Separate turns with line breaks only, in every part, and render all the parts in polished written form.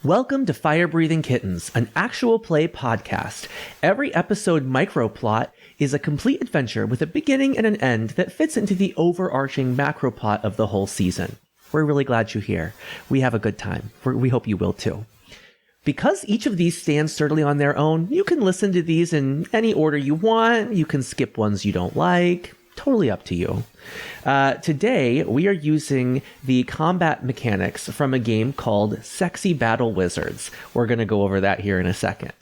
Welcome to Fire Breathing Kittens, an actual play podcast. Every episode microplot is a complete adventure with a beginning and an end that fits into the overarching macro plot of the whole season. We're really glad you're here. We have a good time. We hope you will too. Because each of these stands sturdily on their own, you can listen to these in any order you want. You can skip ones you don't like. Totally up to you. Today, we are using the combat mechanics from a game called Sexy Battle Wizards. We're going to go over that here in a second.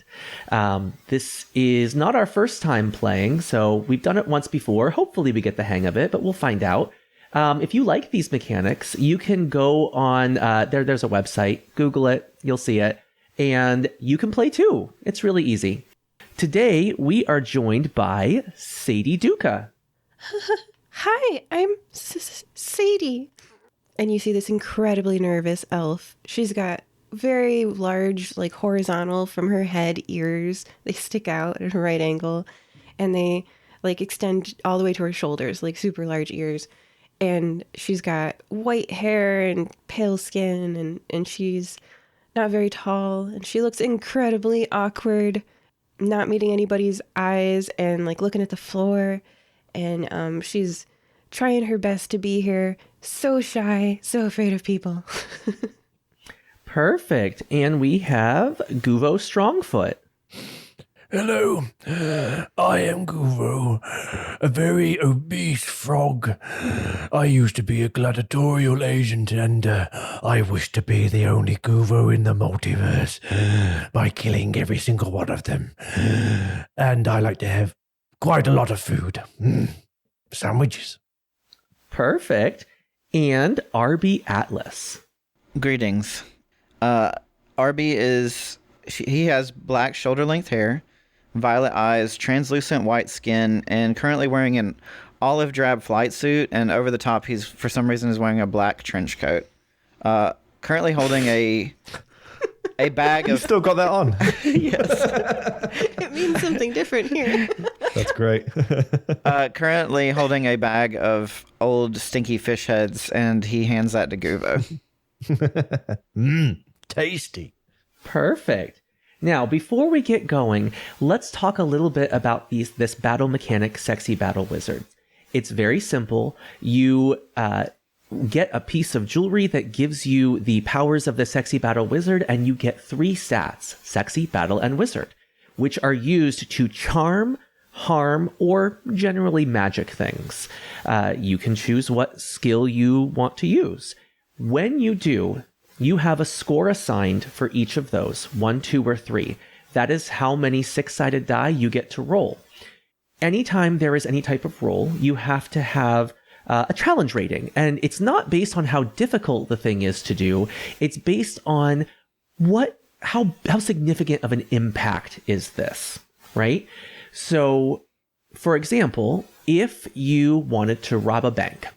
This is not our first time playing, so we've done it once before. Hopefully we get the hang of it, but we'll find out. If you like these mechanics, you can go on, there's a website, Google it, you'll see it, and you can play too. It's really easy. Today, we are joined by Sadie Duca.
Hi, I'm Sadie. And you see this incredibly nervous elf. She's got very large, horizontal from her head ears. They stick out at a right angle. And they, extend all the way to her shoulders, super large ears. And she's got white hair and pale skin. And she's not very tall. And she looks incredibly awkward, not meeting anybody's eyes and, looking at the floor. And she's trying her best to be here. So shy, so afraid of people.
Perfect. And we have Guvo Strongfoot.
Hello, I am Guvo, a very obese frog. I used to be a gladiatorial agent and I wish to be the only Guvo in the multiverse by killing every single one of them. And I like to have quite a lot of food. Sandwiches.
Perfect. And Arby Atlas.
Greetings. Arby he has black shoulder-length hair, violet eyes, translucent white skin, and currently wearing an olive drab flight suit, and over the top he's, for some reason, is wearing a black trench coat. Currently holding a bag of...
You still got that on?
Yes.
It means something different here.
That's great.
Currently holding a bag of old stinky fish heads, and he hands that to Guvo.
Tasty.
Perfect. Now, before we get going, let's talk a little bit about this battle mechanic, Sexy Battle Wizards. It's very simple. You get a piece of jewelry that gives you the powers of the Sexy Battle Wizard, and you get 3 stats, Sexy, Battle, and Wizard, which are used to charm, harm, or generally magic things. You can choose what skill you want to use. When you do, you have a score assigned for each of those, 1, 2, or 3. That is how many 6-sided die you get to roll. Anytime there is any type of roll, you have to have a challenge rating. And it's not based on how difficult the thing is to do. It's based on how significant of an impact is this, right? So, for example, if you wanted to rob a bank,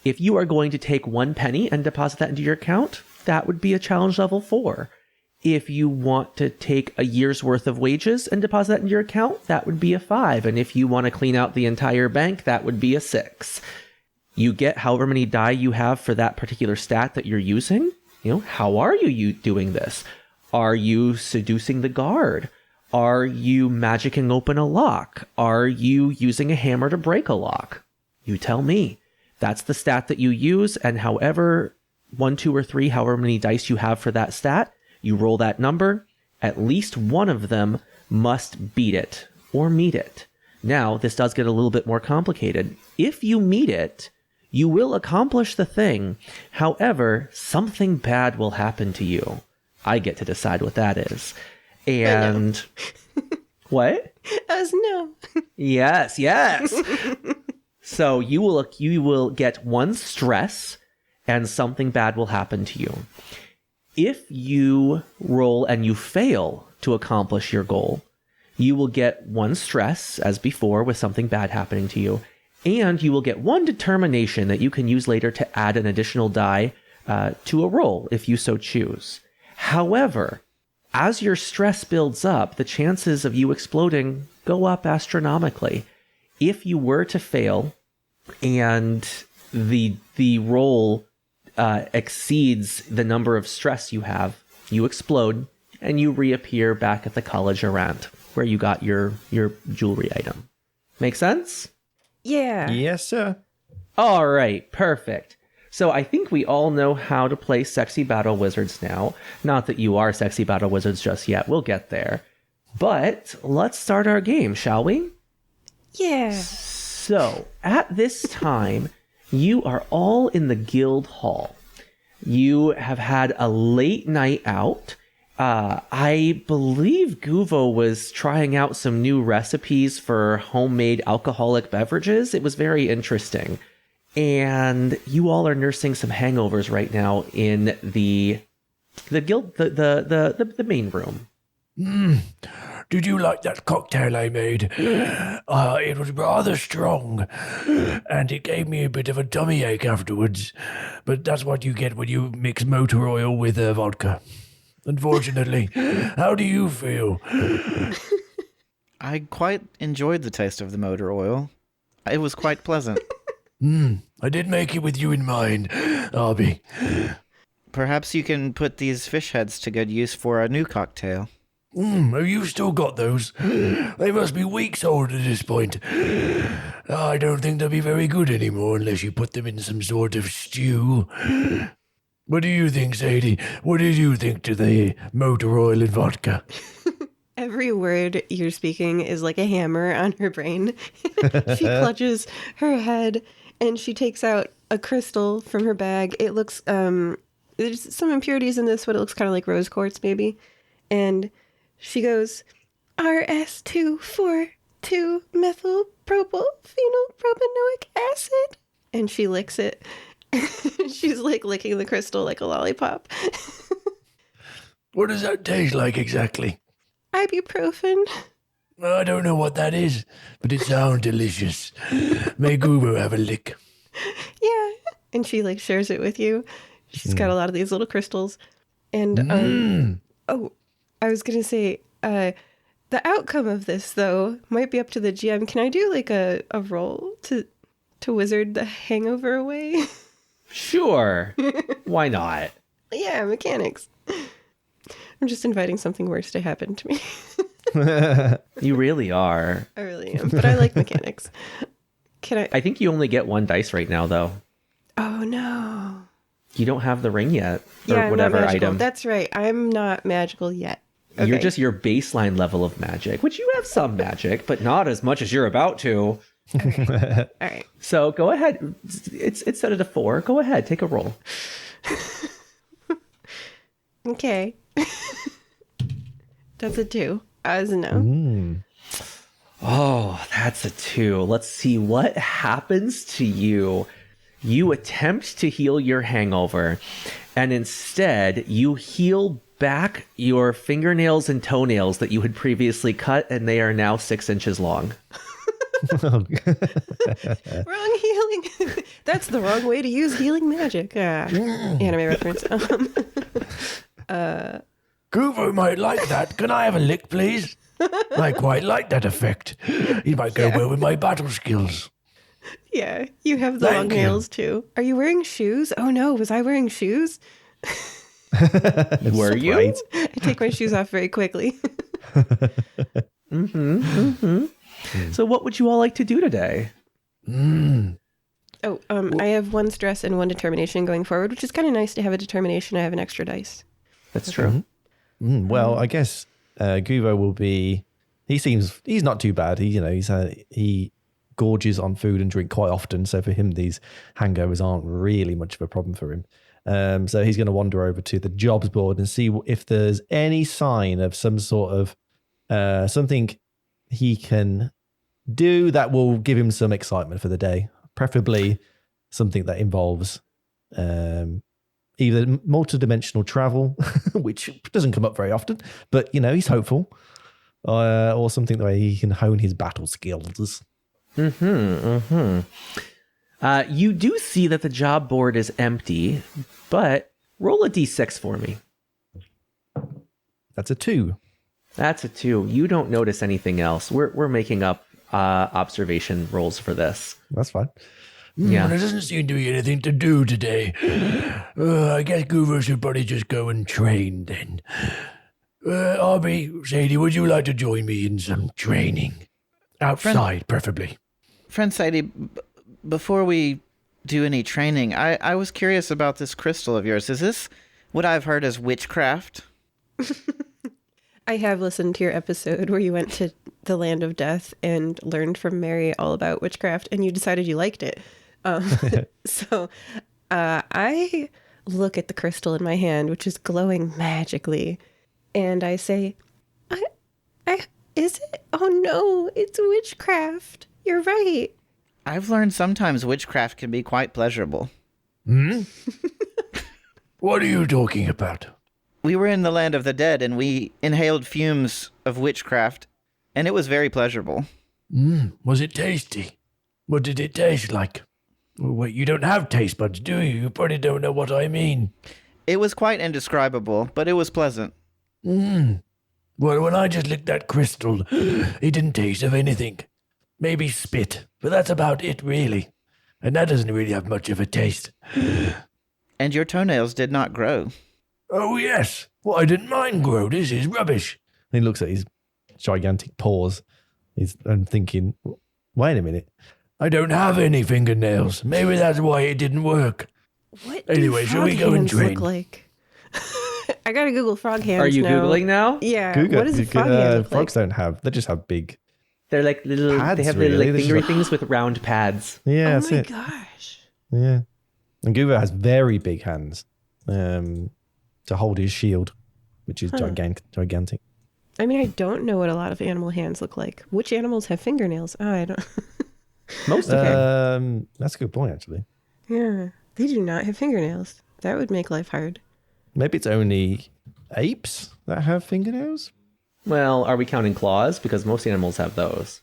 if you are going to take 1 penny and deposit that into your account, that would be a challenge level 4. If you want to take a year's worth of wages and deposit that into your account, that would be a 5. And if you want to clean out the entire bank, that would be a 6. You get however many die you have for that particular stat that you're using. How are you doing this? Are you seducing the guard? Are you magicking open a lock? Are you using a hammer to break a lock? You tell me. That's the stat that you use, and however 1, 2, or 3, however many dice you have for that stat, you roll that number. At least one of them must beat it or meet it. Now, this does get a little bit more complicated. If you meet it, you will accomplish the thing. However, something bad will happen to you. I get to decide what that is. And what?
As no.
Yes. So you will get 1 stress, and something bad will happen to you. If you roll and you fail to accomplish your goal, you will get 1 stress, as before, with something bad happening to you, and you will get 1 determination that you can use later to add an additional die to a roll, if you so choose. However, as your stress builds up, the chances of you exploding go up astronomically. If you were to fail and the roll exceeds the number of stress you have, you explode, and you reappear back at the college around where you got your jewelry item. Make sense?
Yeah.
Yes, sir.
All right, perfect. So I think we all know how to play Sexy Battle Wizards now. Not that you are Sexy Battle Wizards just yet. We'll get there. But let's start our game, shall we?
Yeah.
So, at this time, you are all in the guild hall. You have had a late night out. I believe Guvo was trying out some new recipes for homemade alcoholic beverages. It was very interesting. And you all are nursing some hangovers right now in the guild, the main room.
Did you like that cocktail I made? It was rather strong, and it gave me a bit of a tummy ache afterwards. But that's what you get when you mix motor oil with vodka. Unfortunately. How do you feel?
I quite enjoyed the taste of the motor oil. It was quite pleasant.
I did make it with you in mind, Arby.
Perhaps you can put these fish heads to good use for a new cocktail.
Have you still got those? They must be weeks old at this point. I don't think they'll be very good anymore unless you put them in some sort of stew. What do you think, Sadie? What did you think to the motor oil and vodka?
Every word you're speaking is like a hammer on her brain. She clutches her head and she takes out a crystal from her bag. It looks, there's some impurities in this, but it looks kind of like rose quartz maybe. And she goes, RS242-methyl-propyl-phenylpropanoic acid. And she licks it. She's like licking the crystal like a lollipop.
What does that taste like exactly?
Ibuprofen.
I don't know what that is, but it sounds delicious. May Guvo have a lick.
Yeah. And she like shares it with you. She's got a lot of these little crystals. And, oh, I was going to say, the outcome of this, though, might be up to the GM. Can I do like a roll to wizard the hangover away?
Sure. Why not?
Yeah, mechanics. I'm just inviting something worse to happen to me.
You really are.
I really am, but I like mechanics. Can I?
I think you only get one dice right now, though.
Oh, no.
You don't have the ring yet. Or
Yeah, I'm
whatever
not magical.
item.
That's right. I'm not magical yet. Okay.
You're just your baseline level of magic, which you have some magic, but not as much as you're about to.
All right.
So go ahead. It's set at a 4. Go ahead. Take a roll.
Okay. That's a 2. As a no.
Oh, that's a 2. Let's see what happens to you. You attempt to heal your hangover, and instead you heal back your fingernails and toenails that you had previously cut, and they are now 6 inches long.
Wrong healing. That's the wrong way to use healing magic. Anime reference.
Guvo might like that. Can I have a lick, please? I quite like that effect. It might go well with my battle skills.
Yeah, you have the
Thank
long
you.
nails too. Are you wearing shoes? Oh no, was I wearing shoes?
Were you?
Right.
I take my shoes off very quickly.
So what would you all like to do today?
Oh, I have 1 stress and 1 determination going forward, which is kind of nice to have a determination. I have an extra dice.
That's true.
Well, I guess Guvo will be. He's not too bad. He gorges on food and drink quite often. So for him, these hangovers aren't really much of a problem for him. So he's going to wander over to the jobs board and see if there's any sign of some sort of something he can do that will give him some excitement for the day. Preferably something that involves either multidimensional travel, which doesn't come up very often, but he's hopeful, or something where he can hone his battle skills.
You do see that the job board is empty, but roll a d6 for me.
That's a 2.
That's a 2. You don't notice anything else. We're making up observation rolls for this.
That's fine.
Yeah.
There doesn't seem to be anything to do today. I guess Guvo should probably just go and train then. Arby, Sadie, would you like to join me in some training? Outside, preferably.
Friend Sadie, before we do any training, I was curious about this crystal of yours. Is this what I've heard as witchcraft?
I have listened to your episode where you went to the land of death and learned from Mary all about witchcraft, and you decided you liked it. So I look at the crystal in my hand, which is glowing magically, and I say, is it? Oh no, it's witchcraft. You're right.
I've learned sometimes witchcraft can be quite pleasurable.
What are you talking about?
We were in the land of the dead and we inhaled fumes of witchcraft, and it was very pleasurable.
Was it tasty? What did it taste like? Oh, wait, you don't have taste buds, do you? You probably don't know what I mean.
It was quite indescribable, but it was pleasant.
Well, when I just licked that crystal, it didn't taste of anything. Maybe spit, but that's about it, really. And that doesn't really have much of a taste.
And your toenails did not grow.
Oh, yes. Well, I didn't mind grow. This is rubbish.
And he looks at his gigantic paws. I'm thinking, wait a minute.
I don't have any fingernails. Maybe that's why it didn't work.
What
Anyway,
do
shall we
frog
go and
hands
train?
look like? I gotta Google frog hands.
Are you
now.
Googling now?
Yeah.
Google-
What does a frog hand look
frogs
like?
don't have. They just have big.
They're like little.
Pads,
they have
really.
little like
They just
fingery
have-
things with round pads.
Yeah,
Oh
that's
my
it.
gosh.
Yeah. And Guvo has very big hands to hold his shield, which is gigantic.
I mean, I don't know what a lot of animal hands look like. Which animals have fingernails? Oh, I don't.
Most of them.
That's a good point, actually.
Yeah, they do not have fingernails. That would make life hard.
Maybe it's only apes that have fingernails.
Well, are we counting claws? Because most animals have those.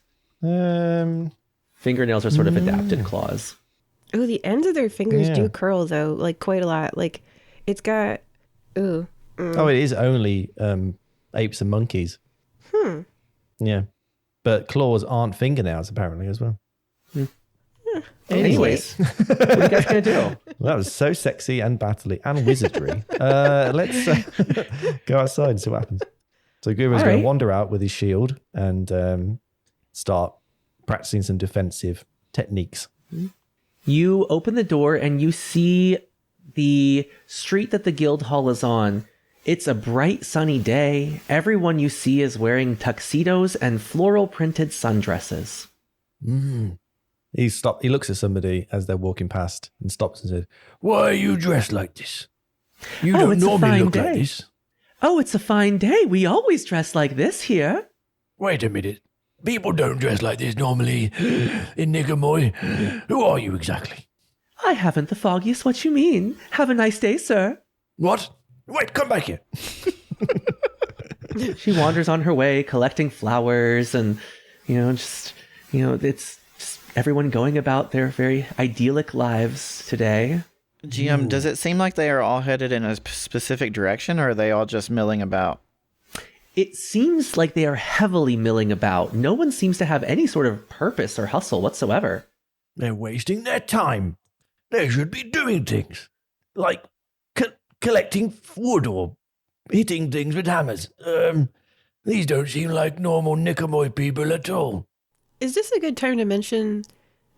Fingernails are sort of adapted claws.
Oh, the ends of their fingers
Yeah.
do curl though, like quite a lot. Like it's got. Ooh.
Oh, it is only apes and monkeys. Yeah. But claws aren't fingernails, apparently, as well.
Anyways, what are you guys going to do?
Well, that was so sexy and battly and wizardry. Let's go outside and see what happens. So Guvo's going to wander out with his shield and start practicing some defensive techniques.
You open the door and you see the street that the guild hall is on. It's a bright sunny day. Everyone you see is wearing tuxedos and floral printed sundresses.
He looks at somebody as they're walking past and stops and says,
Why are you dressed like this? You
Oh,
don't
it's a
normally
fine
look like
day.
this.
Oh, it's a fine day. We always dress like this here.
Wait a minute. People don't dress like this normally in Nicomoy. Who are you exactly?
I haven't the foggiest what you mean. Have a nice day, sir.
What? Wait, come back here.
She wanders on her way collecting flowers and, it's just everyone going about their very idyllic lives today.
GM, does it seem like they are all headed in a specific direction, or are they all just milling about?
It seems like they are heavily milling about. No one seems to have any sort of purpose or hustle whatsoever.
They're wasting their time. They should be doing things. Like collecting wood or hitting things with hammers. These don't seem like normal Nicomoy people at all.
Is this a good time to mention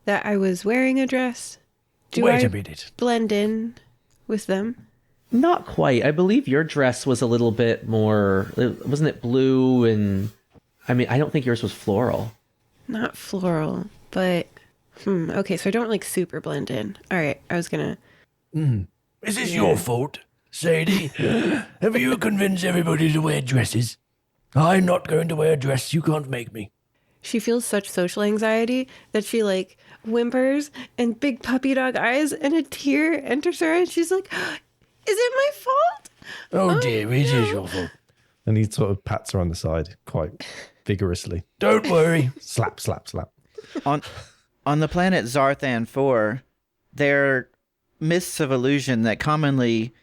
that I was wearing a dress?
Wait a minute.
Blend in with them?
Not quite. I believe your dress was a little bit more, wasn't it blue? And I mean, I don't think yours was floral.
Not floral, but okay, so I don't like super blend in. All right, I was gonna.
Is this your fault, Sadie? Have you convinced everybody to wear dresses? I'm not going to wear a dress. You can't make me.
She feels such social anxiety that she like whimpers and big puppy dog eyes, and a tear enters her, and she's like, "Is it my fault?"
Oh dear, it is your fault.
and he sort of pats her on the side quite vigorously.
Don't worry.
Slap, slap, slap.
On the planet Zarthan 4, there are mists of illusion that commonly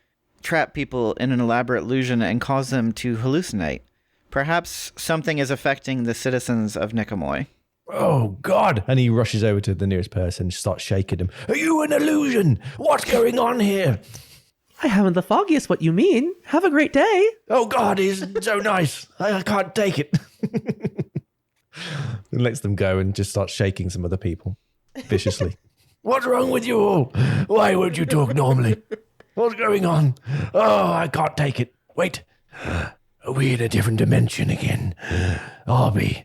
trap people in an elaborate illusion and cause them to hallucinate. Perhaps something is affecting the citizens of Nicomoy.
Oh, God.
And he rushes over to the nearest person and starts shaking him. Are you an illusion? What's going on here?
I haven't the foggiest what you mean. Have a great day.
Oh, God, he's so nice. I can't take it.
And lets them go and just starts shaking some other people viciously.
What's wrong with you all? Why won't you talk normally? What's going on? Oh, I can't take it. Wait. Are we in a different dimension again? Arby,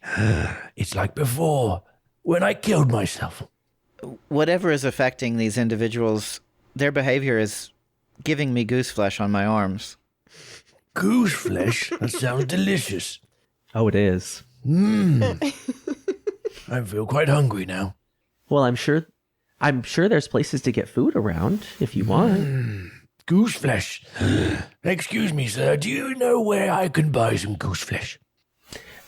it's like before, when I killed myself.
Whatever is affecting these individuals, their behavior is giving me goose flesh on my arms.
Goose flesh? That sounds delicious.
Oh, it is.
I feel quite hungry now.
Well, I'm sure there's places to get food around if you want.
Goose flesh. Excuse me, sir. Do you know where I can buy some goose flesh?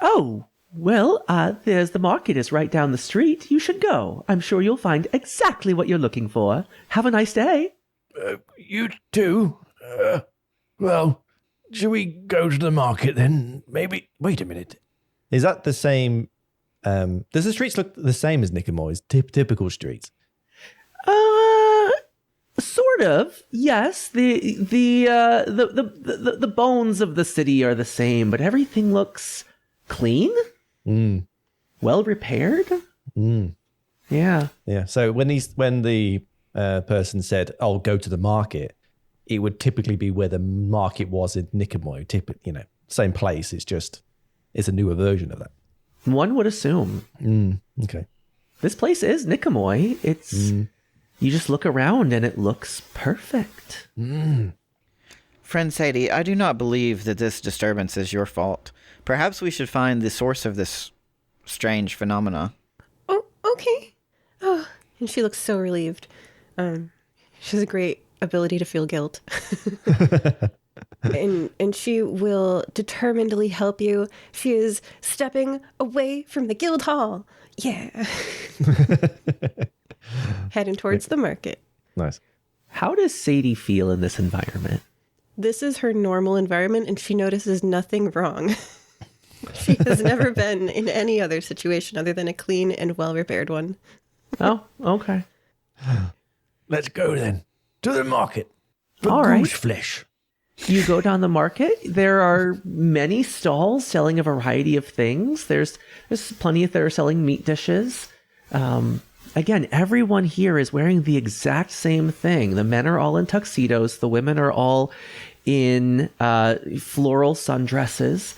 Oh, well, there's the market is right down the street. You should go. I'm sure you'll find exactly what you're looking for. Have a nice day.
You too? Well, should we go to the market then? Maybe. Wait a minute.
Is that the same? Does the streets look the same as Nicomoy's typical streets?
Sort of. Yes. The bones of the city are the same, but everything looks clean. Well repaired. Yeah.
Yeah. So when the person said, "Oh, go to the market," it would typically be where the market was in Nicomoy. Same place. It's a newer version of that.
One would assume.
Okay.
This place is Nicomoy. It's you just look around and it looks perfect.
Friend Sadie, I do not believe that this disturbance is your fault. Perhaps we should find the source of this strange phenomena.
Oh, okay. Oh, and she looks so relieved. She has a great ability to feel guilt. and she will determinedly help you. She is stepping away from the guild hall. Yeah. Heading towards the market.
Nice.
How does Sadie feel in this environment?
This is her normal environment, and she notices nothing wrong. She has never been in any other situation other than a clean and well-repaired one.
Oh, okay.
Let's go then. To the market. For
All right.
goose flesh.
You go down the market. There are many stalls selling a variety of things. There's plenty that are selling meat dishes. Again, everyone here is wearing the exact same thing. The men are all in tuxedos. The women are all in floral sundresses.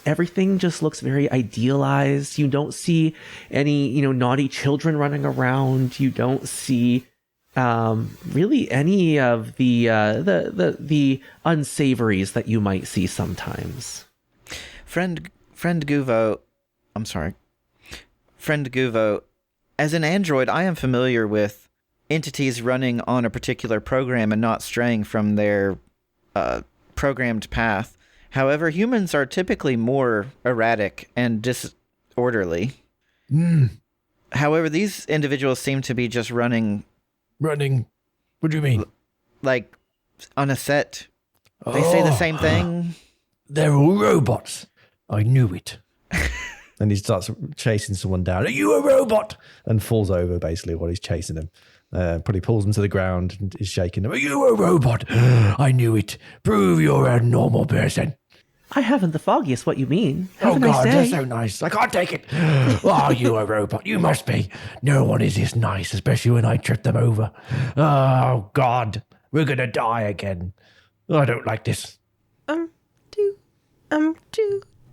Everything just looks very idealized. You don't see any, naughty children running around. You don't see really any of the unsavories that you might see sometimes.
Friend Guvo, as an android, I am familiar with entities running on a particular program and not straying from their programmed path. However, humans are typically more erratic and disorderly. However, these individuals seem to be just running...
Running? What do you mean?
Like, on a set. They say the same thing.
They're all robots. I knew it.
And he starts chasing someone down. Are you a robot? And falls over basically while he's chasing him. Probably pulls him to the ground and is shaking him.
Are you a robot? I knew it. Prove you're a normal person.
I haven't the foggiest what you mean. Have
Oh,
a nice
God,
day.
that's so nice. I can't take it. Oh, you a robot. You must be. No one is this nice, especially when I trip them over. Oh, God. We're going to die again. I don't like this.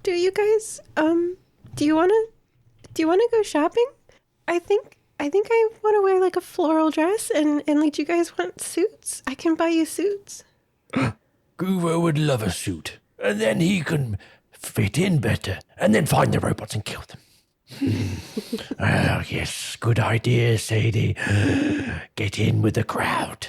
Do you guys, do you want to go shopping? I think I want to wear like a floral dress and like, do you guys want suits? I can buy you suits.
Guvo would love a suit. And then he can fit in better. And then find the robots and kill them. Oh, yes. Good idea, Sadie. Get in with the crowd.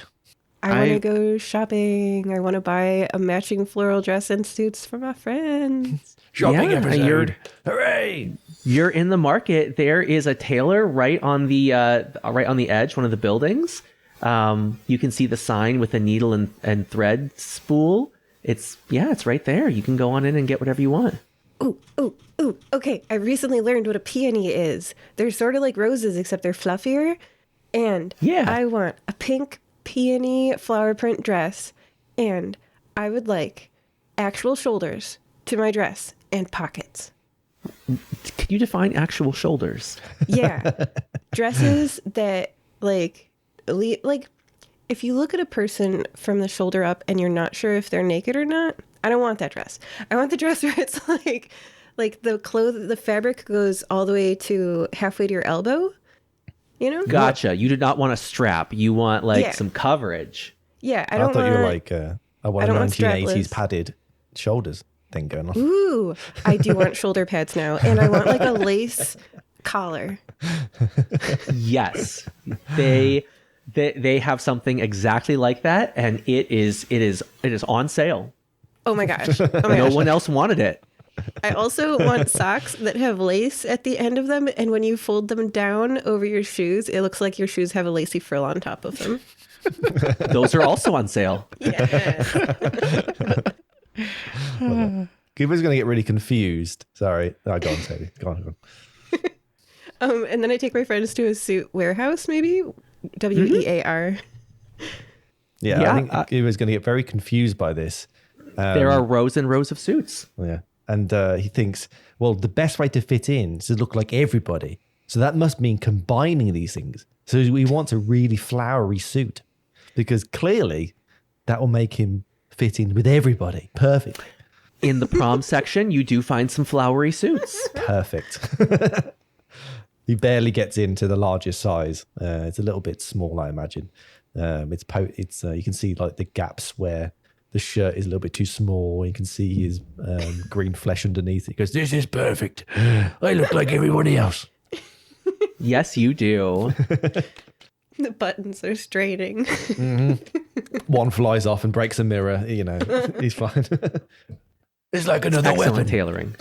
I want to go shopping. I want to buy a matching floral dress and suits for my friends.
Shopping
Yeah,
episode. Hooray!
You're in the market. There is a tailor right on the edge, one of the buildings. You can see the sign with a needle and thread spool. It's right there. You can go on in and get whatever you want.
Ooh. Okay, I recently learned what a peony is. They're sort of like roses, except they're fluffier. And
Yeah.
I want a pink peony flower print dress. And I would like actual shoulders to my dress and pockets.
Can you define actual shoulders?
Yeah. Dresses that like if you look at a person from the shoulder up and you're not sure if they're naked or not, I don't want that dress. I want the dress where it's like the fabric goes all the way to halfway to your elbow. You know?
Gotcha. You do not want a strap. You want
Yeah.
some coverage.
Yeah,
I thought you were like I want a
don't want
1980s
strapless.
padded shoulders thing going on.
Ooh, I do want shoulder pads now, and I want like a lace collar.
Yes. They have something exactly like that, and it is on sale.
Oh my gosh. Oh my
No
gosh.
one else wanted it.
I also want socks that have lace at the end of them, and when you fold them down over your shoes, it looks like your shoes have a lacy frill on top of them.
Those are also on sale.
Yeah.
Guvo's going to get really confused. Sorry. Go on, Sadie. Go on.
And then I take my friends to a suit warehouse, maybe WEAR.
Yeah,
Yeah,
I think Guvo's going to get very confused by this.
There are rows and rows of suits.
Yeah. And he thinks, well, the best way to fit in is to look like everybody. So that must mean combining these things. So he wants a really flowery suit because clearly that will make him fit in with everybody. Perfect.
In the prom section, you do find some flowery suits.
Perfect. He barely gets into the largest size. It's a little bit small, I imagine. It's you can see like the gaps where the shirt is a little bit too small. You can see his green flesh underneath. He goes,
This is perfect. I look like everybody else.
Yes, you do.
The buttons are straining.
one flies off and breaks a mirror. You know, he's fine.
It's like another
Excellent
weapon.
tailoring.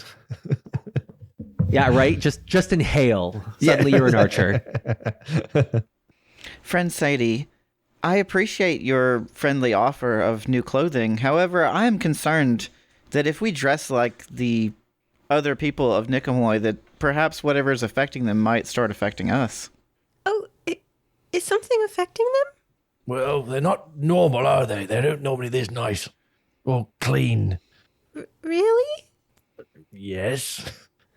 Yeah, right? Just inhale. Suddenly you're an archer.
Friend Sadie, I appreciate your friendly offer of new clothing. However, I am concerned that if we dress like the other people of Nicomoy, that perhaps whatever is affecting them might start affecting us.
Oh, is something affecting them?
Well, they're not normal, are they? They don't normally this nice or clean.
Really?
Yes.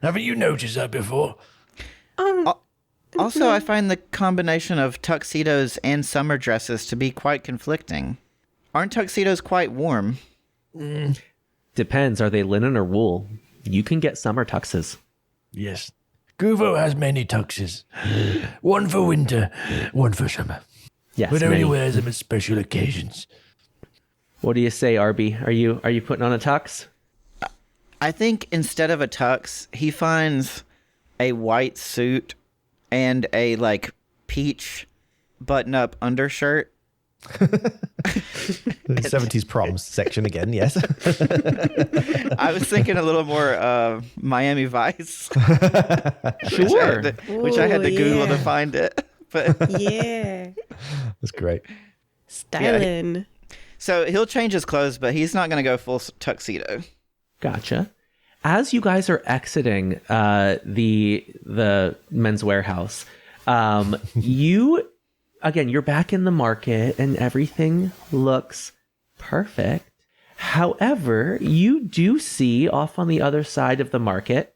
Haven't you noticed that before?
Also, I find the combination of tuxedos and summer dresses to be quite conflicting. Aren't tuxedos quite warm?
Depends. Are they linen or wool? You can get summer tuxes.
Yes. Guvo has many tuxes. One for winter, one for summer.
Yes.
But only
many.
wears them at special occasions.
What do you say, Arby? Are you putting on a tux?
I think instead of a tux, he finds a white suit and a like peach button-up undershirt.
70s proms section again, yes.
I was thinking a little more Miami Vice.
Sure.
Which I had to
Ooh,
Google to
yeah.
find it. But
Yeah.
That's great.
Styling.
so he'll change his clothes, but he's not going to go full tuxedo.
Gotcha. As you guys are exiting the men's warehouse, you're back in the market and everything looks perfect. However, you do see off on the other side of the market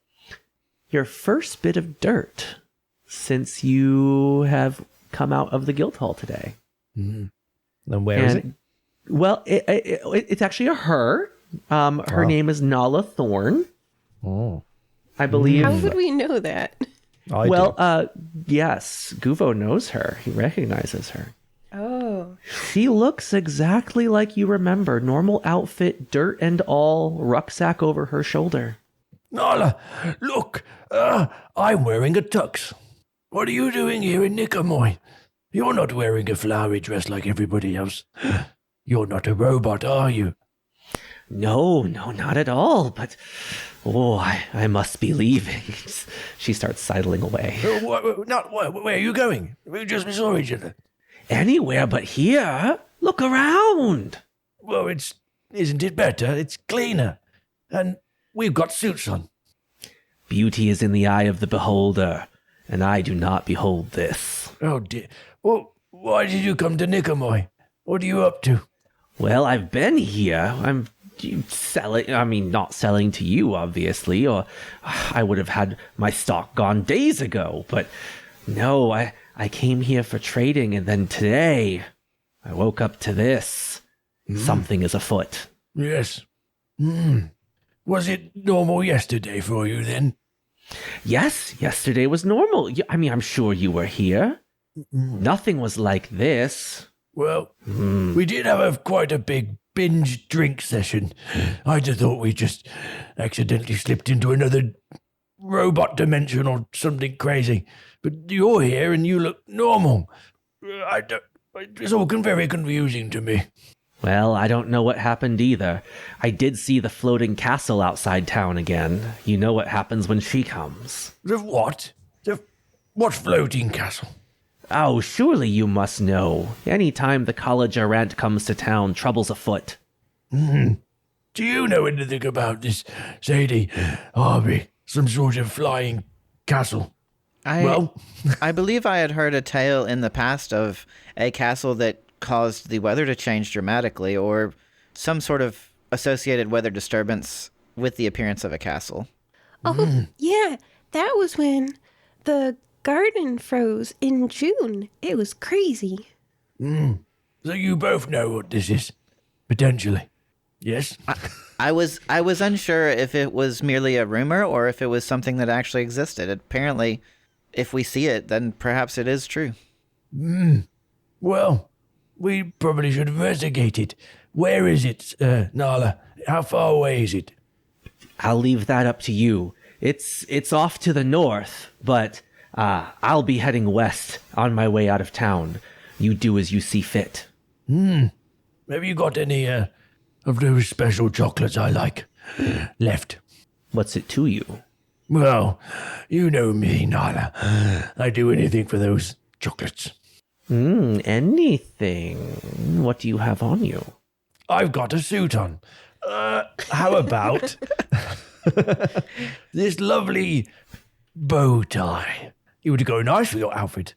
your first bit of dirt since you have come out of the guild hall today.
And where is it?
Well, it's actually a her. Her name is Nala Thorne.
Oh,
I believe.
How would we know that?
I do.
Yes, Guvo knows her. He recognizes her.
Oh.
She looks exactly like you remember. Normal outfit, dirt and all, rucksack over her shoulder.
Nala, look, I'm wearing a tux. What are you doing here in Nicomoy? You're not wearing a flowery dress like everybody else. You're not a robot, are you?
No, not at all. But, I must be leaving. She starts sidling away.
Where are you going? We just saw each other.
Anywhere but here. Look around.
Well, isn't it better? It's cleaner. And we've got suits on.
Beauty is in the eye of the beholder, and I do not behold this.
Oh, dear. Well, why did you come to Nicomoy? What are you up to?
Well, I've been here. I'm selling. I mean, not selling to you, obviously, or I would have had my stock gone days ago. But no, I came here for trading, and then today I woke up to this. Something is afoot.
Yes. Was it normal yesterday for you then?
Yes, yesterday was normal. I mean, I'm sure you were here. Nothing was like this.
Well, we did have quite a big binge drink session. I just thought we just accidentally slipped into another robot dimension or something crazy. But you're here and you look normal. It's all very confusing to me.
Well, I don't know what happened either. I did see the floating castle outside town again. You know what happens when she comes.
The what? What floating castle?
Oh, surely you must know. Any time the college errant comes to town, trouble's afoot.
Do you know anything about this, Sadie? Arby, some sort of flying castle?
I believe I had heard a tale in the past of a castle that caused the weather to change dramatically, or some sort of associated weather disturbance with the appearance of a castle.
Oh, yeah. That was when the garden froze in June. It was crazy.
So you both know what this is, potentially. Yes?
I was unsure if it was merely a rumor or if it was something that actually existed. Apparently, if we see it, then perhaps it is true.
Well, we probably should investigate it. Where is it, Nala? How far away is it?
I'll leave that up to you. It's off to the north, but I'll be heading west on my way out of town. You do as you see fit.
Have you got any of those special chocolates I like left?
What's it to you?
Well, you know me, Nala. I do anything for those chocolates.
Anything. What do you have on you?
I've got a suit on. How about this lovely bow tie? It would go nice for your outfit,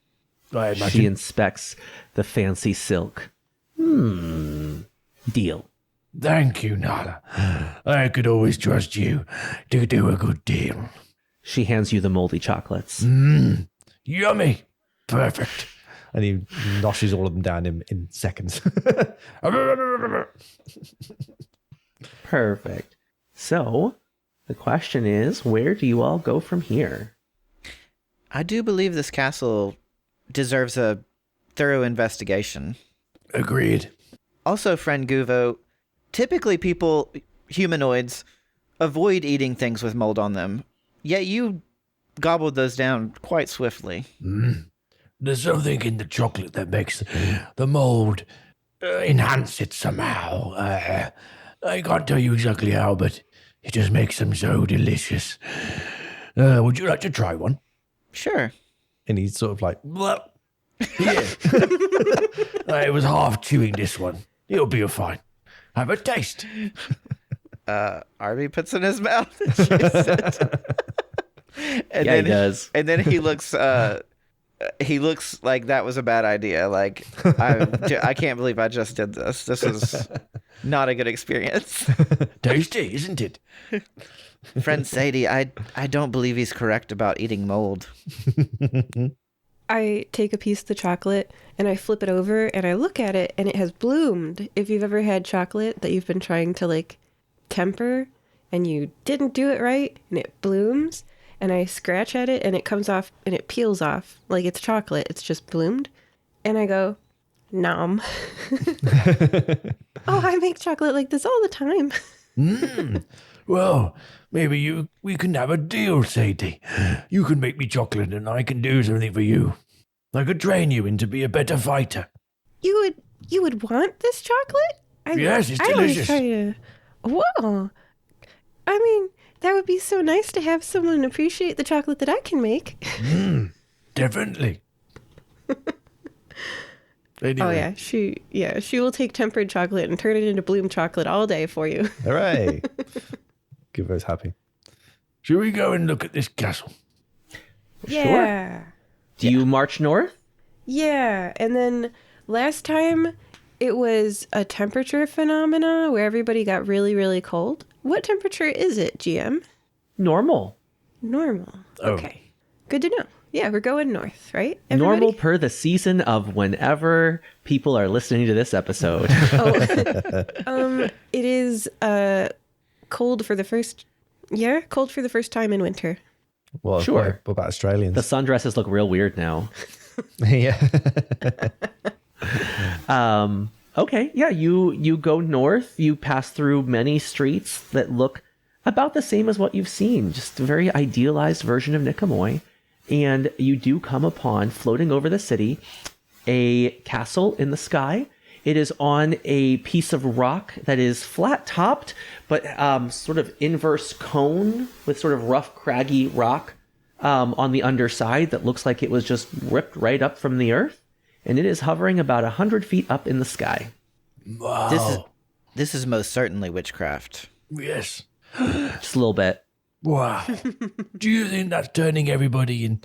I imagine.
She inspects the fancy silk. Deal.
Thank you, Nala. I could always trust you to do a good deal.
She hands you the moldy chocolates.
Yummy. Perfect.
And he noshes all of them down in seconds.
Perfect. So, the question is, where do you all go from here?
I do believe this castle deserves a thorough investigation.
Agreed.
Also, friend Guvo, typically humanoids, avoid eating things with mold on them, yet you gobbled those down quite swiftly.
There's something in the chocolate that makes the mold enhance it somehow. I can't tell you exactly how, but it just makes them so delicious. Would you like to try one?
Sure.
And he's sort of like,
Well, yeah. I was half chewing this one. You'll be fine. Have a taste.
Arby puts in his mouth and chews it. And
Yeah,
then
he does.
And then he looks like that was a bad idea. Like, I can't believe I just did this. This is not a good experience.
Tasty, isn't it?
Friend Sadie, I don't believe he's correct about eating mold.
I take a piece of the chocolate and I flip it over and I look at it and it has bloomed. If you've ever had chocolate that you've been trying to like temper and you didn't do it right and it blooms, and I scratch at it and it comes off and it peels off like it's chocolate. It's just bloomed. And I go, nom. Oh, I make chocolate like this all the time.
Well, maybe we can have a deal, Sadie. You can make me chocolate and I can do something for you. I could train you into be a better fighter.
You would want this chocolate?
Yes, it's
I always
delicious.
try to. Whoa. I mean, that would be so nice to have someone appreciate the chocolate that I can make.
Definitely. Anyway.
Oh yeah, she will take tempered chocolate and turn it into bloom chocolate all day for you.
hooray. Guvo's happy.
Should we go and look at this castle?
Yeah.
Do you march north?
Yeah. And then last time it was a temperature phenomena where everybody got really, really cold. What temperature is it, GM?
Normal.
Normal.
Oh.
Okay. Good to know. Yeah, we're going north, right? Everybody?
Normal per the season of whenever people are listening to this episode.
It is cold for the first time in winter.
Well,
Sure.
What about Australians?
The sundresses look real weird now.
Yeah.
Okay, yeah, you go north, you pass through many streets that look about the same as what you've seen, just a very idealized version of Nicomoy. And you do come upon, floating over the city, a castle in the sky. It is on a piece of rock that is flat-topped, but sort of inverse cone with sort of rough, craggy rock on the underside that looks like it was just ripped right up from the earth. And it is hovering about 100 feet up in the sky.
Wow.
This is most certainly witchcraft.
Yes.
Just a little bit.
Wow. Do you think that's turning everybody in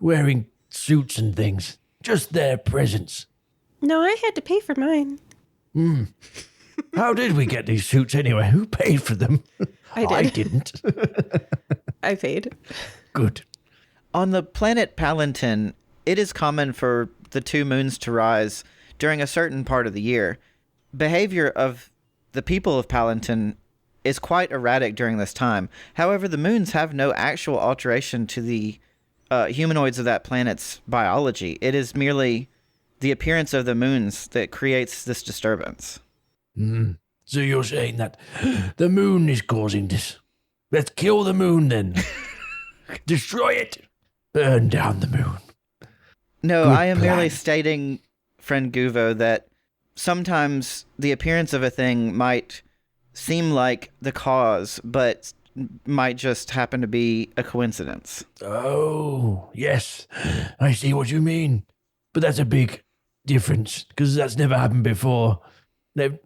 wearing suits and things? Just their presence.
No, I had to pay for mine.
How did we get these suits anyway? Who paid for them?
I did.
I didn't.
I paid.
Good.
On the planet Palantin, it is common for the two moons to rise during a certain part of the year. Behavior of the people of Palantin is quite erratic during this time. However, the moons have no actual alteration to the humanoids of that planet's biology. It is merely the appearance of the moons that creates this disturbance.
So you're saying that the moon is causing this? Let's kill the moon then. Destroy it. Burn down the moon.
No,
Good
I am merely
plan.
stating, friend Guvo, that sometimes the appearance of a thing might seem like the cause, but might just happen to be a coincidence.
Oh, yes. I see what you mean. But that's a big difference, because that's never happened before.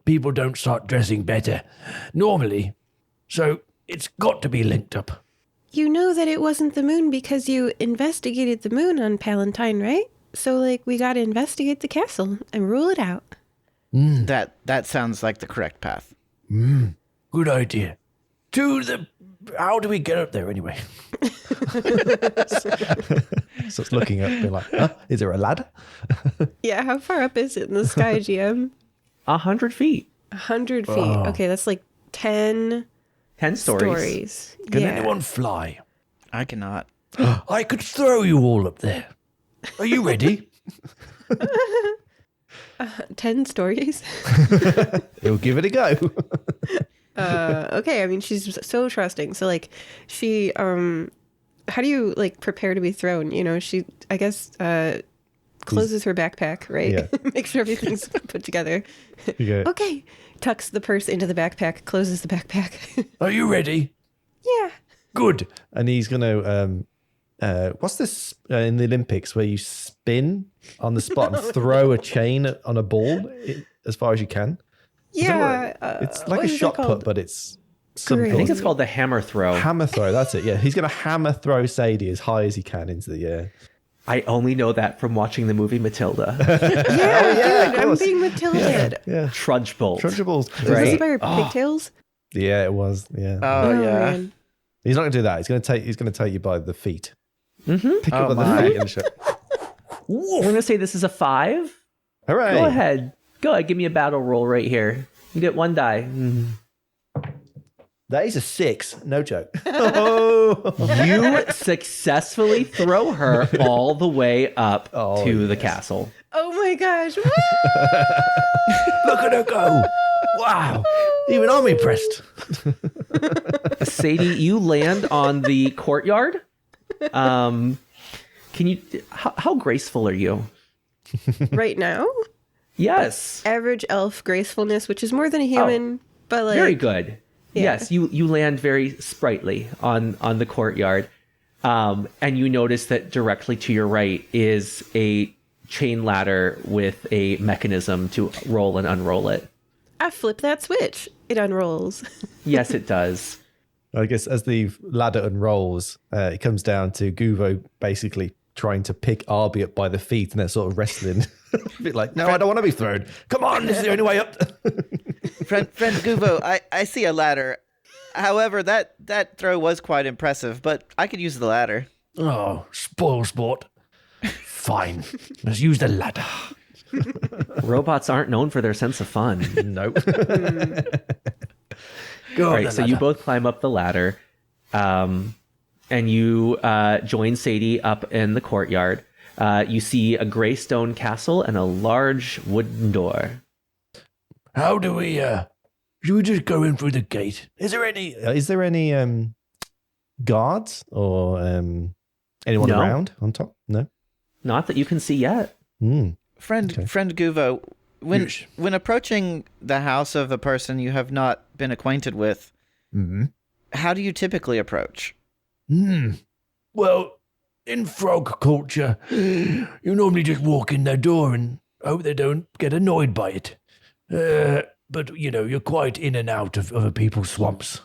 People don't start dressing better normally. So it's got to be linked up.
You know that it wasn't the moon because you investigated the moon on Palantine, right? So, we gotta investigate the castle and rule it out.
That sounds like the correct path.
Good idea. How do we get up there anyway?
So it's looking up, being like, huh? Is there a ladder?
Yeah, how far up is it in the sky, GM?
100 feet.
100 feet.
Oh.
Okay, that's 10
10 stories.
Can
Yeah.
anyone fly?
I cannot.
I could throw you all up there. Are you ready?
10 stories?
He'll give it a go.
Okay, I mean, she's so trusting. So, she, how do you, prepare to be thrown? You know, she, I guess, closes her backpack, right?
Yeah.
Make sure everything's put together.
You go,
Okay. Tucks the purse into the backpack, closes the backpack.
Are you ready?
Yeah.
Good.
and he's going to, what's this in the Olympics where you spin on the spot and throw a chain on a ball as far as you can? Is that
Yeah.
what- it's like
what
a
is it
shot
called?
put, but it's
I
something.
think it's called the hammer throw.
Hammer throw, that's it. Yeah, he's going to hammer throw Sadie as high as he can into the air.
I only know that from watching the movie Matilda.
Yeah,
of
dude, I'm
course.
being Matilda.
Yeah,
Trudge bolt.
Trunchables.
Was
Right.
it by her pigtails?
Yeah, it was. Yeah,
Oh, yeah.
Man.
he's not going to do that. He's going to take you by the feet.
Mm-hmm.
Pick
Oh,
up by
my.
the feet and show.
We're going to say this is a 5.
Hooray!
Go ahead. Give me a battle roll right here. You get 1 die.
That is a 6. No joke. Oh,
You successfully throw her all the way up
Oh,
to the
yes.
castle.
Oh my gosh. Woo!
Look at her go. Wow. Even I'm impressed.
Sadie, you land on the courtyard. Can you? How graceful are you?
Right now,
Yes,
average elf gracefulness, which is more than a human, but
very good.
Yeah.
Yes, you land very sprightly on the courtyard, and you notice that directly to your right is a chain ladder with a mechanism to roll and unroll it.
I flip that switch. It unrolls.
Yes, it does.
I guess as the ladder unrolls, it comes down to Guvo basically trying to pick Arby up by the feet, and they're sort of wrestling. A bit like, no, I don't want to be thrown. Come on, this is the only way up.
Friend Guvo, I see a ladder. However, that throw was quite impressive, but I could use the ladder.
Oh, spoil sport. Fine. Let's use the ladder.
Robots aren't known for their sense of fun.
Nope.
Go
All
on,
right, so you both climb up the ladder, and you join Sadie up in the courtyard. You see a gray stone castle and a large wooden door.
How do we, should we just go in through the gate? Is there any
Guards or anyone
No.
around on top? No.
Not that you can see yet.
Friend Guvo, when approaching the house of a person you have not been acquainted with, how do you typically approach?
Well, in frog culture, you normally just walk in their door and hope they don't get annoyed by it. But, you're quite in and out of other people's swamps.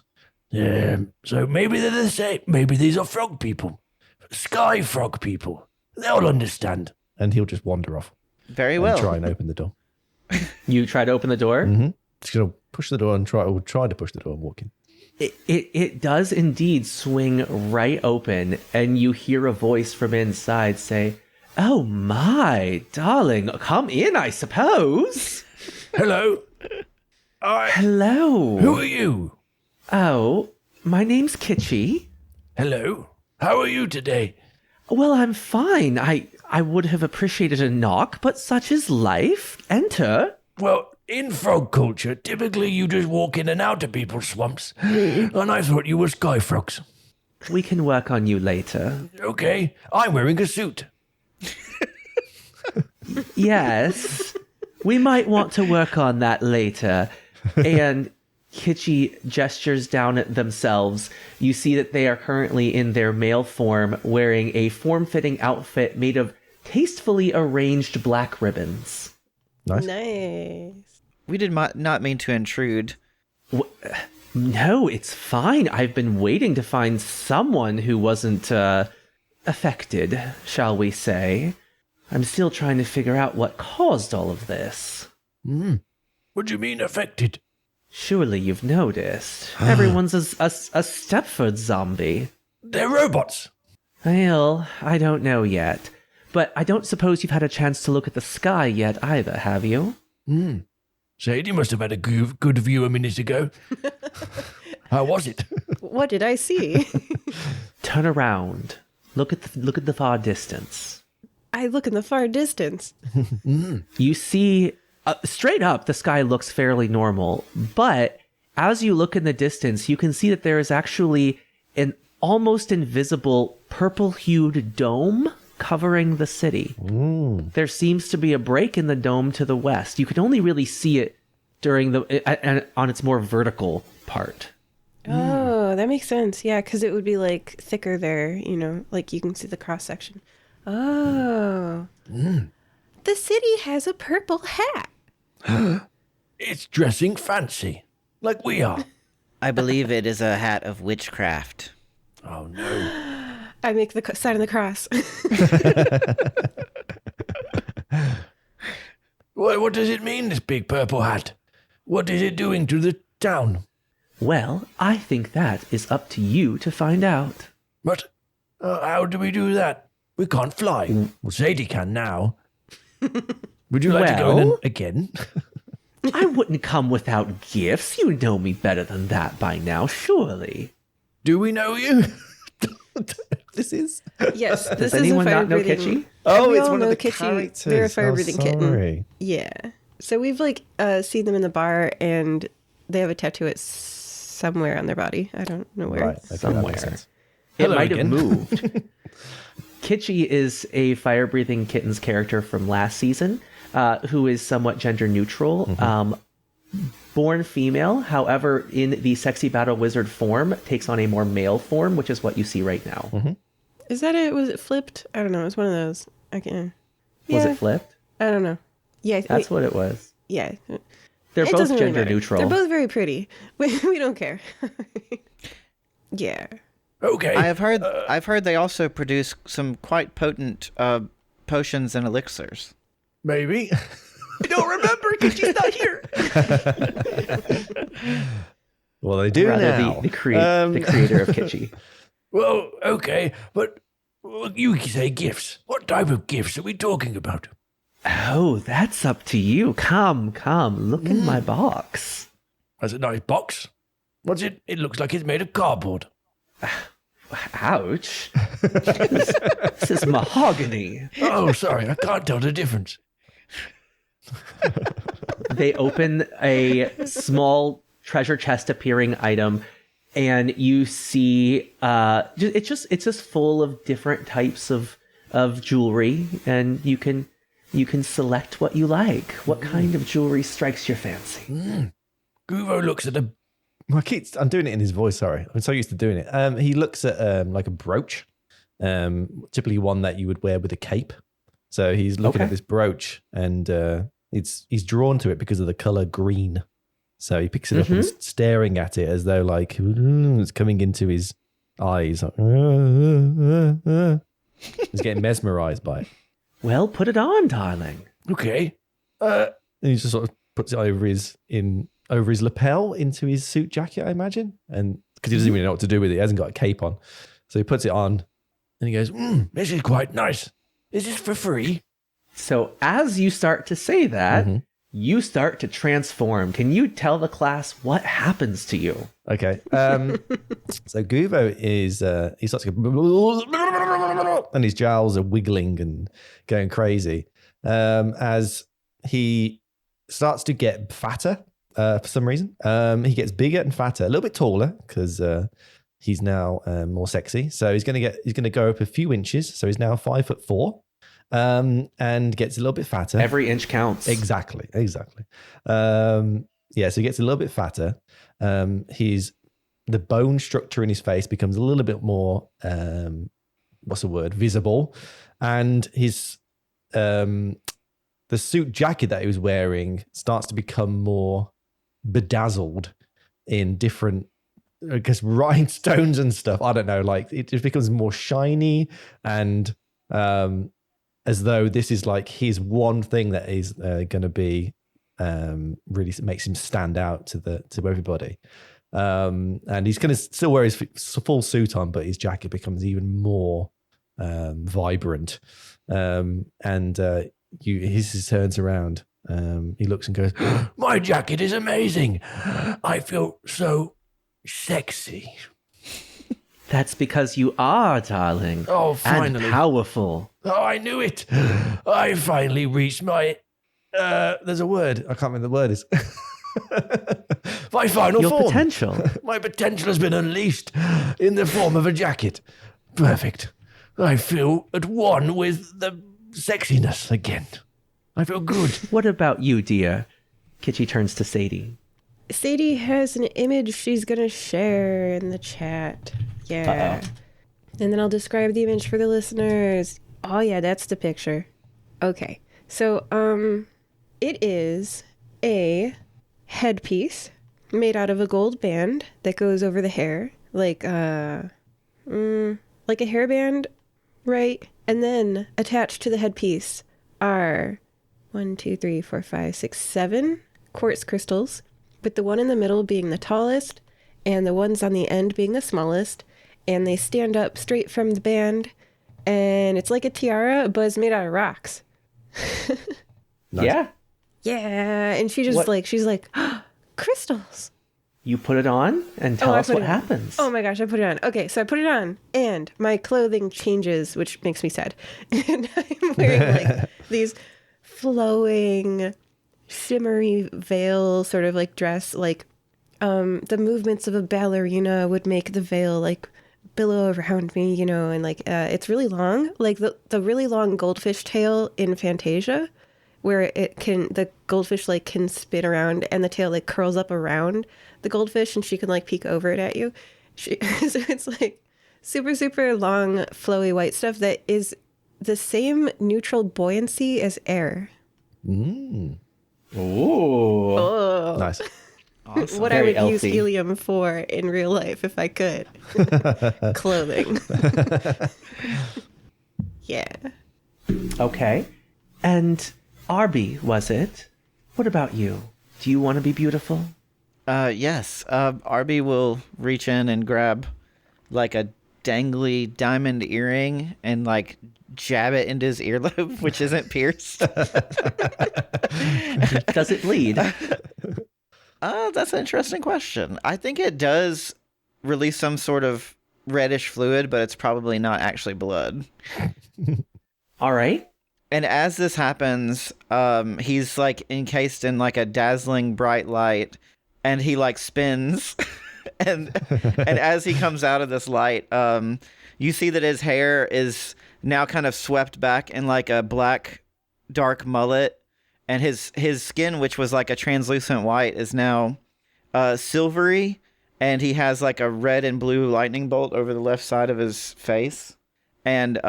So maybe they're the same. Maybe these are frog people. Sky frog people. They'll understand.
And he'll just wander off.
Very well.
And try and open the door.
You try to open the door.
Just gonna push the door and try to push the door and walk in.
It does indeed swing right open, and you hear a voice from inside say, "Oh my, darling, come in, I suppose."
Hello.
Hello.
Who are you?
Oh, my name's Kitschy.
Hello. How are you today?
Well, I'm fine. I would have appreciated a knock, but such is life. Enter.
Well, in frog culture, typically you just walk in and out of people's swamps. And I thought you were sky frogs.
We can work on you later.
Okay, I'm wearing a suit.
Yes, we might want to work on that later. And Kitschy gestures down at themselves. You see that they are currently in their male form, wearing a form-fitting outfit made of tastefully arranged black ribbons.
Nice.
We did not mean to intrude.
No, it's fine. I've been waiting to find someone who wasn't affected, shall we say. I'm still trying to figure out what caused all of this.
What do you mean affected?
Surely you've noticed. Everyone's a Stepford zombie.
They're robots.
Well, I don't know yet. But I don't suppose you've had a chance to look at the sky yet either, have you?
Sadie must have had a good view a minute ago. How was it?
What did I see?
Turn around. Look at the far distance.
I look in the far distance.
You see, straight up, the sky looks fairly normal. But as you look in the distance, you can see that there is actually an almost invisible purple-hued dome covering the city. There seems to be a break in the dome to the west. You can only really see it during on its more vertical part.
Oh, that makes sense. Yeah, because it would be like thicker there, like you can see the cross section. Oh. The city has a purple hat.
It's dressing fancy, like we are.
I believe it is a hat of witchcraft.
Oh, no.
I make the sign of the cross.
What does it mean, this big purple hat? What is it doing to the town?
Well, I think that is up to you to find out.
But how do we do that? We can't fly. Well, Sadie can now. Would you like to go in again?
I wouldn't come without gifts. You know me better than that by now, surely.
Do we know you?
This is...
Yes, this
Does
is
anyone
a
not know
fire-breathing...
Kitschy?
Oh,
We
it's
all
one of
know
the
Kitschy.
characters.
They're a fire-breathing kitten.
Sorry.
Yeah. So we've seen them in the bar, and they have a tattoo somewhere on their body. I don't know where.
Right, okay, that
Somewhere.
makes sense.
It
Hello
might have
again.
moved. Kitschy is a fire-breathing kittens character from last season, who is somewhat gender neutral. Born female, however, in the sexy battle wizard form, takes on a more male form, which is what you see right now.
Is that it? Was it flipped? I don't know. It's one of those. I can't.
Was
Yeah,
it flipped?
I don't know. Yeah.
That's what it was.
Yeah.
They're
It
both
doesn't really
gender
matter.
neutral.
They're both very pretty. We don't care. Yeah.
Okay.
I've heard they also produce some quite potent potions and elixirs.
Maybe.
I don't remember because she's not here.
Well, they do
Rather
now.
the creator of Kitschy.
Well, okay, but you say gifts. What type of gifts are we talking about?
Oh, that's up to you. Come, look in my box.
That's a nice box. What's it? It looks like it's made of cardboard.
Ouch. This is mahogany.
Oh, sorry, I can't tell the difference.
They open a small treasure chest appearing item, and you see it's just full of different types of jewelry, and you can select what you like. What kind of jewelry strikes your fancy?
Guvo looks at the...
I'm doing it in his voice, sorry. I'm so used to doing it. He looks at like a brooch, typically one that you would wear with a cape. So he's looking at this brooch, and he's drawn to it because of the color green. So he picks it up and is staring at it as though like it's coming into his eyes. Like, he's getting mesmerized by it.
Well, put it on, darling.
Okay.
And he just sort of puts it over his lapel into his suit jacket, I imagine. And because he doesn't even know what to do with it. He hasn't got a cape on. So he puts it on and he goes,
This is quite nice. Is this for free?
So as you start to say that, you start to transform. Can you tell the class what happens to you?
okay. So Guvo is, he starts to go, and his jowls are wiggling and going crazy as he starts to get fatter for some reason. He gets bigger and fatter, a little bit taller because he's now more sexy. So he's going to go up a few inches. So he's now 5'4". And gets a little bit fatter.
Every inch counts.
Exactly. So he gets a little bit fatter. The bone structure in his face becomes a little bit more, visible. And his, the suit jacket that he was wearing starts to become more bedazzled in different, I guess, rhinestones and stuff. I don't know, like it just becomes more shiny and, as though this is like his one thing that is going to be really makes him stand out to everybody. And he's going to still wear his full suit on, but his jacket becomes even more vibrant. He turns around. He looks and goes,
My jacket is amazing. I feel so sexy.
That's because you are, darling.
Oh, finally.
And powerful.
Oh, I knew it. I finally reached my...
there's a word. I can't remember the word is.
My final
Your
form.
potential.
My potential has been unleashed in the form of a jacket. Perfect. I feel at one with the sexiness again. I feel good.
What about you, dear? Kitschy turns to Sadie.
Sadie has an image she's going to share in the chat. Yeah.
Uh-oh.
And then I'll describe the image for the listeners. Oh, yeah, that's the picture. Okay. So, it is a headpiece made out of a gold band that goes over the hair. Like a hairband, right? And then attached to the headpiece are 7 quartz crystals, with the one in the middle being the tallest and the ones on the end being the smallest. And they stand up straight from the band, and it's like a tiara, but it's made out of rocks.
Nice.
Yeah.
Yeah, and she just she's like, oh, crystals.
You put it on and tell us what happens.
Oh my gosh, I put it on. Okay, so I put it on, and my clothing changes, which makes me sad. And I'm wearing like these flowing, shimmery veil sort of like dress, like the movements of a ballerina would make the veil like billow around me, you know, and like it's really long, like the really long goldfish tail in Fantasia, where the goldfish like can spin around and the tail like curls up around the goldfish and she can like peek over it at you. So it's like super, super long, flowy white stuff that is the same neutral buoyancy as air.
Ooh.
Oh.
Nice.
Awesome.
What
Very
I would use
elfy.
helium for in real life if I could. Clothing. Yeah.
Okay. And Arby, was it? What about you? Do you want to be beautiful?
Yes. Arby will reach in and grab like a dangly diamond earring and like jab it into his earlobe, which isn't pierced.
Does it bleed?
That's an interesting question. I think it does release some sort of reddish fluid, but it's probably not actually blood.
All right.
And as this happens, he's like encased in like a dazzling bright light, and he like spins, and as he comes out of this light, you see that his hair is now kind of swept back in like a black, dark mullet, and his skin, which was like a translucent white, is now silvery, and he has like a red and blue lightning bolt over the left side of his face, and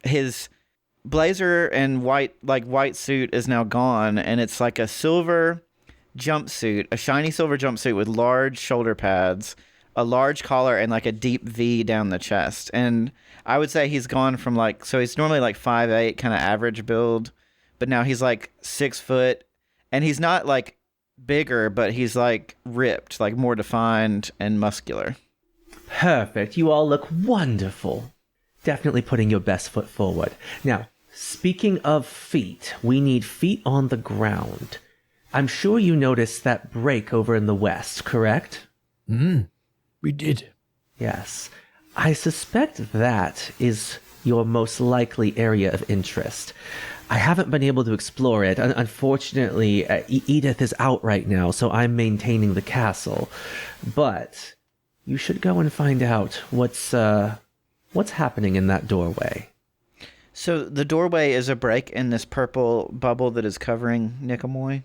his blazer and white suit is now gone, and it's like a silver jumpsuit, a shiny silver jumpsuit with large shoulder pads, a large collar, and like a deep V down the chest. And I would say he's gone from like, so he's normally like 5'8", kind of average build, but now he's like 6 foot, and he's not like bigger, but he's like ripped, like more defined and muscular.
Perfect. You all look wonderful. Definitely putting your best foot forward. Now, speaking of feet, we need feet on the ground. I'm sure you noticed that break over in the west, correct?
We did.
Yes. I suspect that is your most likely area of interest. I haven't been able to explore it. Unfortunately, Edith is out right now, so I'm maintaining the castle. But you should go and find out what's happening in that doorway.
So the doorway is a break in this purple bubble that is covering Nicomoy.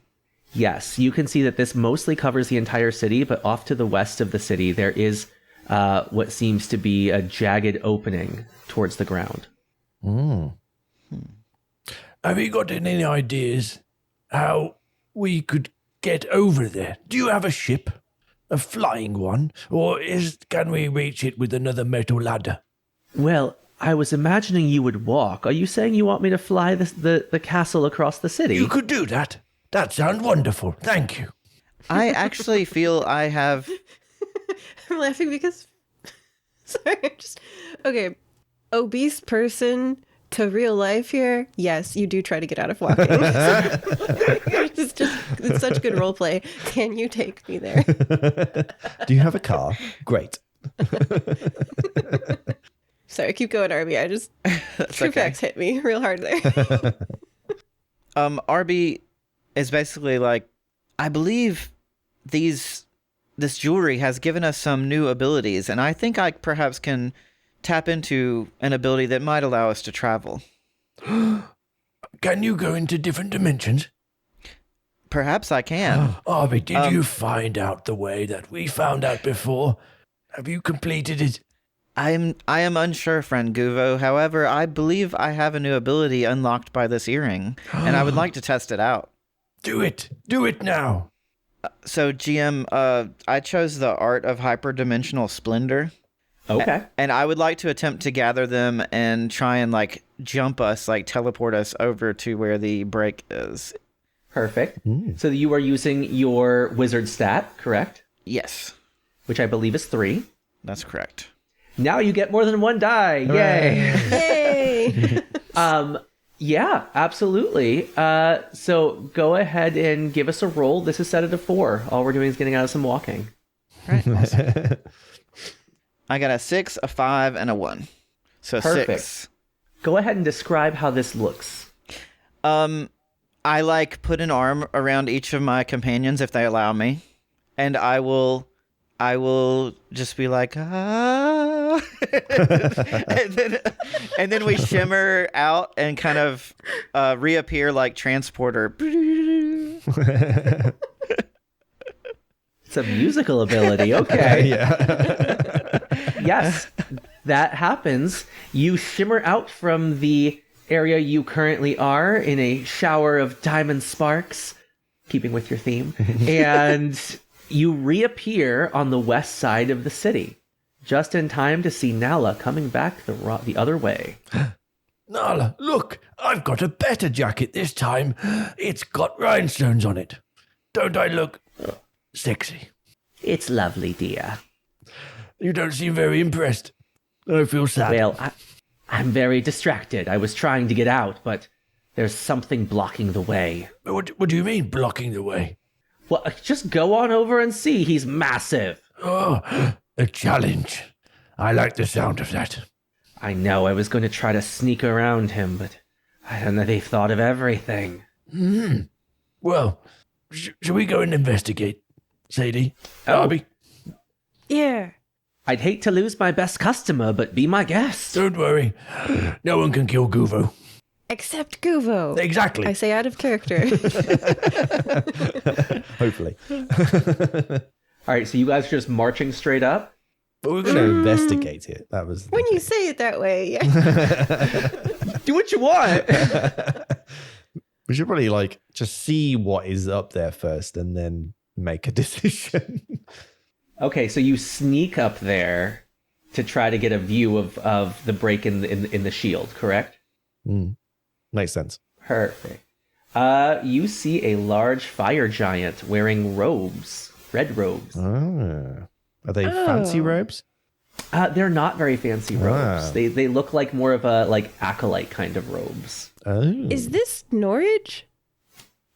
Yes, you can see that this mostly covers the entire city, but off to the west of the city, there is what seems to be a jagged opening towards the ground.
Have you got any ideas how we could get over there? Do you have a ship? A flying one? Or can we reach it with another metal ladder?
Well, I was imagining you would walk. Are you saying you want me to fly the castle across the city?
You could do that. That sounds wonderful. Thank you.
I actually feel I have...
I'm laughing because... Sorry, Okay, obese person to real life here. Yes, you do try to get out of walking. It's such good role play. Can you take me there?
Do you have a car? Great.
Sorry, keep going, Arby. True facts hit me real hard there.
Arby is basically like, I believe this jewelry has given us some new abilities, and I think I perhaps can tap into an ability that might allow us to travel.
Can you go into different dimensions?
Perhaps I can.
Arby, did you find out the way that we found out before? Have you completed it?
I am unsure, friend Guvo. However, I believe I have a new ability unlocked by this earring, and I would like to test it out.
Do it. Do it now.
So, GM, I chose the Art of Hyperdimensional Splendor.
Okay.
And I would like to attempt to gather them and try and, like, jump us, like, teleport us over to where the break is.
Perfect. So you are using your wizard stat, correct?
Yes,
Which I believe is 3.
that's correct.
Now you get more than 1 die. Yay!
Yay!
Yeah, absolutely. So go ahead and give us a roll. This is set at a 4. All we're doing is getting out of some walking.
Right. Awesome. I got a 6, a 5, and a 1. So
Perfect.
6.
Go ahead and describe how this looks.
I like put an arm around each of my companions if they allow me, and I will just be like, ah, and then we shimmer out and kind of reappear like transporter.
It's a musical ability. Okay. Yes, that happens. You shimmer out from the area you currently are in a shower of diamond sparks, keeping with your theme, and You reappear on the west side of the city, just in time to see Nala coming back the other way.
Nala, look, I've got a better jacket this time. It's got rhinestones on it. Don't I look sexy?
It's lovely, dear.
You don't seem very impressed. I feel sad.
Well, I'm very distracted. I was trying to get out, but there's something blocking the way.
What do you mean, blocking the way?
Well, just go on over and see. He's massive.
Oh, a challenge. I like the sound of that.
I know I was going to try to sneak around him, but I don't know. They've thought of everything.
Well, shall we go and investigate, Sadie?
Oh.
Arby?
Yeah.
I'd hate to lose my best customer, but be my guest.
Don't worry. No one can kill Guvo.
Except Guvo.
Exactly.
I say out of character.
Hopefully.
All right, so you guys are just marching straight up?
But we're
To
going to
investigate it. That was.
When you say it that way, yeah.
Do what you want.
We should probably just see what is up there first and then make a decision.
Okay, so you sneak up there to try to get a view of the break in the shield, correct?
Makes sense.
Perfect. You see a large fire giant wearing robes, red robes.
Ah. Are they fancy robes?
They're not very fancy robes.
Ah.
They look like more of a acolyte kind of robes.
Oh.
Is this Norwich?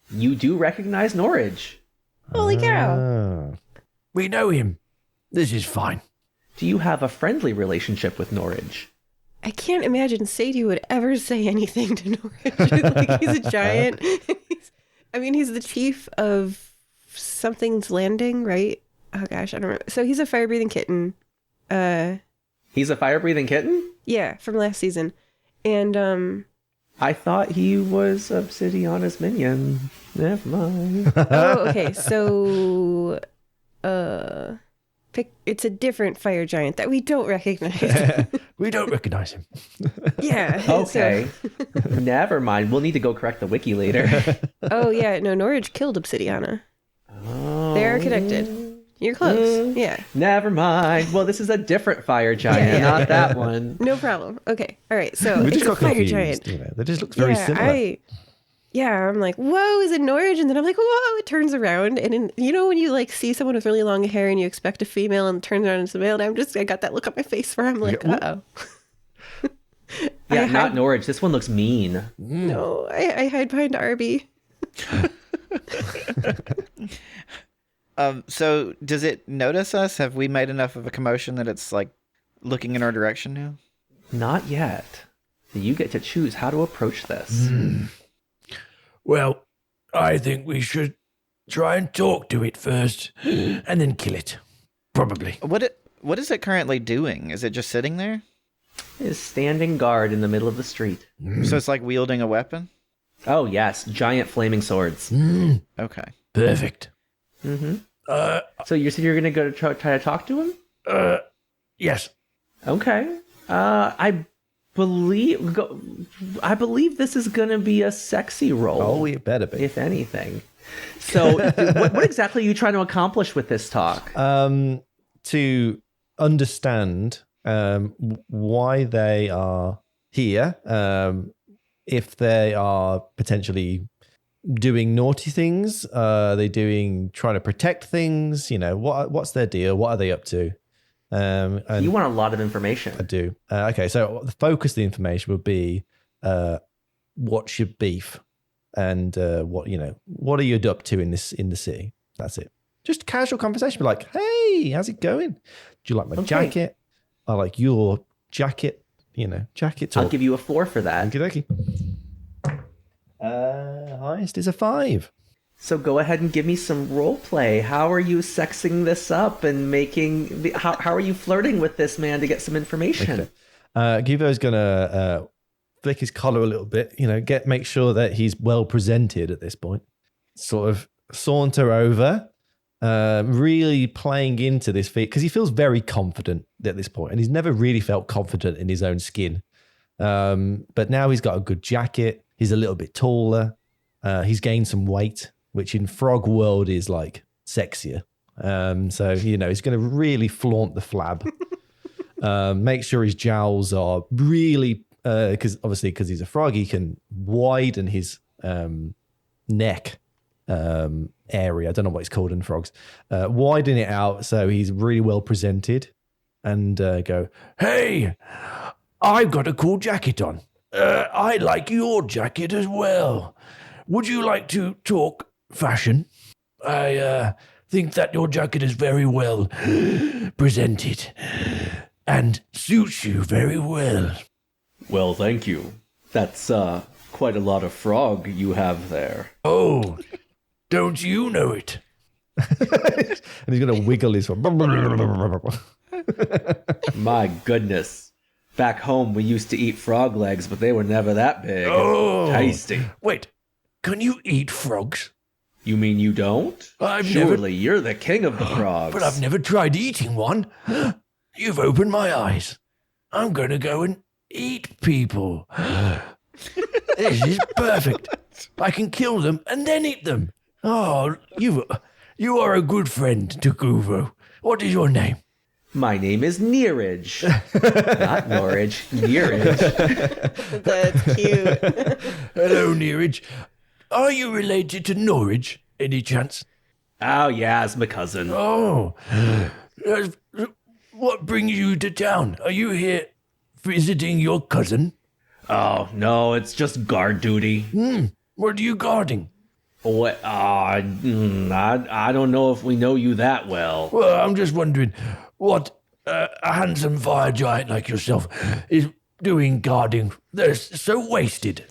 You do recognize Norwich.
Holy cow.
Ah.
We know him. This is fine.
Do you have a friendly relationship with Norwich?
I can't imagine Sadie would ever say anything to Norwich. He's a giant. He's the chief of something's landing, right? Oh gosh, I don't remember. So he's a fire-breathing kitten.
He's a fire-breathing kitten?
Yeah, from last season. And
I thought he was Obsidiana's minion. Never mind.
okay. So it's a different fire giant that we don't recognize.
We don't recognize him.
Yeah.
Okay. Never mind. We'll need to go correct the wiki later.
Oh yeah, no, Norwich killed Obsidiana.
Oh.
They are connected. You're close. Yeah.
Never mind. Well, this is a different fire giant, not that one.
No problem. Okay. All right. So
We
it's
just
a
got
fire
confused.
giant.
They just look very similar.
I'm like, whoa, is it Norwich? And then I'm like, whoa, it turns around. And when you see someone with really long hair and you expect a female and it turns around and it's a male, and I got that look on my face where I'm like, uh-oh.
Yeah, not Norwich. This one looks mean.
No, I hide behind Arby.
So does it notice us? Have we made enough of a commotion that it's looking in our direction now?
Not yet. You get to choose how to approach this.
Well, I think we should try and talk to it first and then kill it. Probably.
What is it currently doing? Is it just sitting there?
Is standing guard in the middle of the street.
So it's like wielding a weapon?
Oh, yes. Giant flaming swords.
Okay.
Perfect.
Mm-hmm. So you said you're going to go try to talk to him?
Yes.
Okay. I believe this is going to be a sexy roll.
Oh, it better be.
If anything. So what exactly are you trying to accomplish with this talk?
To understand why they are here, if they are potentially doing naughty things, trying to protect things, what's their deal, what are they up to? And
you want a lot of information.
I do. Okay, so the focus of the information would be what's your beef, and what are you up to in the city? That's it. Just casual conversation, be like, hey, how's it going? Do you like my jacket? I like your jacket. Jacket talk.
I'll give you a 4 for that.
Okey-dokey. Highest is a 5.
So go ahead and give me some role play. How are you sexing this up and how are you flirting with this man to get some information?
Okay. Guvo's gonna flick his collar a little bit, make sure that he's well presented at this point. Sort of saunter over, really playing into this feat because he feels very confident at this point, and he's never really felt confident in his own skin. But now he's got a good jacket. He's a little bit taller. He's gained some weight, which in frog world is like sexier. So, he's going to really flaunt the flab. Make sure his jowls are really, because he's a frog, he can widen his neck area. I don't know what it's called in frogs. Widen it out so he's really well presented, and go,
Hey, I've got a cool jacket on. I like your jacket as well. Would you like to talk fashion? I think that your jacket is very well presented and suits you very well.
Well, thank you. That's quite a lot of frog you have there.
Oh, don't you know it?
and he's going to wiggle his.
My goodness. Back home, we used to eat frog legs, but they were never that big.
Oh,
tasty.
Wait, can you eat frogs?
You mean you don't? Surely you're the king of the frogs.
But I've never tried eating one. You've opened my eyes. I'm going to go and eat people. This is perfect. I can kill them and then eat them. Oh, you are a good friend to Guvo. What is your name?
My name is Neerage. Not Norwich, Neerage.
That's cute.
Hello, Neerage. Are you related to Norwich, any chance?
Oh, yeah, it's my cousin.
Oh, what brings you to town? Are you here visiting your cousin?
Oh, no, it's just guard duty.
What are you guarding?
What? I don't know if we know you that well.
Well, I'm just wondering what a handsome fire giant like yourself is doing guarding. They're so wasted.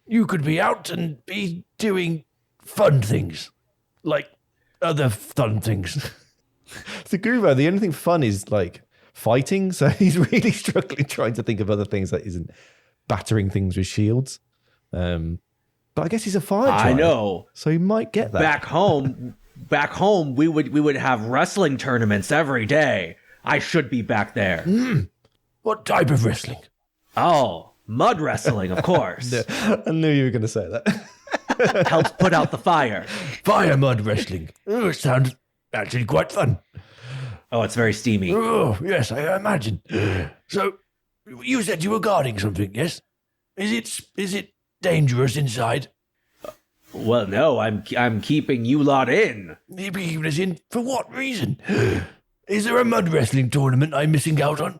You could be out and be doing fun things, like other fun things.
To Guvo, the only thing fun is like fighting, so he's really struggling trying to think of other things that isn't battering things with shields. But I guess he's a fire giant.
I know.
So he might get that.
Back home, we would have wrestling tournaments every day. I should be back there.
What type of wrestling?
Oh, mud wrestling, of course.
I knew you were going to say that.
Helps put out the fire.
Fire mud wrestling. Oh, sounds actually quite fun.
Oh, it's very steamy.
Oh, yes, I imagine. So, you said you were guarding something, yes? Is it dangerous inside?
Well, no, I'm keeping you lot in.
Keeping us in for what reason? Is there a mud wrestling tournament I'm missing out on?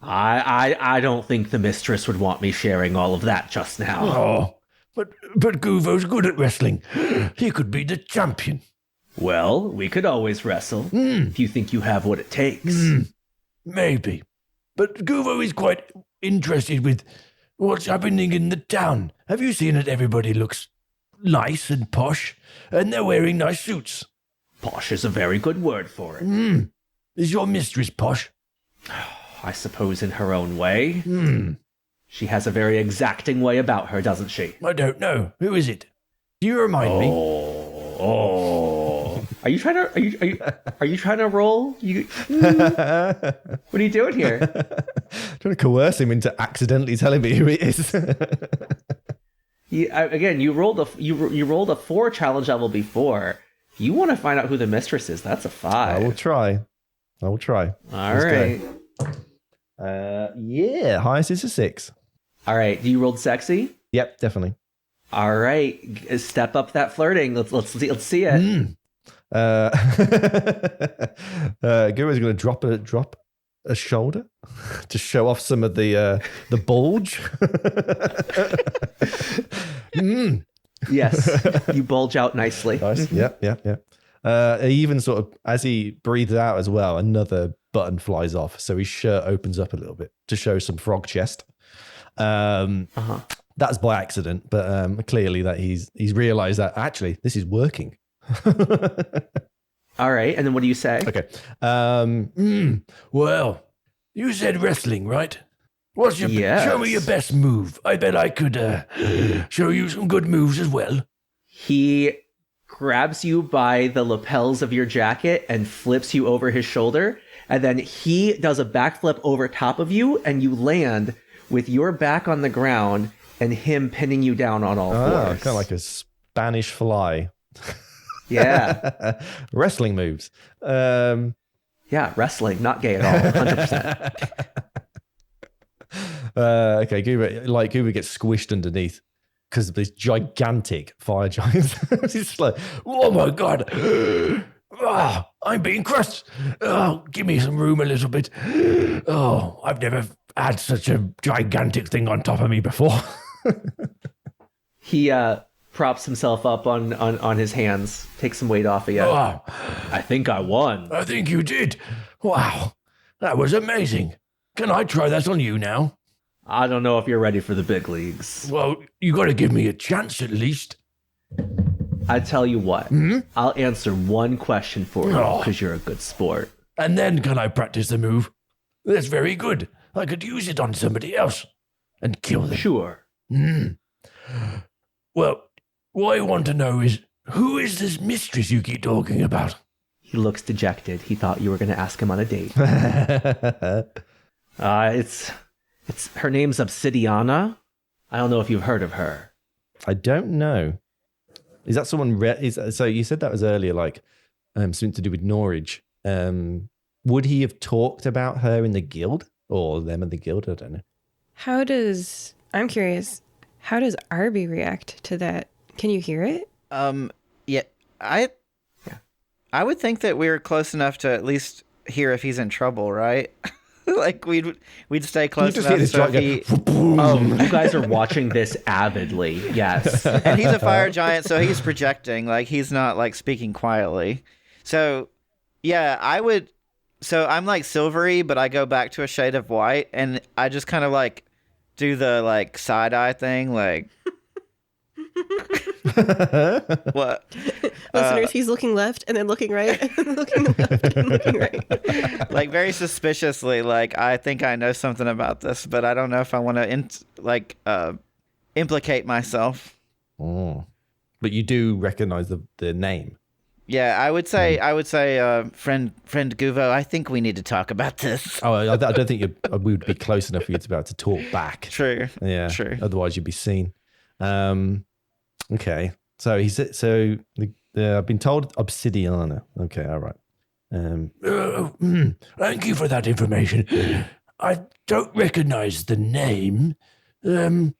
I don't think the mistress would want me sharing all of that just now.
Oh, but Guvo's good at wrestling. He could be the champion.
Well, we could always wrestle if you think you have what it takes.
Maybe. But Guvo is quite interested with what's happening in the town. Have you seen that everybody looks nice and posh, and they're wearing nice suits?
Posh is a very good word for it.
Is your mistress posh?
I suppose in her own way. She has a very exacting way about her, doesn't she?
I don't know. Who is it? Do you remind me?
Oh. Are you trying to roll? What are you doing here?
Trying to coerce him into accidentally telling me who it is.
You rolled a 4 challenge level before. You want to find out who the mistress is? That's a 5.
I will try. All right. Yeah, highest is a 6.
All right. Do you rolled sexy?
Yep, definitely.
All right. Step up that flirting. Let's see it.
Guru's going to drop a shoulder to show off some of the bulge.
Yes, you bulge out nicely.
Nice. Yep. Even sort of as he breathes out as well, another button flies off, so his shirt opens up a little bit to show some frog chest. That's by accident, but clearly that he's realized that actually this is working.
All right, and then what do you say?
Okay.
Well, you said wrestling, right? What's your show me your best move? I bet I could show you some good moves as well.
He grabs you by the lapels of your jacket and flips you over his shoulder, and then he does a backflip over top of you, and you land with your back on the ground and him pinning you down on all fours.
Kind of like a Spanish fly.
Yeah.
Wrestling moves.
Yeah, wrestling, not gay at all. 100%.
Okay, Guvo gets squished underneath because of this gigantic fire giant. It's like,
Oh my god. Oh, I'm being crushed. Oh, give me some room a little bit. Oh, I've never had such a gigantic thing on top of me before.
He props himself up on his hands, takes some weight off of you.
Oh,
I think I won.
I think you did. Wow, that was amazing. Can I try that on you now?
I don't know if you're ready for the big leagues.
Well, you got to give me a chance at least.
I tell you what, I'll answer one question for you because you're a good sport.
And then can I practice the move? That's very good. I could use it on somebody else and kill them.
Sure.
Well, what I want to know is, who is this mistress you keep talking about?
He looks dejected. He thought you were going to ask him on a date. It's her name's Obsidiana. I don't know if you've heard of her.
I don't know. Is that someone? So you said that was earlier, like something to do with Norwich. Would he have talked about her in the guild or them in the guild? I don't know.
I'm curious, how does Arby react to that? Can you hear it?
Yeah, I would think that we're close enough to at least hear if he's in trouble, right? Like we'd stay close enough so he...
You guys are watching this avidly, yes.
And he's a fire giant, so he's projecting, like he's not like speaking quietly. So yeah, so I'm like silvery, but I go back to a shade of white, and I just kind of like do the like side eye thing, like what?
Listeners, he's looking left and then looking right and then looking left and looking right.
Like very suspiciously, like I think I know something about this, but I don't know if I want to implicate myself.
Oh. But you do recognize the name.
Yeah, I would say, friend Guvo, I think we need to talk about this.
Oh, I don't think we would be close enough for you to be able to talk back.
True.
Yeah.
True.
Otherwise, you'd be seen. Okay. So he said. So I've been told Obsidiana. Okay. All right.
Thank you for that information. I don't recognize the name. Are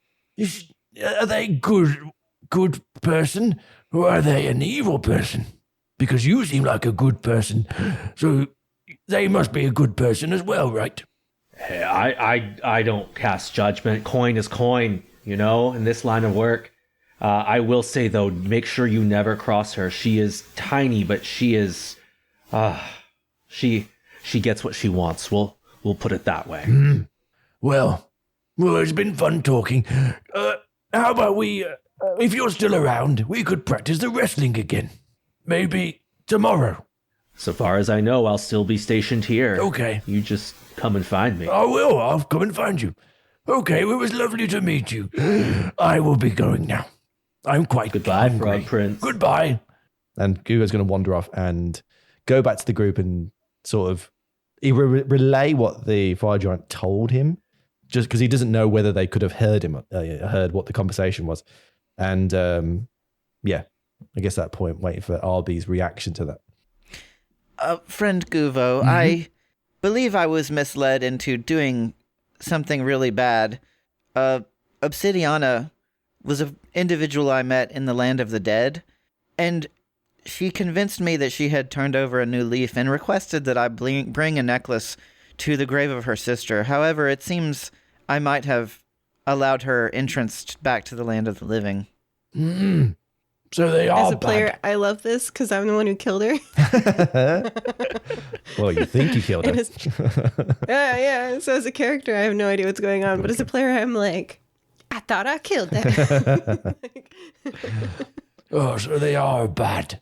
they good person, or are they an evil person? Because you seem like a good person, so they must be a good person as well, right?
Hey, I don't cast judgment. Coin is coin, in this line of work. I will say, though, make sure you never cross her. She is tiny, but she is... she gets what she wants. We'll put it that way.
Well, it's been fun talking. How about we, if you're still around, we could practice the wrestling again. Maybe tomorrow.
So far as I know, I'll still be stationed here.
Okay.
You just come and find me.
I will. I'll come and find you. Okay, well, it was lovely to meet you. I will be going now. I'm quite
Goodbye,
hungry.
Frog Prince.
Goodbye.
And Gugo's going to wander off and go back to the group and sort of relay what the fire giant told him, just because he doesn't know whether they could have heard what the conversation was. And yeah, I guess at that point, waiting for Arby's reaction to that.
Friend Guvo, I believe I was misled into doing something really bad. Obsidiana was an individual I met in the land of the dead, and she convinced me that she had turned over a new leaf and requested that I bring a necklace to the grave of her sister. However, it seems I might have allowed her entrance back to the land of the living.
So they are
As a player,
bad.
I love this because I'm the one who killed her.
Well, you think you killed her.
Yeah. So as a character, I have no idea what's going on. But as a player, I'm like, I thought I killed that.
Oh, so they are bad.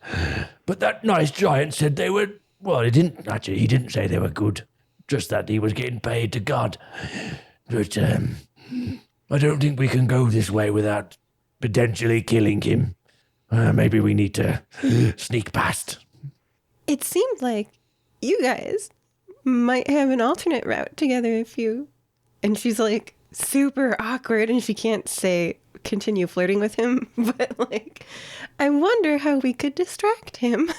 But that nice giant said they were... Well, he didn't say they were good. Just that he was getting paid to God. But I don't think we can go this way without potentially killing him. Maybe we need to sneak past.
It seemed like you guys might have an alternate route together if you... And she's like super awkward and she can't say continue flirting with him, but like, I wonder how we could distract him.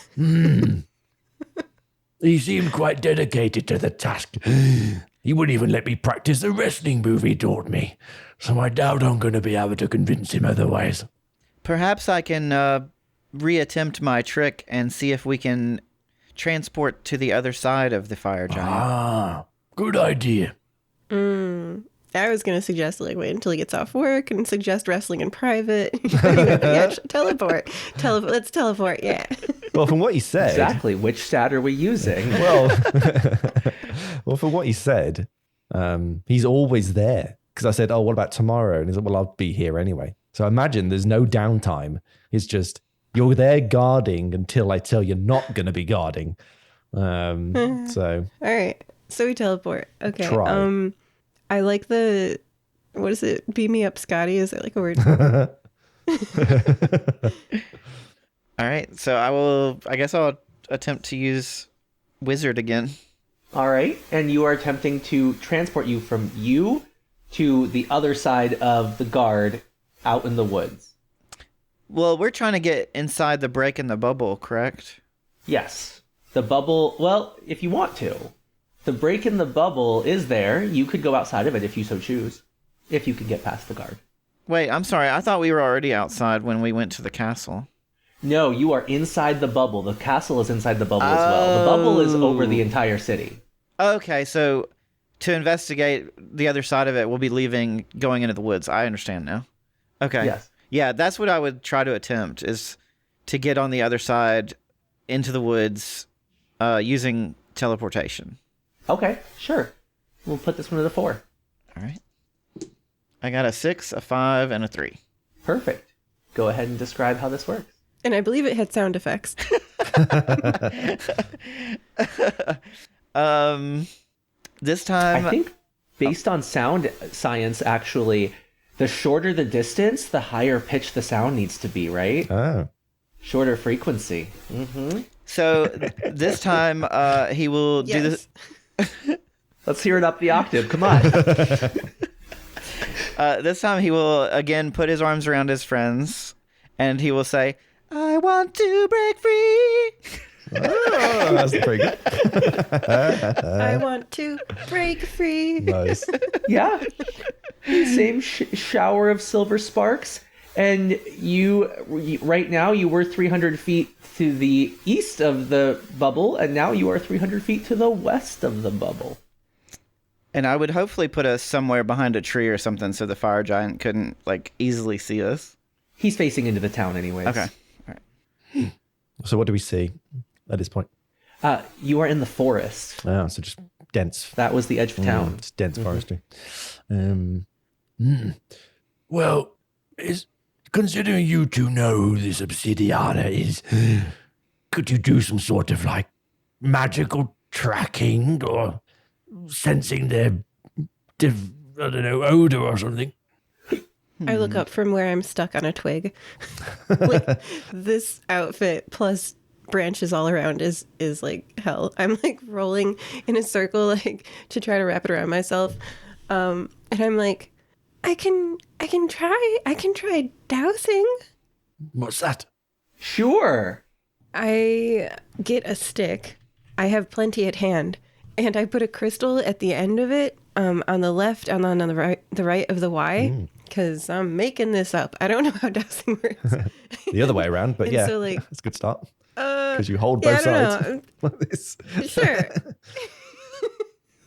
He seemed quite dedicated to the task. He wouldn't even let me practice the wrestling move he taught me. So I doubt I'm going to be able to convince him otherwise.
Perhaps I can reattempt my trick and see if we can transport to the other side of the fire giant.
Ah, good idea.
I was gonna suggest like wait until he gets off work and suggest wrestling in private. Yeah, teleport. Let's teleport. Yeah.
Well, from what he said,
Exactly. Which stat are we using?
well, from what he said, he's always there. Because I said, "Oh, what about tomorrow?" And he said, "Well, I'll be here anyway." So imagine there's no downtime. It's just you're there guarding until I tell you not going to be guarding. So
All right. So we teleport. Okay.
Try.
I like the what is it? Beam me up, Scotty. Is that like a word?
All right, so I guess I'll attempt to use wizard again.
All right. And you are attempting to transport you from you to the other side of the guard out in the woods.
Well, we're trying to get inside the break in the bubble, correct?
Yes. The bubble, well, if you want to. The break in the bubble is there. You could go outside of it if you so choose. If you could get past the guard.
Wait, I'm sorry. I thought we were already outside when we went to the castle.
No, you are inside the bubble. The castle is inside the bubble as well. The bubble is over the entire city.
Okay, so to investigate the other side of it, we'll be going into the woods. I understand now. Okay.
Yes.
Yeah, that's what I would try to attempt, is to get on the other side into the woods using teleportation.
Okay, sure. We'll put this one to the 4.
All right. I got a 6, a 5, and a 3.
Perfect. Go ahead and describe how this works.
And I believe it had sound effects.
This time...
I think based on sound science, actually, the shorter the distance, the higher pitch the sound needs to be, right?
oh,
Shorter frequency. Mm-hmm.
So this time he will do this...
Let's hear it up the octave. Come on.
This time he will again put his arms around his friends, and he will say, "I want to break free."
oh that's pretty good.
I want to break free.
Nice.
Yeah. Same shower of silver sparks. And you, right now, you were 300 feet to the east of the bubble, and now you are 300 feet to the west of the bubble.
And I would hopefully put us somewhere behind a tree or something so the fire giant couldn't like easily see us.
He's facing into the town anyways.
Okay. All right.
So what do we see at this point?
You are in the forest.
Oh, so just dense.
That was the edge of town.
It's dense forestry.
Well, considering you two know who this obsidiana is, could you do some sort of like magical tracking or sensing their odor or something?
I look up from where I'm stuck on a twig. Like, this outfit plus branches all around is like hell. I'm like rolling in a circle like to try to wrap it around myself. And I'm like, I can try dowsing.
What's that?
Sure.
I get a stick. I have plenty at hand, and I put a crystal at the end of it, on the left and on the right of the Y, because I'm making this up. I don't know how dowsing works.
The other way around, but
And
yeah,
so, like,
that's a good start. Because you hold both
I don't
sides
know.
like this.
Sure.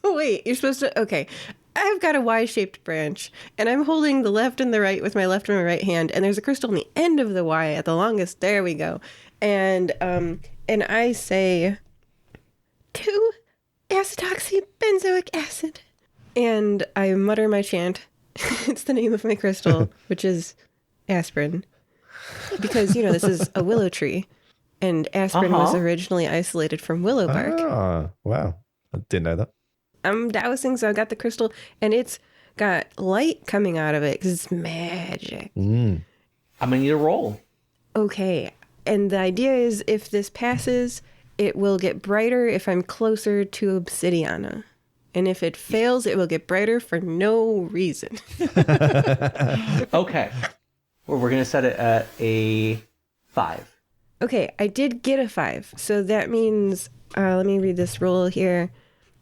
Wait, you're supposed to... Okay. I've got a Y-shaped branch, and I'm holding the left and the right with my left and my right hand, and there's a crystal on the end of the Y at the longest. There we go. And I say, 2 acetoxybenzoic acid. And I mutter my chant. It's the name of my crystal, which is aspirin. Because, this is a willow tree. And aspirin was originally isolated from willow bark.
Ah, wow. I didn't know that.
I'm dowsing, so I got the crystal, and it's got light coming out of it because it's magic.
I'm going to need a roll.
Okay. And the idea is if this passes, it will get brighter if I'm closer to obsidiana. And if it fails, it will get brighter for no reason.
Okay. Or we're going to set it at a 5.
Okay, I did get a 5. So that means, let me read this rule here.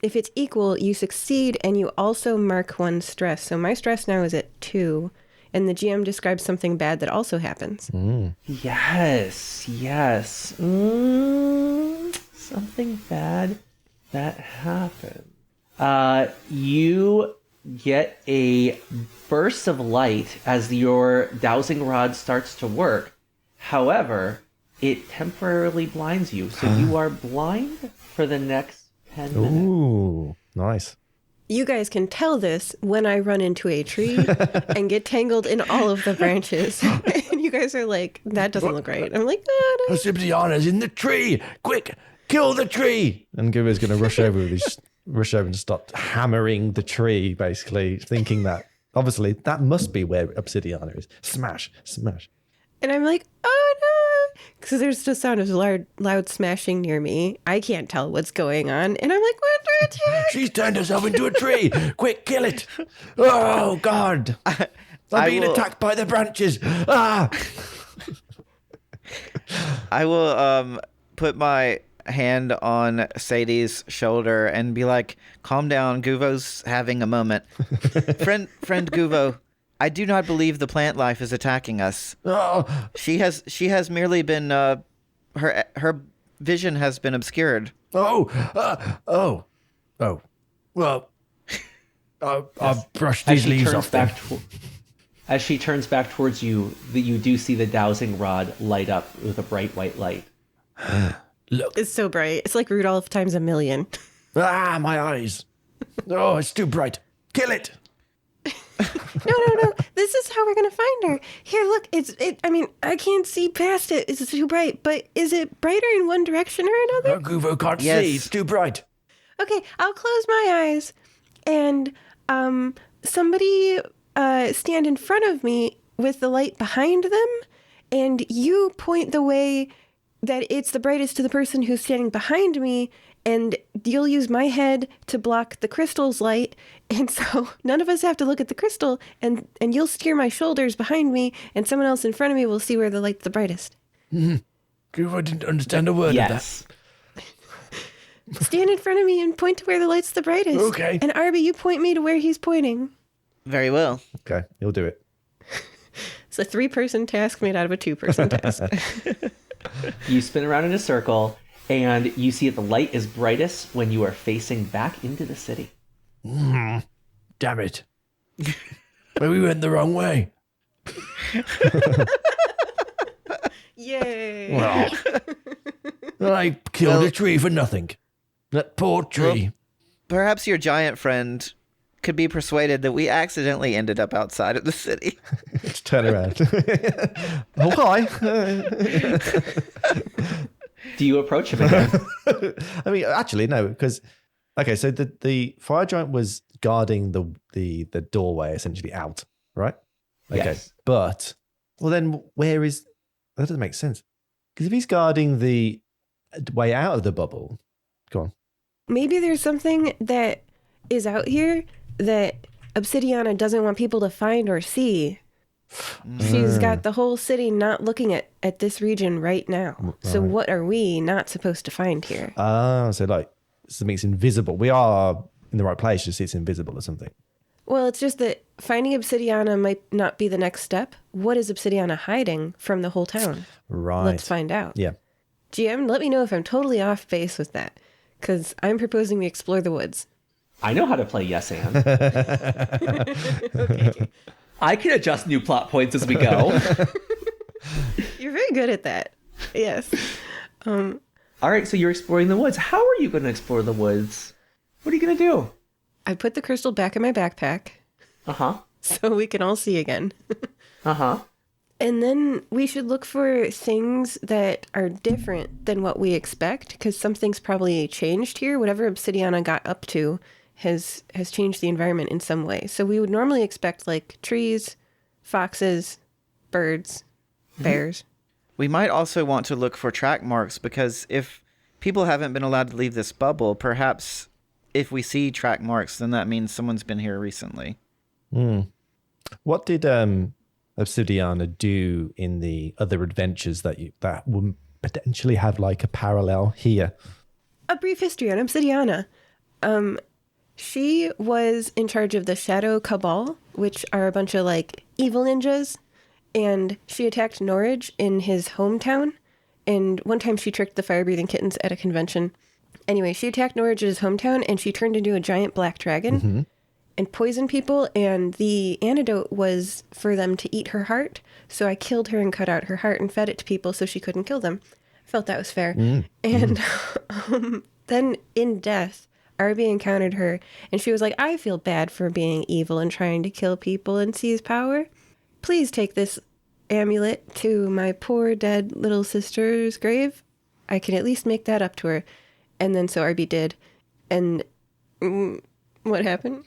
If it's equal, you succeed and you also mark 1 stress. So my stress now is at 2. And the GM describes something bad that also happens.
Yes. Something bad that happened. You get a burst of light as your dowsing rod starts to work. However, it temporarily blinds you. So you are blind for the next 10 minutes.
Ooh, nice.
You guys can tell this when I run into a tree and get tangled in all of the branches. And you guys are like, that doesn't look right. I'm like, oh, no.
Obsidiana's in the tree. Quick, kill the tree.
And Guvo's going to rush over and start hammering the tree, basically, thinking that, obviously, that must be where Obsidiana is. Smash.
And I'm like, oh no. Because there's the sound of loud smashing near me. I can't tell what's going on. And I'm like, what the attack?
She's turned herself into a tree. Quick, kill it. Oh, God. I'm being attacked by the branches. Ah.
I will put my hand on Sadie's shoulder and be like, calm down, Guvo's having a moment. friend Guvo, I do not believe the plant life is attacking us.
Oh.
She has merely been her vision has been obscured.
Well, I'll brush these leaves off then.
As she turns back towards you, you do see the dowsing rod light up with a bright white light.
Look.
It's so bright. It's like Rudolph times a million.
Ah, my eyes. Oh, it's too bright. Kill it.
No. This is how we're going to find her. Here, look. I mean, I can't see past it. It's too bright. But is it brighter in one direction or another?
Guvo can't
Yes.
see. It's too bright.
Okay, I'll close my eyes. And somebody stand in front of me with the light behind them. And you point the way that it's the brightest to the person who's standing behind me. And you'll use my head to block the crystal's light. And so none of us have to look at the crystal. And you'll steer my shoulders behind me. And someone else in front of me will see where the light's the brightest.
Guvo didn't understand a word of
Yes.
that.
Stand in front of me and point to where the light's the brightest.
Okay.
And Arby, you point me to where he's pointing.
Very well.
Okay, he'll do it.
It's a 3-person task made out of a 2-person task.
You spin around in a circle, and you see that the light is brightest when you are facing back into the city.
Damn it. We went the wrong way.
Yay.
Well, I killed a tree for nothing. That poor tree.
Perhaps your giant friend could be persuaded that we accidentally ended up outside of the city.
Let's turn around. Oh, hi.
Do you approach him again?
I mean, actually, no, because, okay, so the fire giant was guarding the doorway essentially out, right? Okay,
Yes.
but, well, then where is, that doesn't make sense. Because if he's guarding the way out of the bubble, go on.
Maybe there's something that is out here that Obsidiana doesn't want people to find or see. She's got the whole city not looking at this region right now. So what are we not supposed to find here?
So like something's invisible. We are in the right place, just it's invisible or something.
Well, it's just that finding Obsidiana might not be the next step. What is Obsidiana hiding from the whole town?
Right.
Let's find out.
Yeah.
GM, let me know if I'm totally off base with that. Because I'm proposing we explore the woods.
I know how to play yes and.
Okay.
I can adjust new plot points as we go.
You're very good at that. Yes.
All right, so you're exploring the woods. How are you going to explore the woods? What are you going to do?
I put the crystal back in my backpack
Uh-huh.
so we can all see again.
Uh-huh.
And then we should look for things that are different than what we expect, because something's probably changed here. Whatever Obsidiana got up to has changed the environment in some way. So we would normally expect like trees, foxes, birds, bears.
We might also want to look for track marks, because if people haven't been allowed to leave this bubble, perhaps if we see track marks, then that means someone's been here recently.
What did Obsidiana do in the other adventures that would potentially have like a parallel here?
A brief history on Obsidiana. She was in charge of the Shadow Cabal, which are a bunch of like evil ninjas, and she attacked Norwich in his hometown. And one time she tricked the fire-breathing kittens at a convention. Anyway, she attacked Norwich at his hometown, and she turned into a giant black dragon and poisoned people. And the antidote was for them to eat her heart. So I killed her and cut out her heart and fed it to people so she couldn't kill them. I felt that was fair. And then in death, Arby encountered her, and she was like, I feel bad for being evil and trying to kill people and seize power. Please take this amulet to my poor dead little sister's grave. I can at least make that up to her. And then so Arby did. And what happened?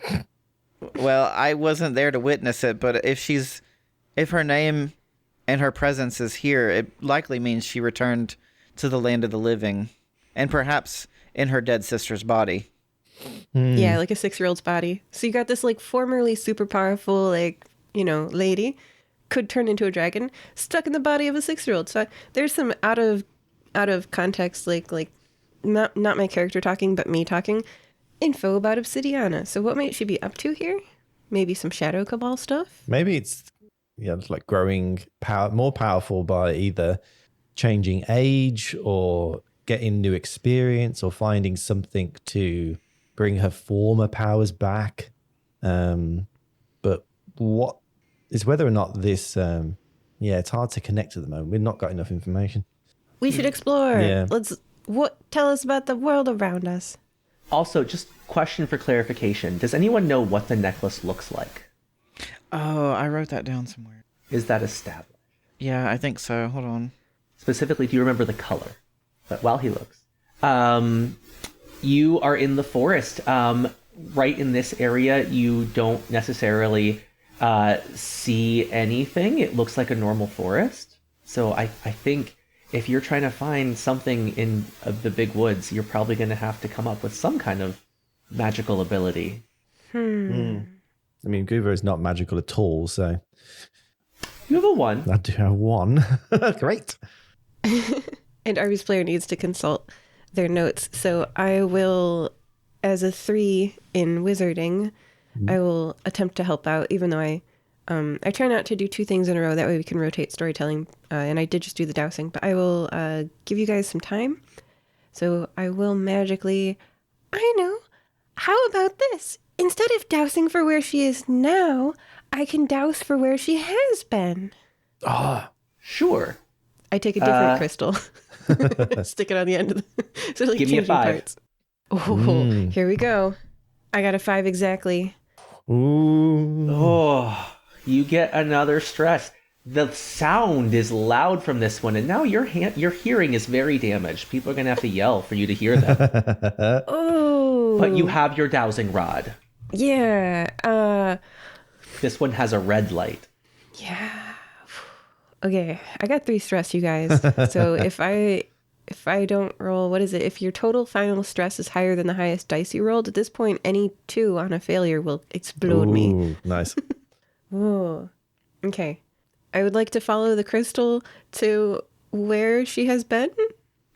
Well, I wasn't there to witness it, but if her name and her presence is here, it likely means she returned to the land of the living, and perhaps in her dead sister's body.
Yeah, like a 6-year-old's body. So you got this like formerly super powerful, like, lady could turn into a dragon stuck in the body of a 6-year-old. So there's some out of context, like not my character talking, but me talking, info about Obsidiana. So what might she be up to here? Maybe some Shadow Cabal stuff?
Maybe it's like growing more powerful by either changing age or getting new experience or finding something to bring her former powers back. But what is whether or not this, it's hard to connect at the moment. We've not got enough information.
We should explore.
Yeah.
Tell us about the world around us.
Also, just question for clarification. Does anyone know what the necklace looks like?
Oh, I wrote that down somewhere.
Is that established?
Yeah, I think so. Hold on.
Specifically, do you remember the color? But while he looks. You are in the forest. Right in this area, you don't necessarily see anything. It looks like a normal forest. So I think if you're trying to find something in the big woods, you're probably going to have to come up with some kind of magical ability.
I mean, Guvo is not magical at all, so...
You have a 1.
I do have 1. Great.
And Arby's player needs to consult their notes. So I will, as a 3 in wizarding, I will attempt to help out, even though I try not to do 2 things in a row. That way we can rotate storytelling. And I did just do the dousing, but I will give you guys some time. So I will magically... I know. How about this? Instead of dousing for where she is now, I can douse for where she has been.
Sure.
I take a different crystal. Stick it on the end of the... so like
Give me a 5.
parts. Oh, here we go. I got a 5 exactly.
Ooh.
Oh, you get another stress. The sound is loud from this one, and now your hearing is very damaged. People are going to have to yell for you to hear them.
Oh.
But you have your dowsing rod.
Yeah.
This one has a red light.
Yeah. Okay, I got 3 stress, you guys. So if I don't roll, what is it? If your total final stress is higher than the highest dice you rolled, at this point, any 2 on a failure will explode me.
Nice.
Oh, okay. I would like to follow the crystal to where she has been.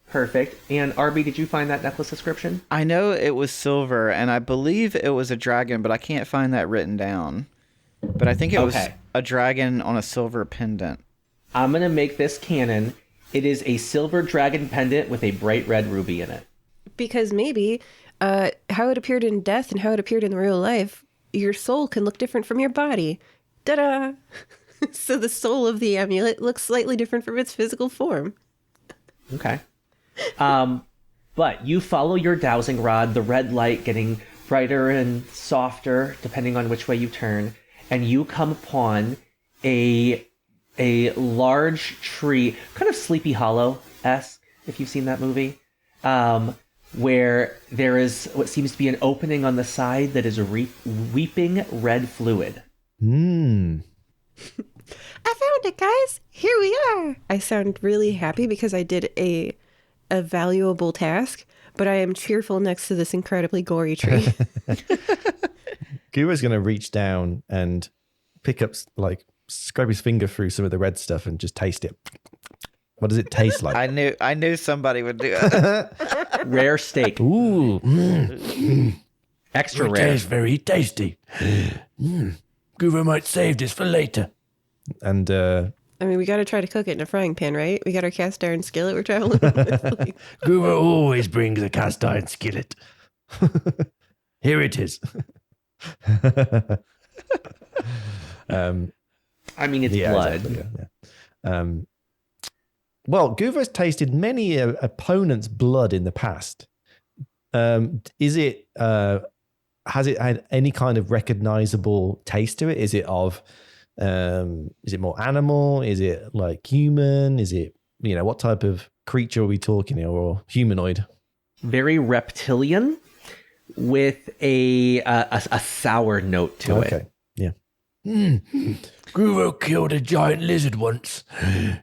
Perfect. And Arby, did you find that necklace description?
I know it was silver, and I believe it was a dragon, but I can't find that written down. But I think it was a dragon on a silver pendant.
I'm going to make this canon. It is a silver dragon pendant with a bright red ruby in it.
Because maybe how it appeared in death and how it appeared in real life, your soul can look different from your body. Ta-da! So the soul of the amulet looks slightly different from its physical form.
Okay. But you follow your dowsing rod, the red light getting brighter and softer depending on which way you turn, and you come upon a large tree, kind of Sleepy Hollow-esque, if you've seen that movie, where there is what seems to be an opening on the side that is weeping red fluid.
I found it, guys. Here we are. I sound really happy because I did a valuable task, but I am cheerful next to this incredibly gory tree.
Guvo's going to reach down and pick up like scrape his finger through some of the red stuff and just taste it. What does it taste like?
I knew somebody would do it.
Rare steak.
Ooh.
Extra
It
rare.
tastes very tasty. Guvo might save this for later.
And
I mean, we got to try to cook it in a frying pan, right? We got our cast iron skillet we're traveling with. Like,
Guvo always brings a cast iron skillet. Here it is.
I mean, it's
yeah,
blood.
exactly, yeah. Well, Guvo's tasted many opponent's blood in the past. Is it has it had any kind of recognizable taste to it? Is it more animal? Is it like human? Is it, what type of creature are we talking here, or humanoid?
Very reptilian with a sour note to it.
Okay. Yeah.
Guvo killed a giant lizard once.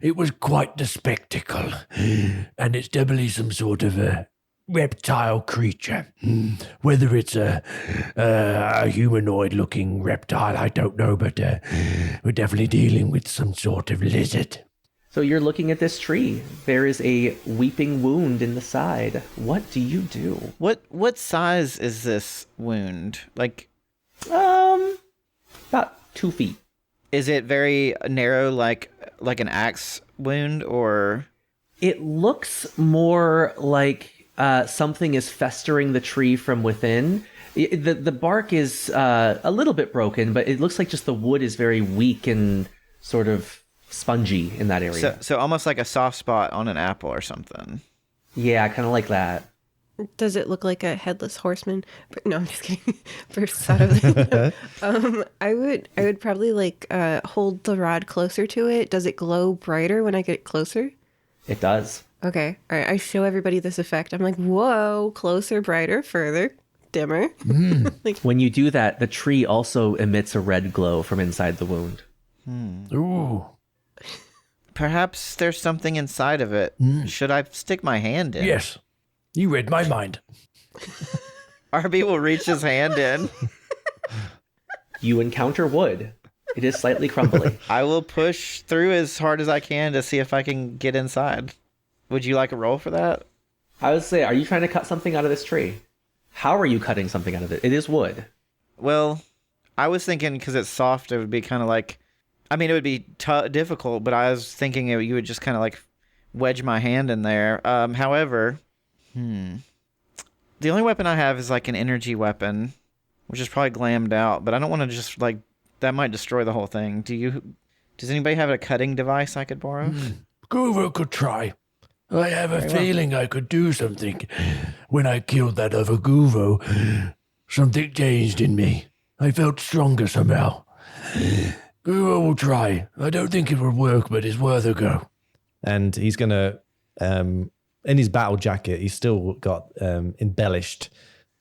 It was quite the spectacle. And it's definitely some sort of a reptile creature. Whether it's a humanoid-looking reptile, I don't know, but we're definitely dealing with some sort of lizard.
So you're looking at this tree. There is a weeping wound in the side. What do you do?
What size is this wound? Like,
About 2 feet.
is it very narrow, like an axe wound, or?
It looks more like something is festering the tree from within. The bark is a little bit broken, but it looks like just the wood is very weak and sort of spongy in that area.
So almost like a soft spot on an apple or something.
Yeah, kind of like that.
does it look like a headless horseman? No, I'm just kidding. Bursts out of it. I would probably hold the rod closer to it. Does it glow brighter when I get closer?
It does.
Okay. All right. I show everybody this effect. I'm like, whoa, closer, brighter, further, dimmer.
When you do that, the tree also emits a red glow from inside the wound.
Ooh.
Perhaps there's something inside of it. Should I stick my hand in?
Yes. You read my mind.
Arby will reach his hand in.
You encounter wood. It is slightly crumbly.
I will push through as hard as I can to see if I can get inside. Would you like a roll for that?
I would say, are you trying to cut something out of this tree? How are you cutting something out of it? It is wood.
Well, I was thinking because it's soft, it would be kind of like... I mean, it would be difficult, but I was thinking you would just kind of like wedge my hand in there. However, the only weapon I have is like an energy weapon, which is probably glammed out, but I don't want to just like... That might destroy the whole thing. Does anybody have a cutting device I could borrow?
Guvo could try. I have a feeling I could do something. When I killed that other Guvo, something changed in me. I felt stronger somehow. Guvo will try. I don't think it will work, but it's worth a go.
And he's going to, in his battle jacket, he's still got embellished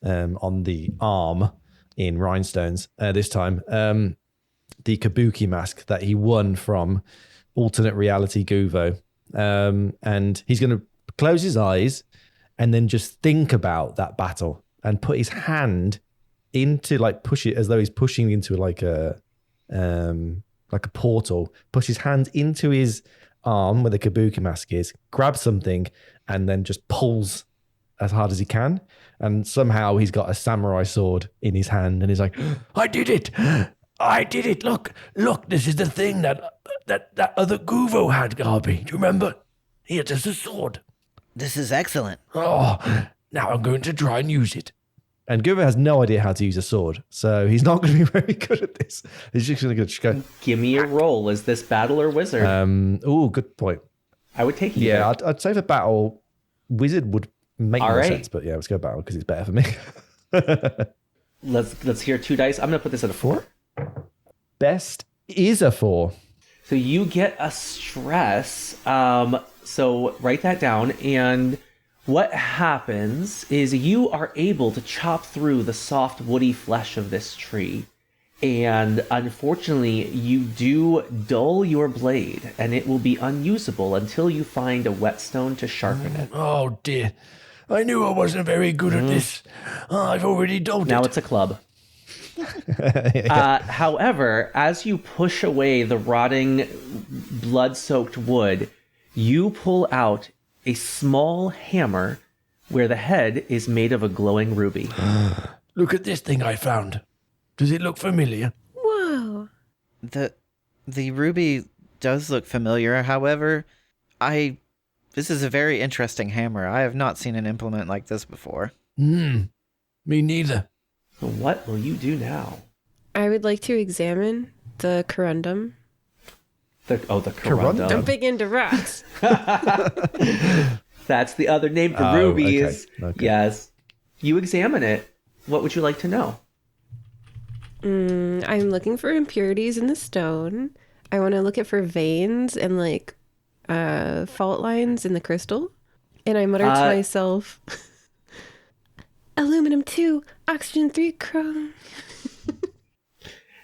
on the arm in rhinestones this time. The kabuki mask that he won from alternate reality Guvo. And he's going to close his eyes and then just think about that battle and put his hand into, like, push it as though he's pushing into like a portal, push his hand into his arm where the kabuki mask is, grab something, and then just pulls as hard as he can. And somehow he's got a samurai sword in his hand and he's like,
I did it! I did it! Look, this is the thing that other Guvo had, Arby. Do you remember? Here, there's a sword.
This is excellent.
Oh, now I'm going to try and use it.
and Guvo has no idea how to use a sword, so he's not going to be very good at this. He's just going to go.
Give me a roll. Is this battle or wizard?
Oh, good point.
I would take either.
Yeah, I'd say for battle, wizard would make
All
more
right.
sense, but yeah, let's go battle because it's better for me.
Let's hear 2 dice. I'm gonna put this at a 4.
Best is a 4.
So you get a stress. So write that down. And what happens is you are able to chop through the soft woody flesh of this tree. And unfortunately, you do dull your blade, and it will be unusable until you find a whetstone to sharpen it.
Oh dear. I knew I wasn't very good at this. I've already dulled
Now
it.
it's a club. However, as you push away the rotting, blood-soaked wood, you pull out a small hammer where the head is made of a glowing ruby.
Look at this thing I found. Does it look familiar?
Whoa.
The ruby does look familiar. However, this is a very interesting hammer. I have not seen an implement like this before.
Me neither.
What will you do now?
I would like to examine the corundum.
The corundum.
I'm big into rocks.
That's the other name for rubies.
Okay.
Yes. You examine it. What would you like to know?
I'm looking for impurities in the stone. I want to look at for veins and like fault lines in the crystal. And I mutter to myself, aluminum 2, oxygen 3, chrome.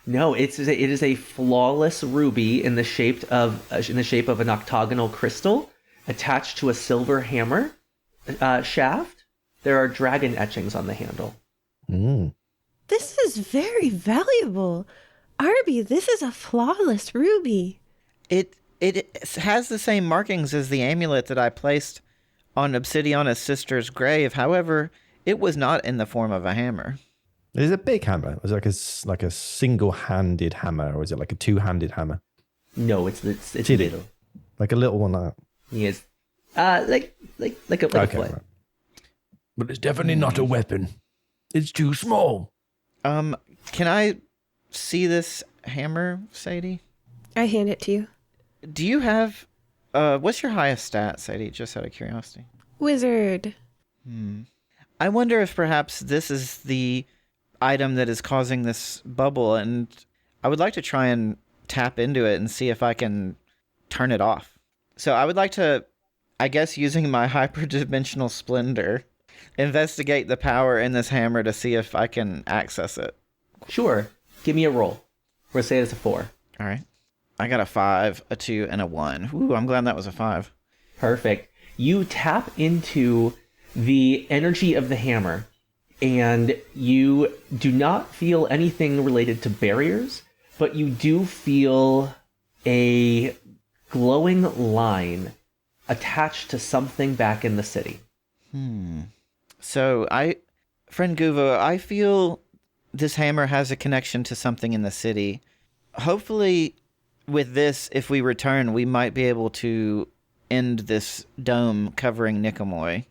No, it is a flawless ruby in the shape of an octagonal crystal attached to a silver hammer shaft. There are dragon etchings on the handle.
This is very valuable. Arby, this is a flawless ruby.
It has the same markings as the amulet that I placed on Obsidiana's sister's grave. However, it was not in the form of a hammer.
Is it a big hammer? Was it like a single-handed hammer, or is it like a two-handed hammer?
No, it's
Did it?
little.
Like a little one like that?
Yes. Like a foot.
Right.
But it's definitely not a weapon. It's too small.
Can I see this hammer, Sadie?
I hand it to you.
Do you have what's your highest stat, Sadie, just out of curiosity?
Wizard.
I wonder if perhaps this is the item that is causing this bubble, and I would like to try and tap into it and see if I can turn it off. So I would like to, I guess using my hyperdimensional splendor, investigate the power in this hammer to see if I can access it.
Sure. Give me a roll. We'll say it's a 4.
All right. I got a 5, a 2, and a 1. Ooh, I'm glad that was a 5.
Perfect. You tap into the energy of the hammer, and you do not feel anything related to barriers, but you do feel a glowing line attached to something back in the city.
So friend Guvo, I feel this hammer has a connection to something in the city. Hopefully with this, if we return, we might be able to end this dome covering Nicomoy.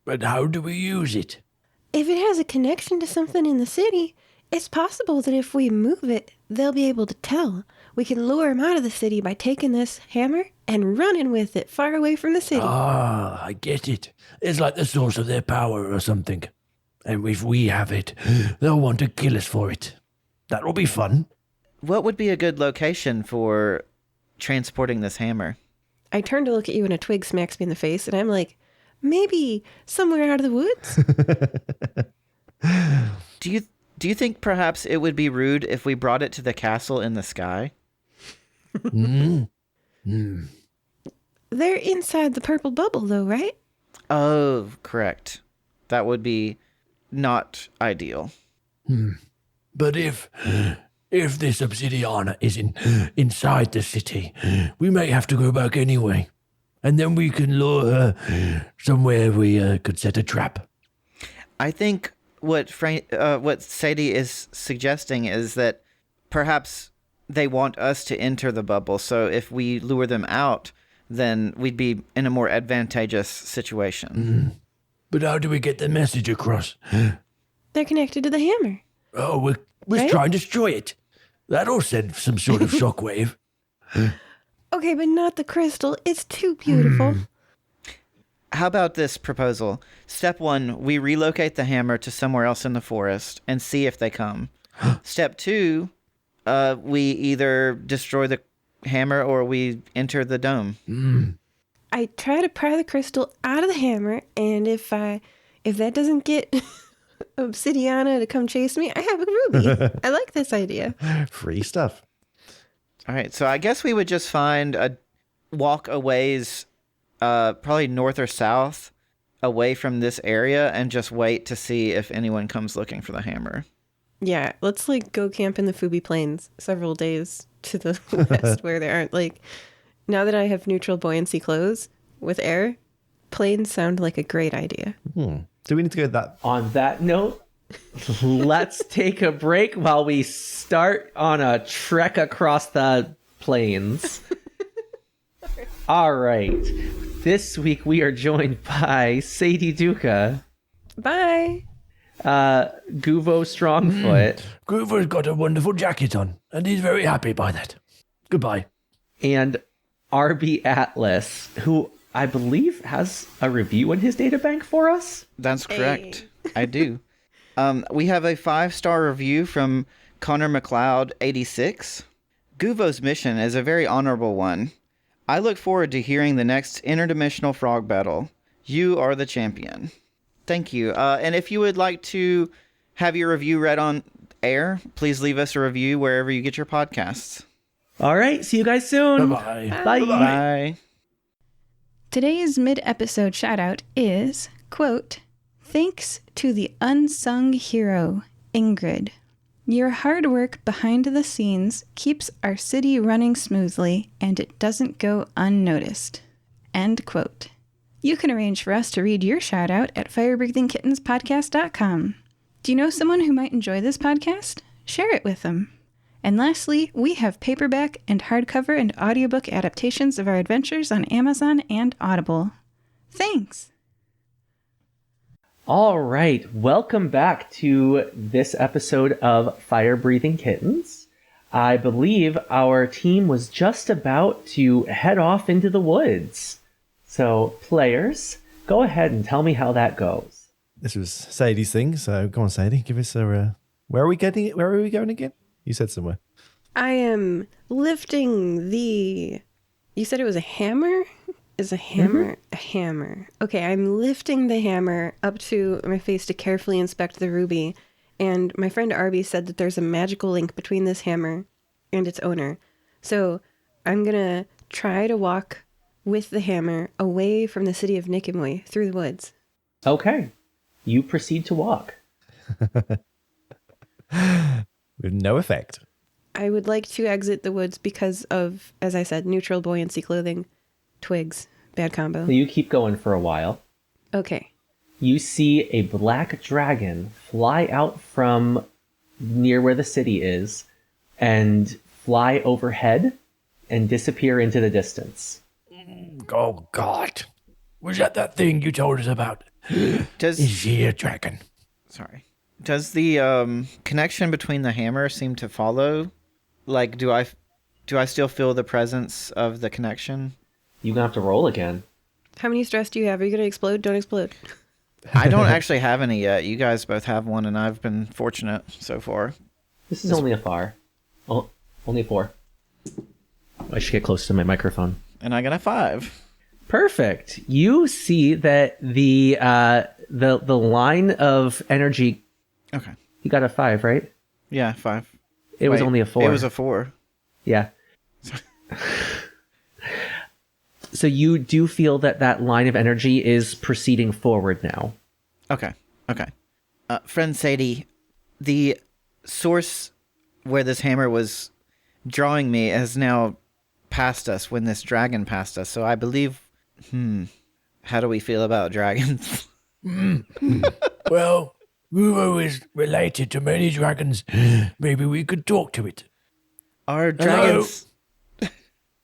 But how do we use it?
If it has a connection to something in the city, it's possible that if we move it, they'll be able to tell. We can lure them out of the city by taking this hammer and running with it far away from the city.
Ah, I get it. It's like the source of their power or something. And if we have it, they'll want to kill us for it. That'll be fun.
What would be a good location for transporting this hammer?
I turn to look at you and a twig smacks me in the face, and I'm like, maybe somewhere out of the woods?
Do you think perhaps it would be rude if we brought it to the castle in the sky?
They're inside the purple bubble, though, right?
Oh, correct. That would be not ideal.
But if this Obsidiana is inside the city, we may have to go back anyway. And then we can lure her somewhere we could set a trap.
I think what Sadie is suggesting is that perhaps they want us to enter the bubble. So if we lure them out, then we'd be in a more advantageous situation.
But how do we get the message across?
They're connected to the hammer.
Oh, we're
Right?
trying to destroy it. That'll send some sort of shockwave.
Okay, but not the crystal. It's too beautiful.
How about this proposal? Step 1, we relocate the hammer to somewhere else in the forest and see if they come. Step 2, we either destroy the hammer or we enter the dome.
I try to pry the crystal out of the hammer, and if that doesn't get Obsidiana to come chase me, I have a ruby. I like this idea.
Free stuff.
All right, so I guess we would just walk a ways, probably north or south, away from this area and just wait to see if anyone comes looking for the hammer.
Yeah, let's like go camp in the Fubi Plains several days to the west where there aren't like. Now that I have neutral buoyancy clothes with air, planes sound like a great idea.
Do we need to go that?
On that note, let's take a break while we start on a trek across the plains. All right. This week we are joined by Sadie Duca,
Bye.
Guvo Strongfoot,
Guvo's got a wonderful jacket on, and he's very happy by that. Goodbye.
and Arby Atlas, who I believe has a review in his databank for us.
That's correct. I do. We have a 5-star review from Connor McLeod 86. Guvo's mission is a very honorable one. I look forward to hearing the next interdimensional frog battle. You are the champion. Thank you. And if you would like to have your review read on air, please leave us a review wherever you get your podcasts.
All right. See you guys soon.
Bye-bye.
Bye.
Bye.
Today's mid-episode shoutout is, quote, "Thanks to the unsung hero, Ingrid. Your hard work behind the scenes keeps our city running smoothly, and it doesn't go unnoticed." End quote. You can arrange for us to read your shoutout at firebreathingkittenspodcast.com. Do you know someone who might enjoy this podcast? Share it with them. And lastly, we have paperback and hardcover and audiobook adaptations of our adventures on Amazon and Audible. Thanks!
All right. Welcome back to this episode of Fire Breathing Kittens. I believe our team was just about to head off into the woods. So, players, go ahead and tell me how that goes.
This was Sadie's thing, so go on, Sadie. Give us a. Where are we getting it? Where are we going again? You said somewhere.
I am lifting the. You said it was a hammer? Is a hammer a hammer? Okay, I'm lifting the hammer up to my face to carefully inspect the ruby. And my friend Arby said that there's a magical link between this hammer and its owner. So I'm going to try to walk with the hammer away from the city of Nicomoy through the woods.
Okay. You proceed to walk.
With no effect.
I would like to exit the woods because of, as I said, neutral buoyancy clothing. Twigs. Bad combo.
So you keep going for a while.
Okay.
You see a black dragon fly out from near where the city is and fly overhead and disappear into the distance.
Oh, God. Was that thing you told us about?
Does
Is she a dragon?
Sorry. Does the connection between the hammer seem to follow? Like, do I still feel the presence of the connection?
You're going to have to roll again.
How many stress do you have? Are you going to explode? Don't explode.
I don't actually have any yet. You guys both have one, and I've been fortunate so far.
This is only a 4. Oh, only a 4. I should get close to my microphone.
And I got a 5.
Perfect. You see that the line of energy.
Okay.
You got a 5, right?
Yeah, 5.
It was
Wait,
only a 4.
It was a 4.
Yeah. So you do feel that line of energy is proceeding forward now.
Okay. Friend Sadie, the source where this hammer was drawing me has now passed us when this dragon passed us. So I believe, how do we feel about dragons?
Well, Guvo is related to many dragons. Maybe we could talk to it.
Are dragons...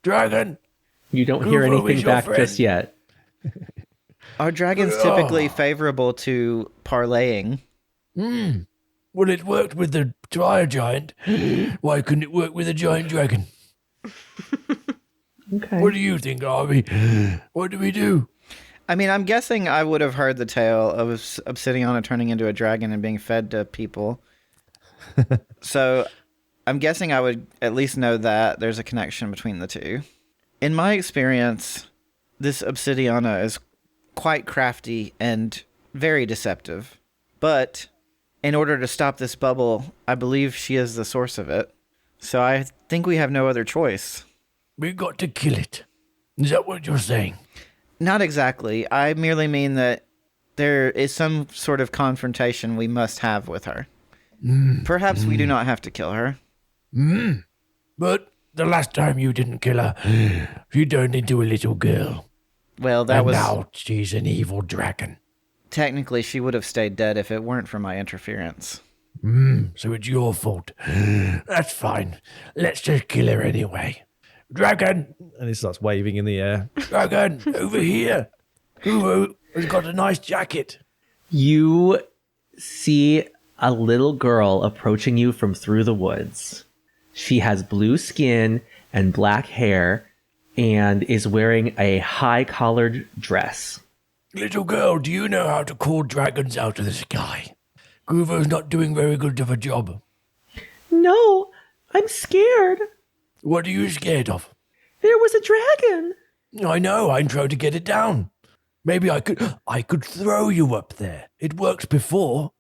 Dragon!
You don't hear
Guvo is
anything
your
back
friend.
just yet.
Are dragons typically favorable to parlaying?
Well, it worked with the fire giant. Why couldn't it work with a giant dragon?
Okay.
What do you think, Arby? What do we do?
I mean, I'm guessing I would have heard the tale of Obsidiana turning into a dragon and being fed to people. So I'm guessing I would at least know that there's a connection between the two. In my experience, this Obsidiana is quite crafty and very deceptive. But in order to stop this bubble, I believe she is the source of it. So I think we have no other choice.
We got to kill it. Is that what you're saying?
Not exactly. I merely mean that there is some sort of confrontation we must have with her. Perhaps we do not have to kill her.
But the last time you didn't kill her, she turned into a little girl.
Well, that
And
was...
now she's an evil dragon.
Technically, she would have stayed dead if it weren't for my interference.
So it's your fault. That's fine. Let's just kill her anyway. Dragon!
And he starts waving in the air.
Dragon, over here! Guvo has got a nice jacket.
You see a little girl approaching you from through the woods. She has blue skin and black hair and is wearing a high-collared dress.
Little girl, do you know how to call dragons out of the sky? Guvo's not doing very good of a job.
No, I'm scared.
What are you scared of?
There was a dragon.
I know, I'm trying to get it down. Maybe I could throw you up there. It worked before.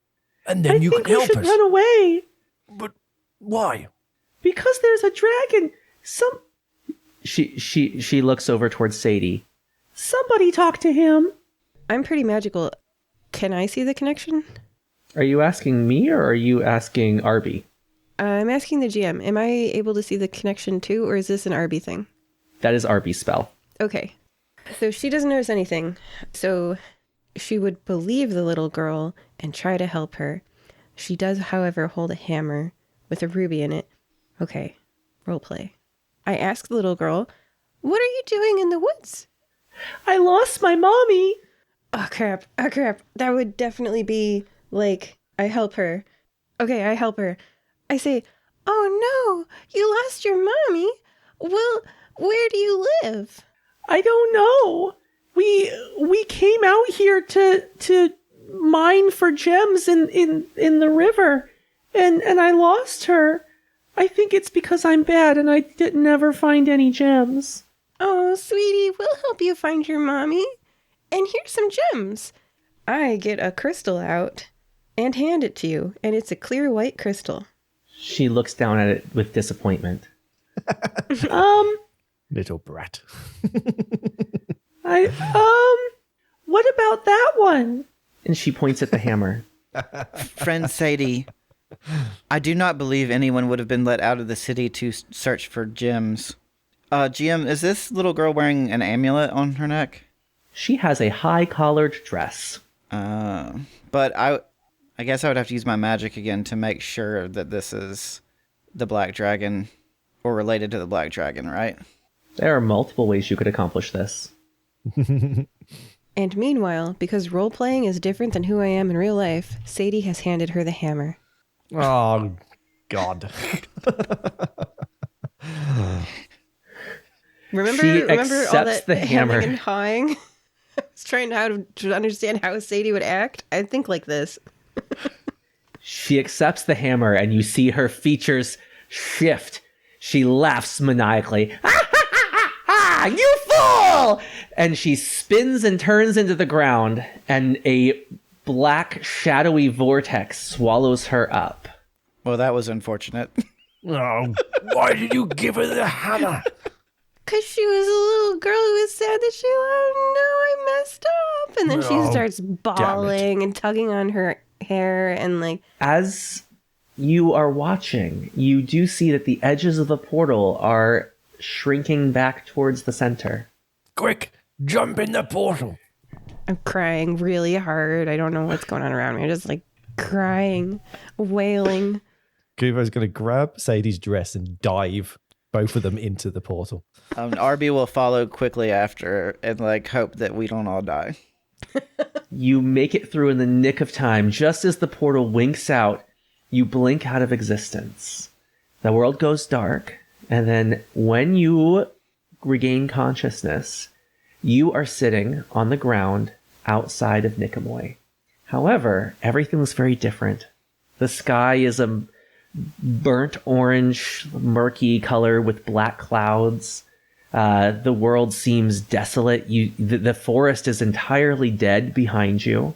And then you
think
can
we
help
should
us.
run away.
But why?
Because there's a dragon. She looks over towards Sadie. Somebody talk to him.
I'm pretty magical. Can I see the connection?
Are you asking me or are you asking Arby?
I'm asking the GM. Am I able to see the connection too, or is this an Arby thing?
That is Arby's spell.
Okay. So she doesn't notice anything. So she would believe the little girl and try to help her. She does, however, hold a hammer with a ruby in it. Okay. Roleplay. I ask the little girl, "What are you doing in the woods?"
I lost my mommy.
Oh, crap. Oh, crap. That would definitely be like, I help her. Okay, I help her. I say, "Oh, no, you lost your mommy. Well, where do you live?"
I don't know. We came out here to mine for gems in the river, and I lost her. I think it's because I'm bad and I didn't never find any gems.
"Oh, sweetie, we'll help you find your mommy. And here's some gems." I get a crystal out and hand it to you, and it's a clear white crystal.
She looks down at it with disappointment.
Little brat.
What about that one? And she points at the hammer.
Friend Sadie, I do not believe anyone would have been let out of the city to search for gems. GM, is this little girl wearing an amulet on her neck?
She has a high-collared dress.
But I guess I would have to use my magic again to make sure that this is the Black Dragon or related to the Black Dragon, right?
There are multiple ways you could accomplish this.
And meanwhile, because role-playing is different than who I am in real life, Sadie has handed her the hammer.
Oh, God.
Remember all
accepts
that
the hammer.
hemming and hawing? I was trying to understand how Sadie would act. I think like this.
She accepts the hammer and you see her features shift. She laughs maniacally. You fool! And she spins and turns into the ground, and a black, shadowy vortex swallows her up.
Well, that was unfortunate.
Oh, why did you give her the hammer?
Because she was a little girl who was sad that she, "Oh no, I messed up." And then she starts bawling and tugging on her hair and like...
As you are watching, you do see that the edges of the portal are shrinking back towards the center.
Quick, jump in the portal.
I'm crying really hard. I don't know what's going on around me. I'm just like crying, wailing.
Guvo's going to grab Sadie's dress and dive both of them into the portal.
Arby will follow quickly after and like hope that we don't all die.
You make it through in the nick of time. Just as the portal winks out, you blink out of existence. The world goes dark, and then when you regain consciousness, you are sitting on the ground outside of Nicomoy. However, everything is very different. The sky is a burnt orange, murky color with black clouds. The world seems desolate. The forest is entirely dead behind you.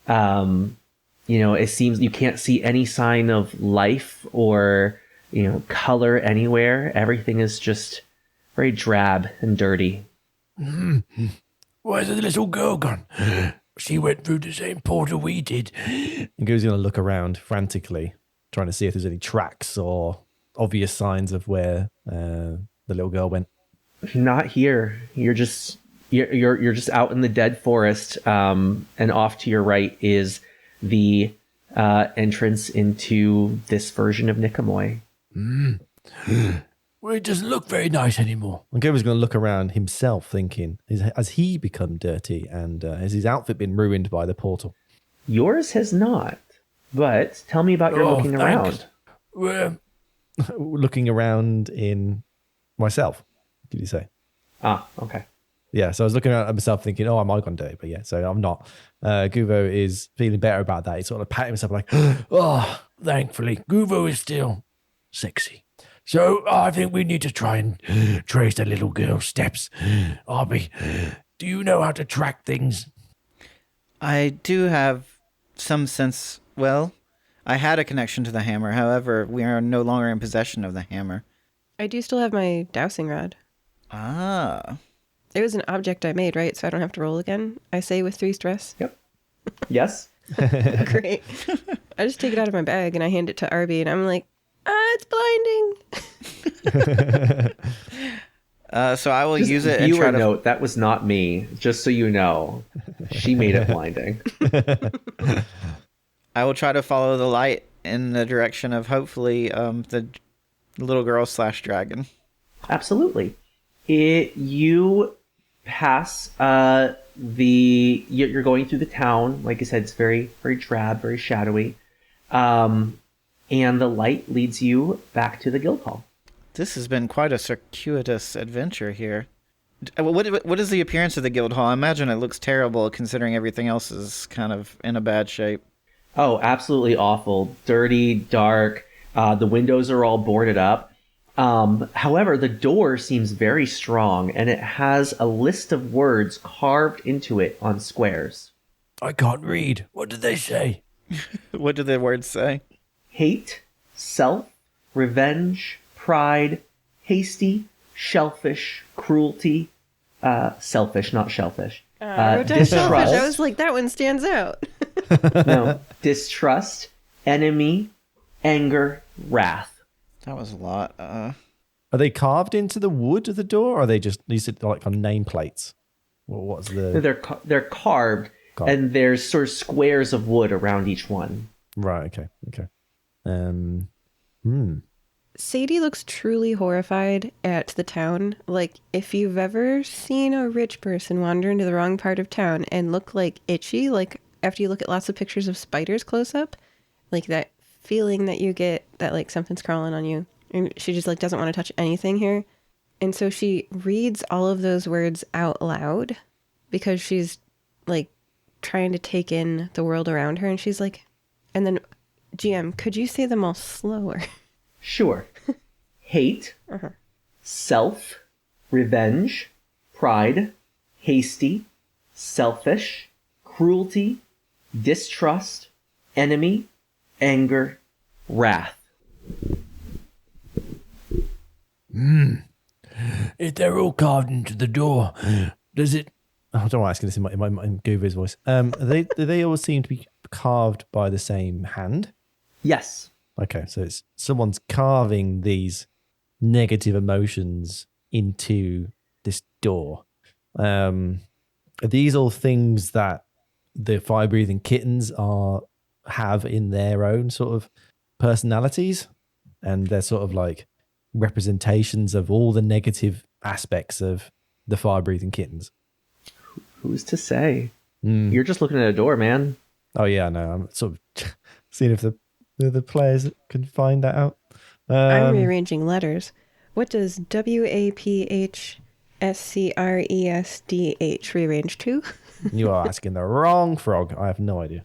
It seems you can't see any sign of life or, color anywhere. Everything is just very drab and dirty.
Where's the little girl gone? She went through the same portal we did.
And Guvo's going to look around frantically, trying to see if there's any tracks or obvious signs of where the little girl went.
Not here. You're just out in the dead forest, and off to your right is the entrance into this version of Nicomoy.
Well, it doesn't look very nice anymore.
And Guvo's going to look around himself, thinking, has he become dirty, and has his outfit been ruined by the portal?
Yours has not. But tell me about your looking
thanks.
around.
Well,
Looking around in myself, did you say?
Ah, okay.
Yeah, so I was looking around at myself thinking, oh, am I gone dirty? But yeah, so I'm not. Guvo is feeling better about that. He's sort of patting himself like,
oh, thankfully, Guvo is still sexy. So I think we need to try and trace the little girl's steps. Arby, do you know how to track things?
I do have some sense. Well, I had a connection to the hammer. However, we are no longer in possession of the hammer.
I do still have my dowsing rod.
Ah.
It was an object I made, right? So I don't have to roll again. I say with 3 stress.
Yep. Yes.
Great. I just take it out of my bag and I hand it to Arby and I'm like, it's blinding.
So I will use it and
viewer
try to...
note, that was not me, just so you know. She made it blinding.
I will try to follow the light in the direction of hopefully the little girl / dragon.
Absolutely. You pass you're going through the town. Like I said, it's very, very drab, very shadowy. And the light leads you back to the guild hall.
This has been quite a circuitous adventure here. What is the appearance of the guild hall? I imagine it looks terrible considering everything else is kind of in a bad shape.
Oh, absolutely awful. Dirty, dark. The windows are all boarded up. However, the door seems very strong, and it has a list of words carved into it on squares.
I can't read. What did they say?
What do the words say?
Hate, self, revenge, pride, hasty, shellfish, cruelty, selfish, not shellfish.
I wrote down selfish. I was like, that one stands out.
No, distrust, enemy, anger, wrath.
That was a lot.
are they carved into the wood of the door, or are they just, you said, like on nameplates? Well, what's the...
They're carved, and there's sort of squares of wood around each one.
Right, okay.
Sadie looks truly horrified at the town. Like, if you've ever seen a rich person wander into the wrong part of town and look like itchy, like after you look at lots of pictures of spiders close up, like that feeling that you get that like something's crawling on you. And she just like doesn't want to touch anything here. And so she reads all of those words out loud because she's like trying to take in the world around her. And she's like, and then GM, could you say them all slower?
Sure. Hate, self, revenge, pride, hasty, selfish, cruelty, distrust, enemy, anger, wrath.
If they're all carved into the door, does it...
Oh, I don't want to ask this in my Guvo's voice. Do they all seem to be carved by the same hand?
Yes.
Okay, so it's someone's carving these negative emotions into this door. Are these all things that the fire-breathing kittens have in their own sort of personalities? And they're sort of like representations of all the negative aspects of the fire-breathing kittens?
Who's to say? You're just looking at a door, man.
Oh, yeah, no, I'm sort of seeing if the players can find that out.
I'm rearranging letters. What does WAPHSCRESDH rearrange to?
You are asking the wrong frog. I have no idea.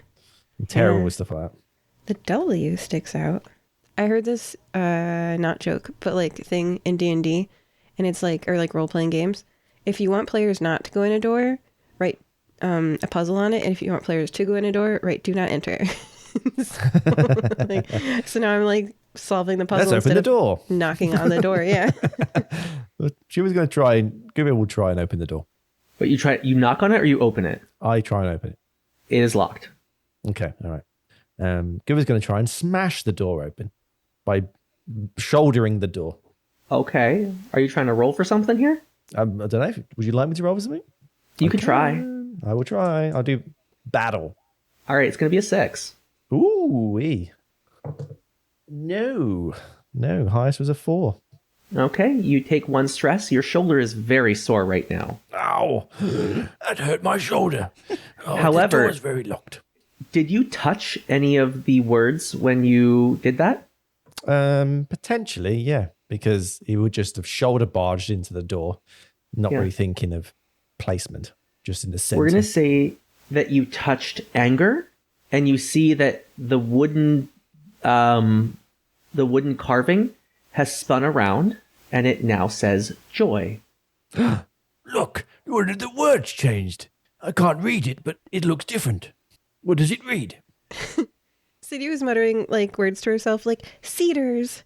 I'm terrible with stuff like that.
The W sticks out. I heard this, not joke, but like thing in D&D, and it's like, or like role-playing games. If you want players not to go in a door, write a puzzle on it. And if you want players to go in a door, write do not enter. So now I'm like solving the puzzle.
Let's open the door.
Knocking on the door, yeah.
She was going to try, Guvo will try and open the door.
But you knock on it or you open it?
I try and open it.
It is locked.
Okay, all right. Guvo's going to try and smash the door open by shouldering the door.
Okay. Are you trying to roll for something here?
I don't know. Would you like me to roll for something?
You could try.
I will try. I'll do battle.
All right, it's going to be a 6.
Ooh-wee. No. Highest was a 4.
Okay, you take 1 stress. Your shoulder is very sore right now.
Ow! That hurt my shoulder. Oh,
However-
the door is very locked.
Did you touch any of the words when you did that?
Potentially, yeah, because he would just have shoulder barged into the door, not
Yeah.
really thinking of placement, just in the center.
We're going to say that you touched anger, and you see that the wooden carving has spun around, and it now says joy.
Look, one of the words changed. I can't read it, but it looks different. What does it read?
Sadie was muttering like words to herself like cedars,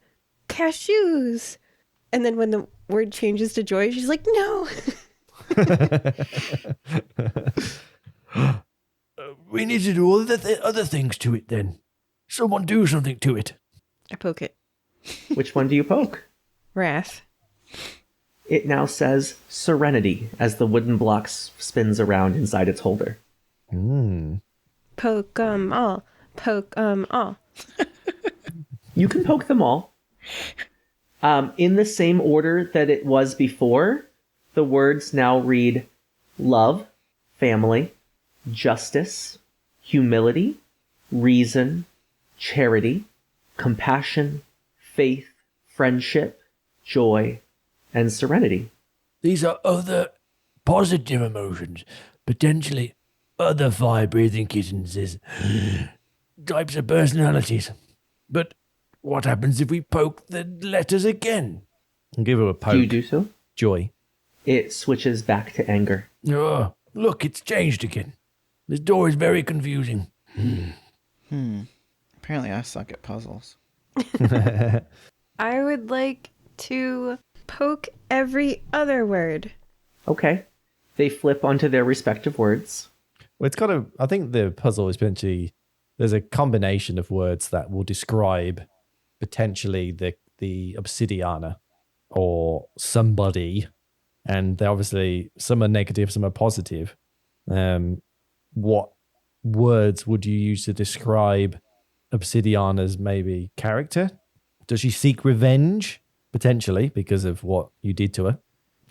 cashews. And then when the word changes to joy, she's like, no.
We need to do all the other things to it then. Someone do something to it.
I poke it.
Which one do you poke?
Wrath.
It now says serenity as the wooden block spins around inside its holder.
Poke 'em all. Poke 'em all.
You can poke them all. In the same order that it was before, the words now read love, family, justice, humility, reason, charity, compassion, faith, friendship, joy, and serenity.
These are other positive emotions, potentially other fire-breathing kittens is types of personalities. But what happens if we poke the letters again?
And give her a poke.
Do you do so?
Joy.
It switches back to anger.
Oh, look, it's changed again. This door is very confusing.
Apparently I suck at puzzles.
I would like to poke every other word.
Okay. They flip onto their respective words.
Well, it's got a. I think the puzzle is potentially there's a combination of words that will describe potentially the obsidiana or somebody, and they're obviously some are negative, some are positive. What words would you use to describe obsidiana's maybe character? Does she seek revenge potentially because of what you did to her?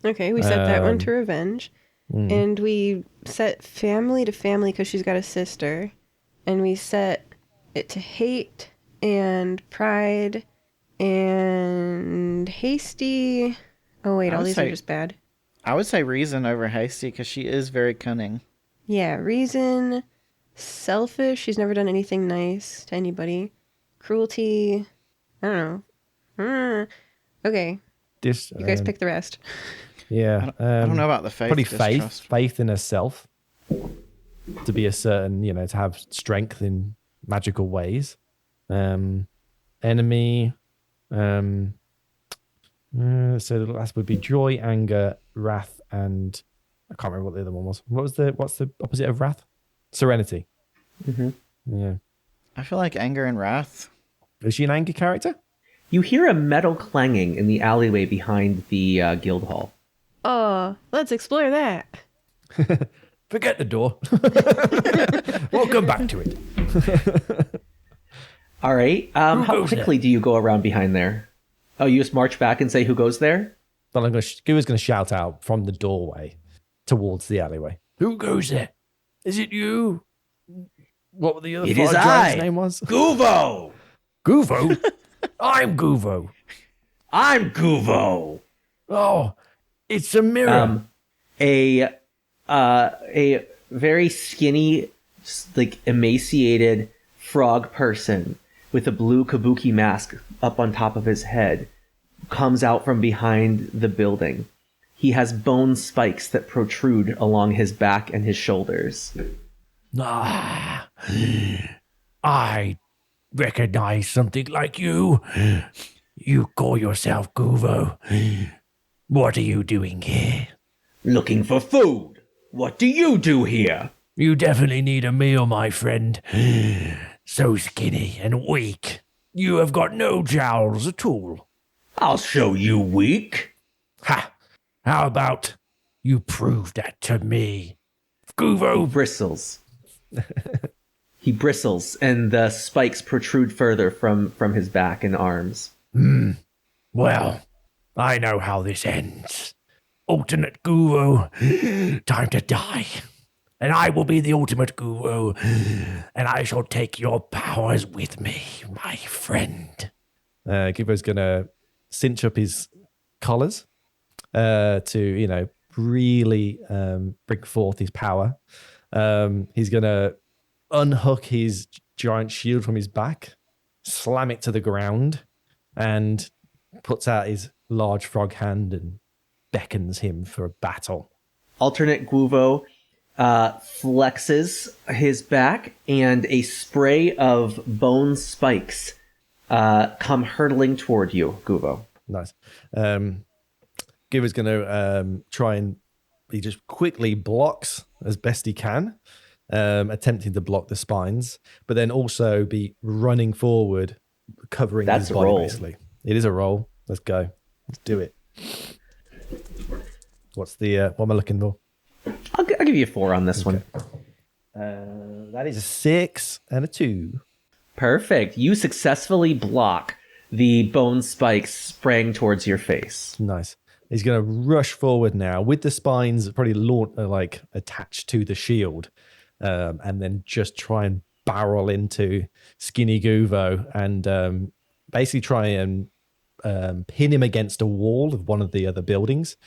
Okay, we set that one to revenge. And we set family to family because she's got a sister. And we set it to hate and pride and hasty. Oh, wait,
I
all
would
these
say-
are just bad.
I would say reason over hasty because she is very cunning.
Yeah, reason, selfish. She's never done anything nice to anybody. Cruelty. I don't know. Okay, you guys pick the rest.
Yeah,
I don't know about the faith.
Probably
distrust.
faith in herself to be a certain, to have strength in magical ways. Enemy. So the last would be joy, anger, wrath, and I can't remember what the other one was. What's the opposite of wrath? Serenity.
Mm-hmm.
Yeah.
I feel like anger and wrath.
Is she an angry character?
You hear a metal clanging in the alleyway behind the guild hall.
Oh, let's explore that.
Forget the door. We'll come back to it.
All right. How
goes
quickly do you go around behind there? Oh, you just march back and say who goes there?
Then Guvo's going to shout out from the doorway towards the alleyway.
Who goes there? Is it you? What the other
It is
giant's
I.
name was?
Guvo!
Guvo? I'm Guvo.
I'm Guvo!
Oh, it's a mirror.
A very skinny, like emaciated frog person with a blue kabuki mask up on top of his head comes out from behind the building. He has bone spikes that protrude along his back and his shoulders.
Ah, I recognize something like you. You call yourself Guvo. What are you doing here?
Looking for food. What do you do here?
You definitely need a meal, my friend. So skinny and weak. You have got no jowls at all.
I'll show you weak.
Ha! How about you prove that to me?
He
Guvo,
bristles. He bristles, and the spikes protrude further from his back and arms.
well, I know how this ends. Alternate Guvo, time to die. And I will be the ultimate Guvo, and I shall take your powers with me, my friend.
Guvo's going to cinch up his collars to, really bring forth his power. He's going to unhook his giant shield from his back, slam it to the ground, and puts out his large frog hand and beckons him for a battle.
Alternate Guvo flexes his back, and a spray of bone spikes come hurtling toward you, Guvo.
Nice. Guvo's going to try and he just quickly blocks as best he can, attempting to block the spines, but then also be running forward, covering
That's
his
a
body,
roll.
basically. It is a roll. Let's go. Let's do it. What am I looking for?
I'll give you a 4 on this one.
That is a 6 and a 2.
Perfect. You successfully block the bone spikes spraying towards your face.
Nice. He's going to rush forward now with the spines probably attached to the shield, and then just try and barrel into Skinny Guvo and basically try and pin him against a wall of one of the other buildings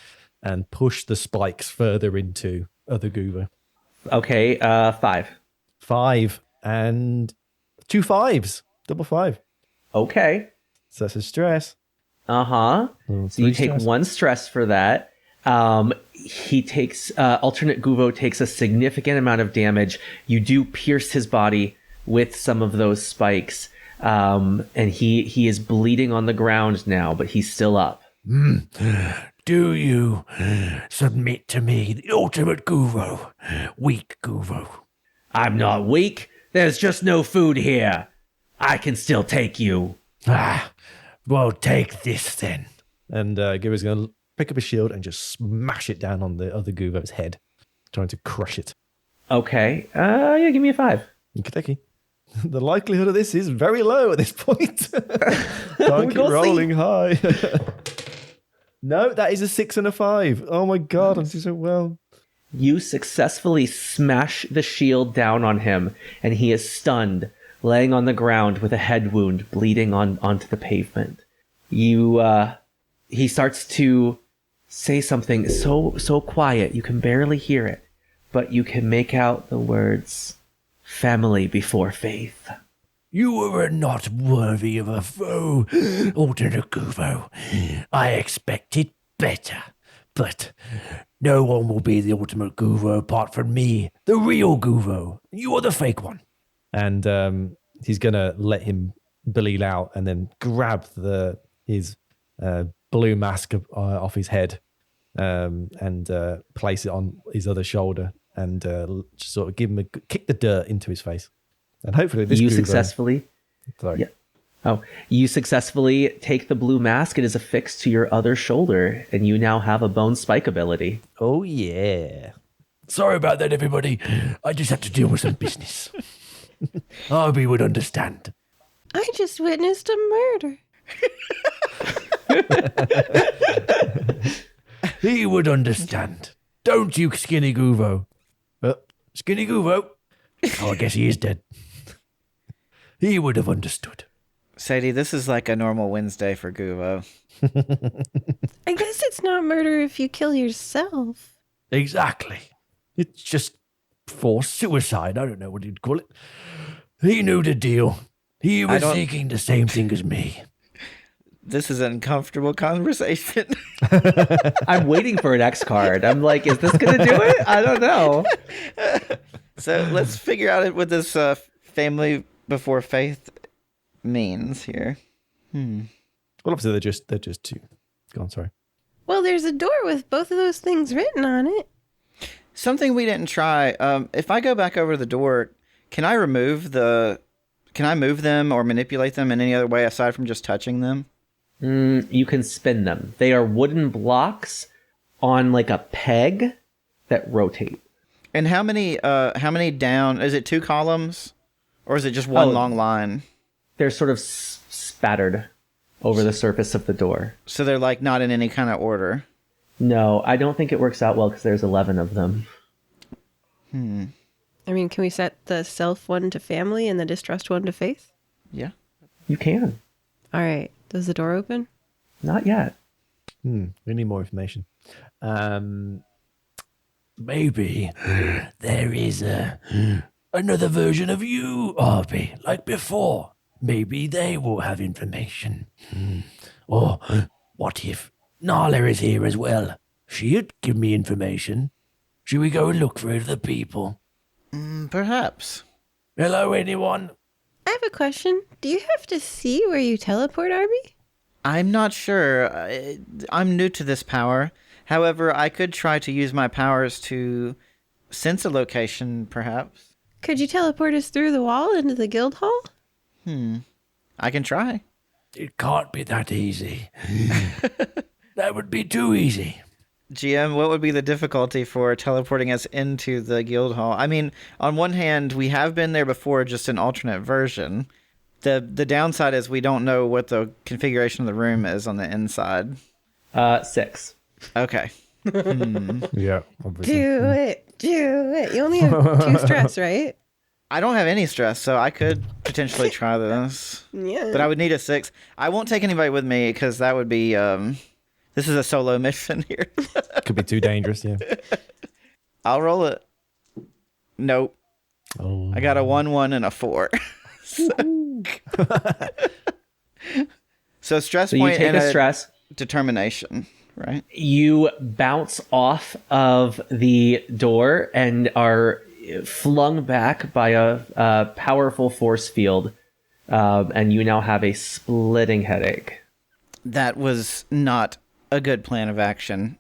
and push the spikes further into other Guvo.
Okay, 5.
5 and 2 5s. Double 5.
Okay.
So that's a stress.
Uh-huh. So you
3
take
stress.
1 stress for that. He takes alternate Guvo takes a significant amount of damage. You do pierce his body with some of those spikes. And he is bleeding on the ground now, but he's still up.
Do you submit to me, the ultimate Guvo, weak Guvo?
I'm not weak. There's just no food here. I can still take you.
Well, take this then.
And Guvo's going to pick up a shield and just smash it down on the other Guvo's head, trying to crush it.
Okay. Yeah, give me a 5.
Okey-dokey. The likelihood of this is very low at this point. Can't keep rolling high. No, that is a 6 and a 5. Oh my god, I'm doing so well.
You successfully smash the shield down on him, and he is stunned, laying on the ground with a head wound bleeding onto the pavement. He starts to say something so quiet you can barely hear it, but you can make out the words, "Family before faith."
You are not worthy of a foe, alternate Guvo. I expected better, but no one will be the ultimate Guvo apart from me, the real Guvo. You are the fake one.
And he's going to let him bleed out and then grab his blue mask off his head and place it on his other shoulder and just sort of give him kick the dirt into his face. And hopefully this
You
Guvo,
successfully...
sorry.
Yeah. Oh, you successfully take the blue mask. It is affixed to your other shoulder, and you now have a bone spike ability.
Oh yeah.
Sorry about that, everybody. I just had to deal with some business. Arby would understand.
I just witnessed a murder.
He would understand. Don't you, Skinny Guvo? Skinny Guvo? Oh, I guess he is dead. He would have understood.
Sadie, this is like a normal Wednesday for Guvo.
I guess it's not murder if you kill yourself.
Exactly. It's just forced suicide. I don't know what you'd call it. He knew the deal. He was seeking the same thing as me.
This is an uncomfortable conversation.
I'm waiting for an X card. I'm like, is this going to do it? I don't know.
So let's figure out what this family before faith means here.
Well, obviously they're just two. Go on, sorry.
Well, there's a door with both of those things written on it.
Something we didn't try. If I go back over the door, can I remove the Can I move them or manipulate them in any other way aside from just touching them?
You can spin them. They are wooden blocks on like a peg that rotate.
And how many down? Is it 2 columns? Or is it just one long line?
They're sort of spattered over the surface of the door.
So they're like not in any kind of order.
No, I don't think it works out well because there's 11 of them.
I mean, can we set the self one to family and the distrust one to faith?
Yeah.
You can.
All right. Does the door open?
Not yet.
We need more information.
Maybe there is another version of you, Arby, like before. Maybe they will have information. Or what if Nala is here as well? She'd give me information. Should we go and look for other people?
Perhaps.
Hello, anyone?
I have a question. Do you have to see where you teleport, Arby?
I'm not sure. I'm new to this power. However, I could try to use my powers to sense a location, perhaps.
Could you teleport us through the wall into the guild hall?
I can try.
It can't be that easy. That would be too easy.
GM, what would be the difficulty for teleporting us into the guild hall? I mean, on one hand, we have been there before, just an alternate version. The downside is we don't know what the configuration of the room is on the inside.
6.
Okay.
Yeah, obviously.
Do it. You only have 2 stress, right?
I don't have any stress, so I could potentially try this.
Yeah.
But I would need a 6. I won't take anybody with me because that would be... this is a solo mission here.
Could be too dangerous, yeah.
I'll roll it. Nope.
Oh.
I got a 1, and a 4. So stress
So you
point
take
and
a stress.
determination, right?
You bounce off of the door and are flung back by a powerful force field, and you now have a splitting headache.
That was not a good plan of action.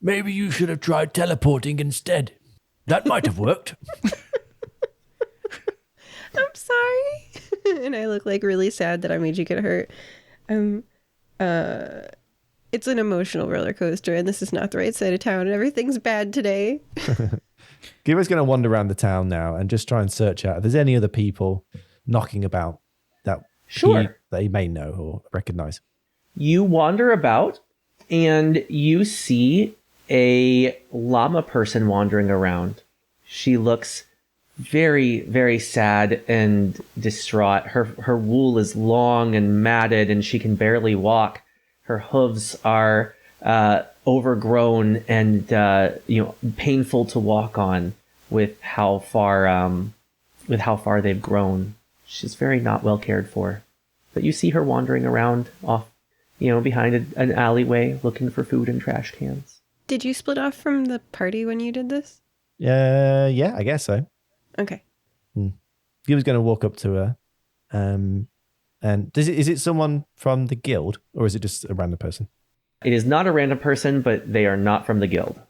Maybe you should have tried teleporting instead. That might have worked.
I'm sorry. And I look like really sad that I made you get hurt. It's an emotional roller coaster, and this is not the right side of town, and everything's bad today.
Guvo's going to wander around the town now and just try and search out if there's any other people knocking about that that he may know or recognize.
You wander about and you see a llama person wandering around. She looks very, very sad and distraught. Her wool is long and matted and she can barely walk. Her hooves are overgrown and painful to walk on with how far they've grown. She's very not well cared for. But you see her wandering around off, behind an alleyway looking for food and trash cans.
Did you split off from the party when you did this?
Yeah, I guess so.
Okay.
Guvo's going to walk up to her. And is it someone from the guild or is it just a random person?
It is not a random person, but they are not from the guild.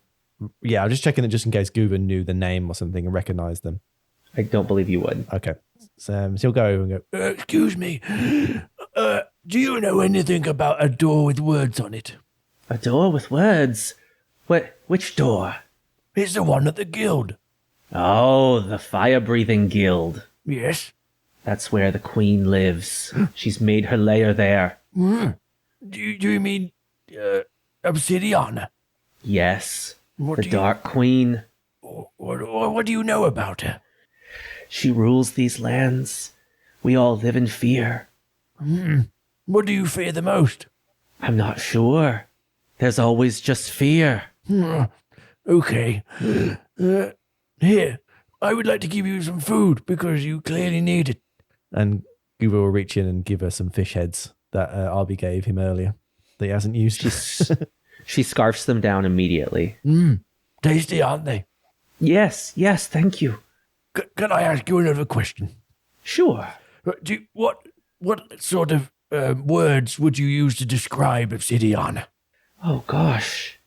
Yeah, I'm just checking it just in case Guvo knew the name or something and recognized them.
I don't believe you would.
Okay. So he'll go over and go,
Excuse me. Do you know anything about a door with words on it?
A door with words? Which door?
It's the one at the guild.
Oh, the fire-breathing guild.
Yes.
That's where the queen lives. She's made her lair there.
Do you mean Obsidiana?
Yes,
What
the Dark Queen.
What do you know about her?
She rules these lands. We all live in fear.
What do you fear the most?
I'm not sure. There's always just fear.
Okay. Here, I would like to give you some food because you clearly need it.
and Guvo will reach in and give her some fish heads that Arby gave him earlier that he hasn't used.
She scarfs them down immediately.
Tasty, aren't they?
Yes, thank you.
Can I ask you another question?
Sure.
What sort of words would you use to describe Obsidiana?
Oh gosh.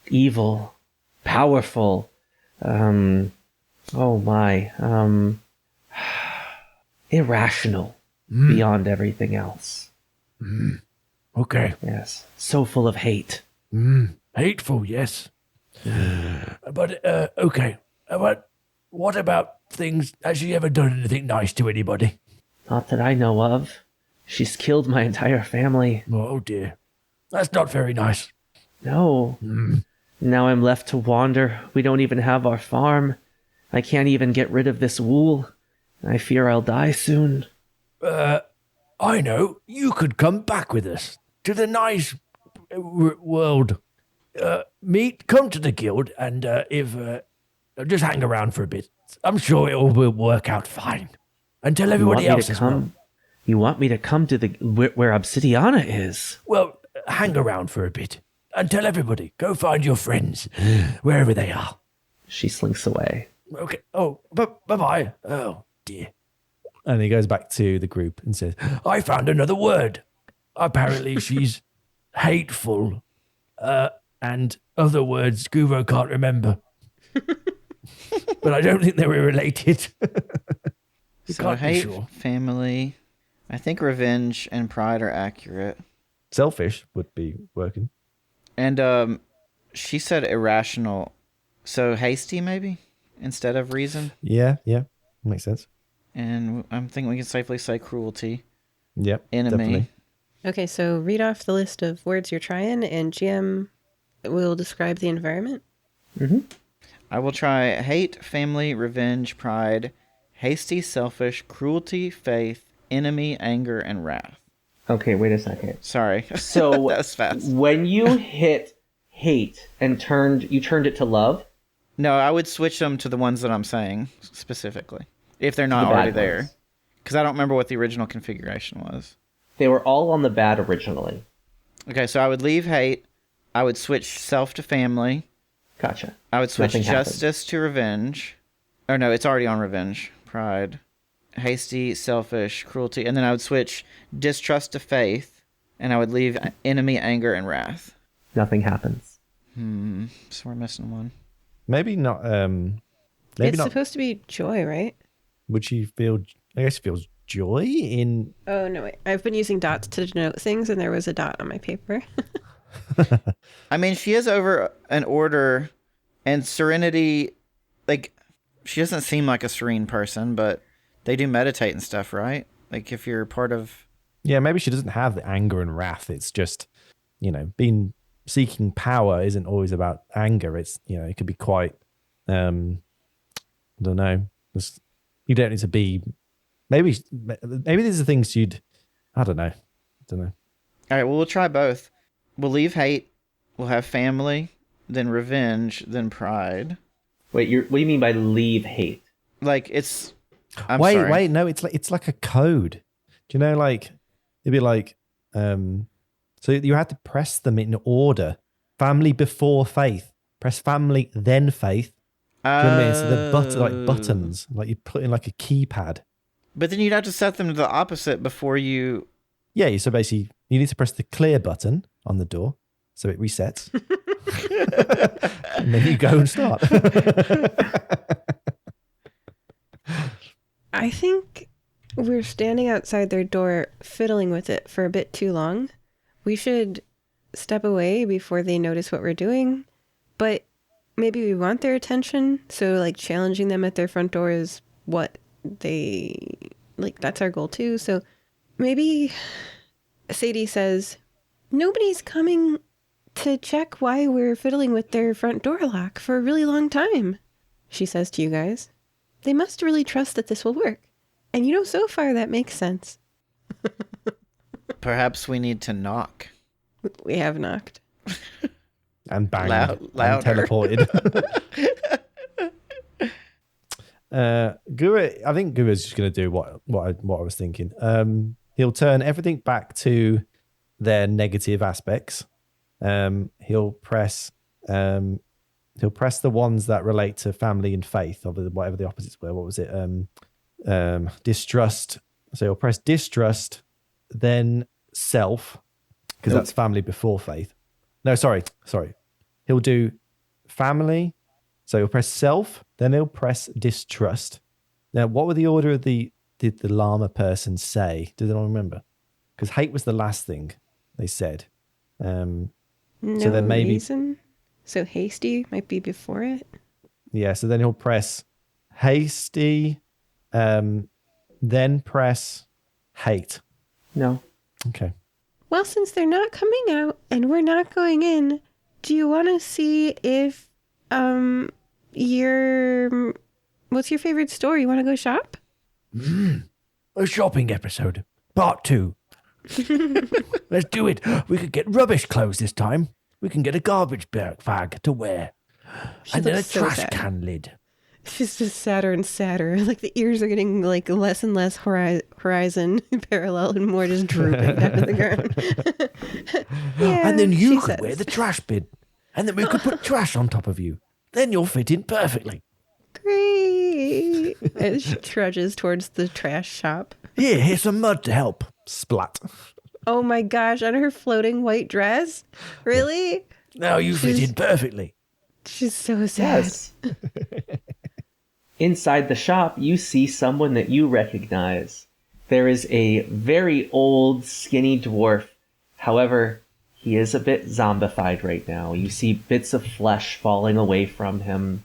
Evil. Powerful. Oh my. Irrational beyond everything else.
Okay.
Yes. So full of hate.
Hateful, yes. But, okay. But what about things? Has she ever done anything nice to anybody?
Not that I know of. She's killed my entire family.
Oh, dear. That's not very nice.
No. Now I'm left to wander. We don't even have our farm. I can't even get rid of this wool. I fear I'll die soon.
I know. You could come back with us to the nice world. Come to the guild and just hang around for a bit. I'm sure it all will work out fine. And tell everybody else as well.
You want me to come to the where Obsidiana is?
Well, hang around for a bit and tell everybody. Go find your friends wherever they are.
She slinks away.
Okay. Oh, bye-bye. Oh, dear.
And he goes back to the group and says,
I found another word. Apparently she's hateful. And other words Guvo can't remember. But I don't think they were related.
So hate, family. I think revenge and pride are accurate.
selfish would be working.
And she said irrational. So hasty maybe instead of reason.
Yeah, makes sense.
And I'm thinking we can safely say cruelty.
Yep,
Enemy.
definitely.
Okay, so read off the list of words you're trying, and GM will describe the environment.
Mm-hmm.
I will try hate, family, revenge, pride, hasty, selfish, cruelty, faith, enemy, anger, and wrath.
Okay, wait a second.
Sorry.
So
that was fast.
When you hit hate and turned it to love?
No, I would switch them to the ones that I'm saying specifically, if they're not
The bad
already there.
ones.
Because I don't remember what the original configuration was.
They were all on the bad originally.
Okay, so I would leave hate. I would switch self to family.
Gotcha.
I would switch
Nothing happened.
justice to revenge. Or no, it's already on revenge. Pride. Hasty, selfish, cruelty. And then I would switch distrust to faith. And I would leave enemy, anger, and wrath.
Nothing happens.
So we're missing one.
Maybe not. Maybe
It's
not.
supposed to be joy, right?
Would she feel? I guess she feels joy in.
Oh, no, wait. I've been using dots to denote things, and there was a dot on my paper.
I mean, she is over an order, and serenity, like, she doesn't seem like a serene person, but they do meditate and stuff, right? Like, if you're part of...
Yeah, maybe she doesn't have the anger and wrath. It's just, being seeking power isn't always about anger. It's, it could be quite, I don't know. You don't need to be. Maybe these are things I don't know.
All right, well, we'll try both. We'll leave hate. We'll have family, then revenge, then pride.
Wait, what do you mean by leave hate?
Like, it's...
Wait, no, it's like a code. Do you know, like, it'd be like, so you had to press them in order. Family before faith. Press family, then faith. Do you know what I mean? So they're like buttons, like you put in like a keypad.
But then you'd have to set them to the opposite before you...
Yeah, so basically you need to press the clear button on the door so it resets. And then you go and start.
I think we're standing outside their door fiddling with it for a bit too long. We should step away before they notice what we're doing. But maybe we want their attention, so like challenging them at their front door is what they like. That's our goal too. So maybe Sadie says, nobody's coming to check why we're fiddling with their front door lock for a really long time. She says to you guys, they must really trust that this will work. And so far that makes sense.
Perhaps we need to knock.
We have knocked.
And banged
Louder.
and teleported. Guvo, I think Guvo's just going to do what I was thinking. He'll turn everything back to their negative aspects. He'll press the ones that relate to family and faith, or whatever the opposites were. What was it? Distrust. So he'll press distrust, then self, because that's family before faith. No, sorry. He'll do family. So he'll press self, then he'll press distrust, Now, what were the order of did the llama person say? Did anyone remember? Because hate was the last thing they said.
No
So then maybe,
reason. So hasty might be before it.
yeah. So then he'll press hasty, then press hate.
No.
Okay.
Well, since they're not coming out and we're not going in, do you want to see if your what's your favorite store? You want to go shop?
A shopping episode. Part 2. Let's do it. We could get rubbish clothes this time. We can get a garbage bag to wear. And then a
looks so
trash
sad.
can lid.
She's just sadder and sadder. Like the ears are getting like less and less horizon parallel and more just drooping down to the ground. Yeah,
And then
she
you could
says.
wear the trash bin. And then we could put trash on top of you. Then you'll fit in perfectly.
Great. And she trudges towards the trash shop.
Here, here's some mud to help.
Splat.
Oh my gosh, on her floating white dress? Really?
Now you fit in perfectly.
She's so sad.
Yes. Inside the shop, you see someone that you recognize. There is a very old, skinny dwarf. However, he is a bit zombified right now. You see bits of flesh falling away from him.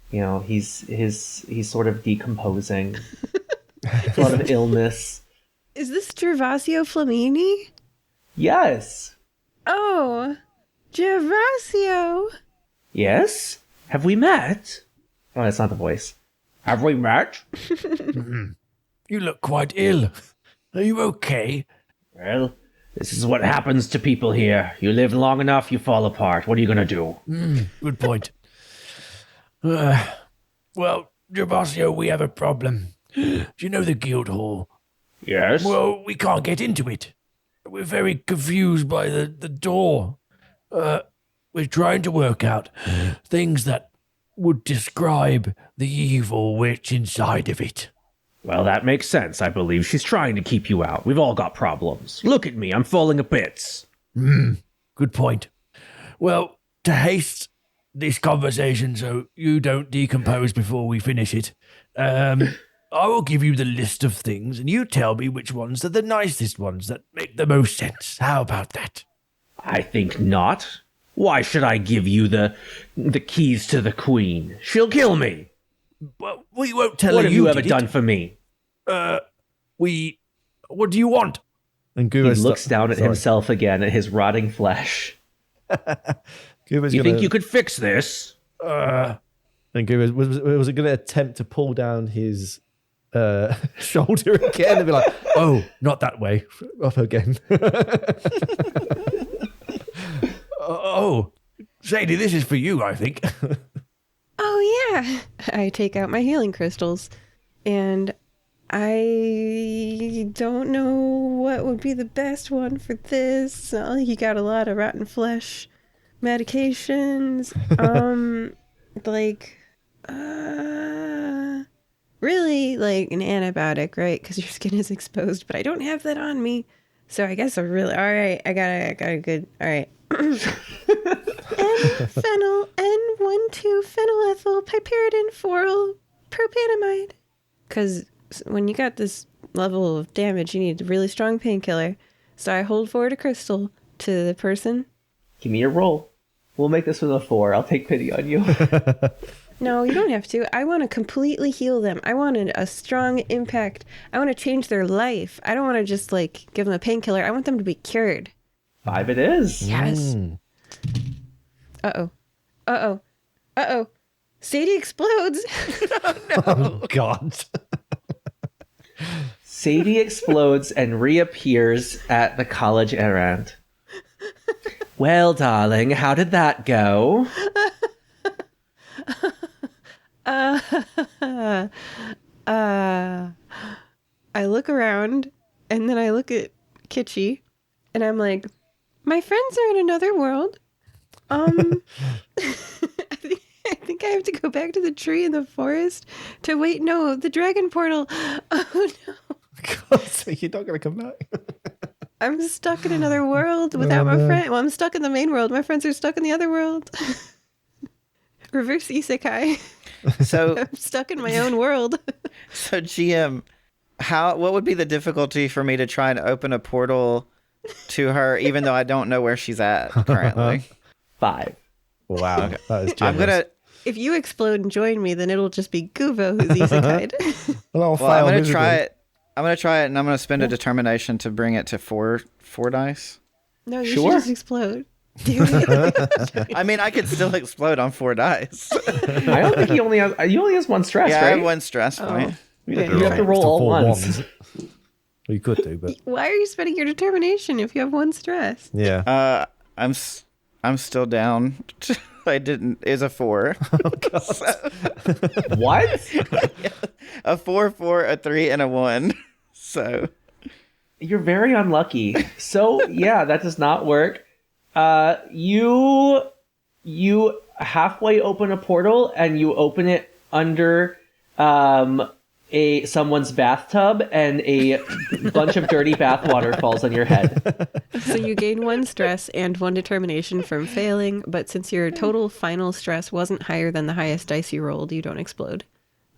You know, he's sort of decomposing. A lot of illness.
Is this Gervasio Flamini?
Yes.
Oh, Gervasio.
Yes? Have we met? Oh, that's not the voice. Have we met?
You look quite ill. Are you okay?
Well, this is what happens to people here. You live long enough, you fall apart. What are you going to do?
Good point. Well, Gervasio, we have a problem. Do you know the guild hall?
Yes?
Well, we can't get into it. We're very confused by the door. We're trying to work out things that would describe the evil witch inside of it.
Well, that makes sense. I believe she's trying to keep you out. We've all got problems. Look at me. I'm falling to bits.
Good point. Well, to haste this conversation so you don't decompose before we finish it, I will give you the list of things and you tell me which ones are the nicest ones that make the most sense. How about that?
I think not. Why should I give you the keys to the queen? She'll kill me.
Well, we won't tell
What
her
have you ever
did it.
done for me?
What do you want?
And
He
Guvo's
looks down at himself again, at his rotting flesh.
Guvo's
You
gonna,
think you could fix this?
And Guvo was going to attempt to pull down his shoulder again and be like, "Oh, not that way, up again."
Oh, Sadie, this is for you, I think.
Oh, yeah. I take out my healing crystals and I don't know what would be the best one for this. You got a lot of rotten flesh medications. Really like an antibiotic, right? Because your skin is exposed, but I don't have that on me. So I guess all right. I got a good, all right. N-phenyl, N12-phenylethyl, piperidine, phoryl, propanamide. Because when you got this level of damage, you need a really strong painkiller. So I hold forward a crystal to the person.
Give me a roll. We'll make this with a 4. I'll take pity on you.
No, you don't have to. I want to completely heal them. I want a strong impact. I want to change their life. I don't want to just like give them a painkiller. I want them to be cured.
5 it is.
Yes. Uh-oh. Sadie explodes.
Oh God!
Sadie explodes and reappears at the college errand. Well, darling, how did that go?
I look around and then I look at Kitschy and I'm like, my friends are in another world. I think I have to go back to the tree in the forest to wait. No, the dragon portal. Oh no.
God, so you're not going to come back?
I'm stuck in another world without my friend. Well, I'm stuck in the main world. My friends are stuck in the other world. Reverse isekai.
So,
I'm stuck in my own world.
so GM, what would be the difficulty for me to try and open a portal to her, even though I don't know where she's at currently?
5.
Wow, that is generous.
I'm gonna.
If you explode and join me, then it'll just be Guvo who's isekai'd.
Well,
I'm gonna try it. I'm gonna try it, and I'm gonna spend a determination to bring it to four dice.
No, you
Sure.
should just explode. Damn it.
I mean, I could still explode on 4 dice.
I don't think he only has 1 stress,
Yeah, I
right?
have 1 stress point.
You have to roll all ones.
Well, you could do, but
Why are you spending your determination if you have 1 stress?
yeah.
I'm still down. I didn't. Is a 4.
What?
A 4, a 3, and a 1. So
You're very unlucky. So yeah, that does not work. You halfway open a portal and you open it under someone's bathtub, and a bunch of dirty bathwater falls on your head.
So you gain 1 stress and 1 determination from failing, but since your total final stress wasn't higher than the highest dice you rolled, you don't explode.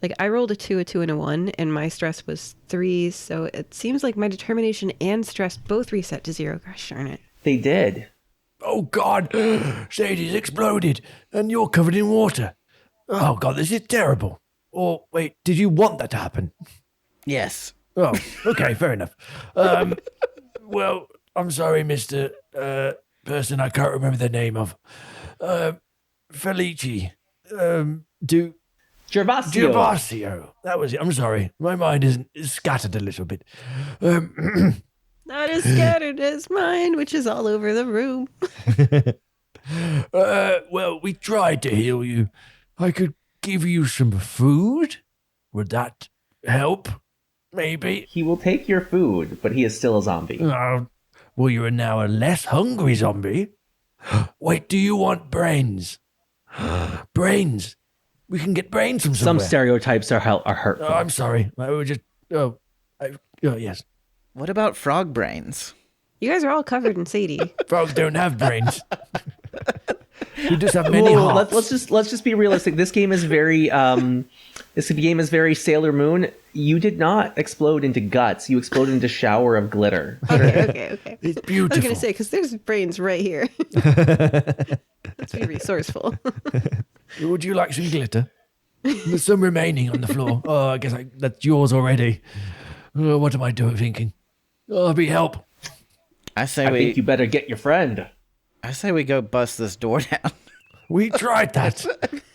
Like, I rolled a 2, and a 1, and my stress was 3, so it seems like my determination and stress both reset to 0. Gosh darn it.
They did.
Oh, God. Sadie's exploded, and you're covered in water. Oh, God, this is terrible. Or, wait, did you want that to happen?
yes.
Oh, okay, fair enough. Well, I'm sorry, Mr. Person I can't remember the name of. Felici.
Gervasio.
Gervasio. That was it. I'm sorry. My mind is scattered a little bit.
Not as scattered as mine, which is all over the room.
Well, we tried to heal you. I could give you some food. Would that help? Maybe.
He will take your food, but he is still a zombie.
Well, you are now a less hungry zombie. Wait, do you want brains? Brains. We can get brains from
Some
somewhere.
stereotypes are hurtful.
Oh, I'm sorry. I was just. Yes.
What about frog brains?
You guys are all covered in Sadie.
Frogs don't have brains. We just have many
Whoa,
hearts.
let's just be realistic. This game is very Sailor Moon. You did not explode into guts. You exploded into shower of glitter.
Okay.
It's
I was
beautiful.
going to say, because there's brains right here. Let's be resourceful.
Would you like some glitter? There's some remaining on the floor. Oh, I guess that's yours already. What am I thinking? Oh, be help.
I say
I think you better get your friend.
I say we go bust this door down.
We tried that.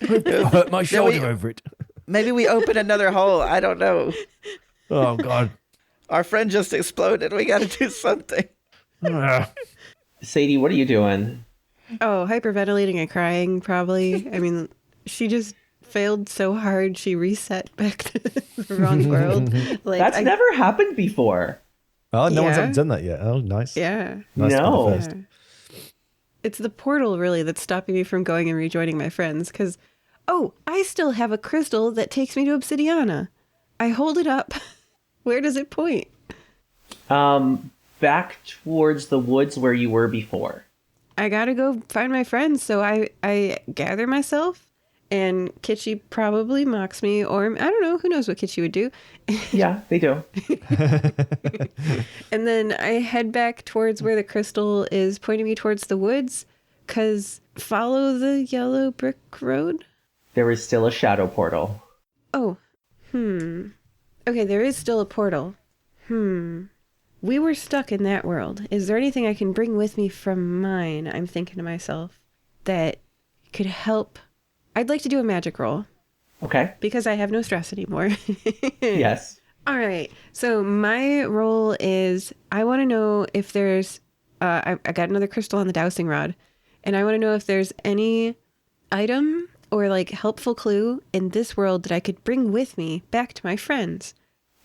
I hurt my shoulder over it.
Maybe we open another hole. I don't know.
Oh, God.
Our friend just exploded. We got to do something.
Sadie, what are you doing?
Oh, hyperventilating and crying, probably. I mean, she just failed so hard, she reset back to the wrong world. Like,
That's never happened before.
Oh, no one's
Yeah.
ever done that yet. Oh, nice.
Yeah.
Nice to be
No.
the first.
Yeah. It's the portal, really, that's stopping me from going and rejoining my friends. Because, I still have a crystal that takes me to Obsidiana. I hold it up. Where does it point?
Back towards the woods where you were before.
I gotta go find my friends, so I gather myself, and Kitschy probably mocks me, or I don't know, who knows what Kitschy would do.
Yeah, they do.
And then I head back towards where the crystal is pointing me towards the woods, because follow the yellow brick road?
There is still a shadow portal.
Oh, Okay, there is still a portal. We were stuck in that world. Is there anything I can bring with me from mine, I'm thinking to myself, that could help? I'd like to do a magic roll,
Okay.
because I have no stress anymore.
Yes.
All right. So my role is, I want to know if there's, I got another crystal on the dowsing rod, and I want to know if there's any item or like helpful clue in this world that I could bring with me back to my friends.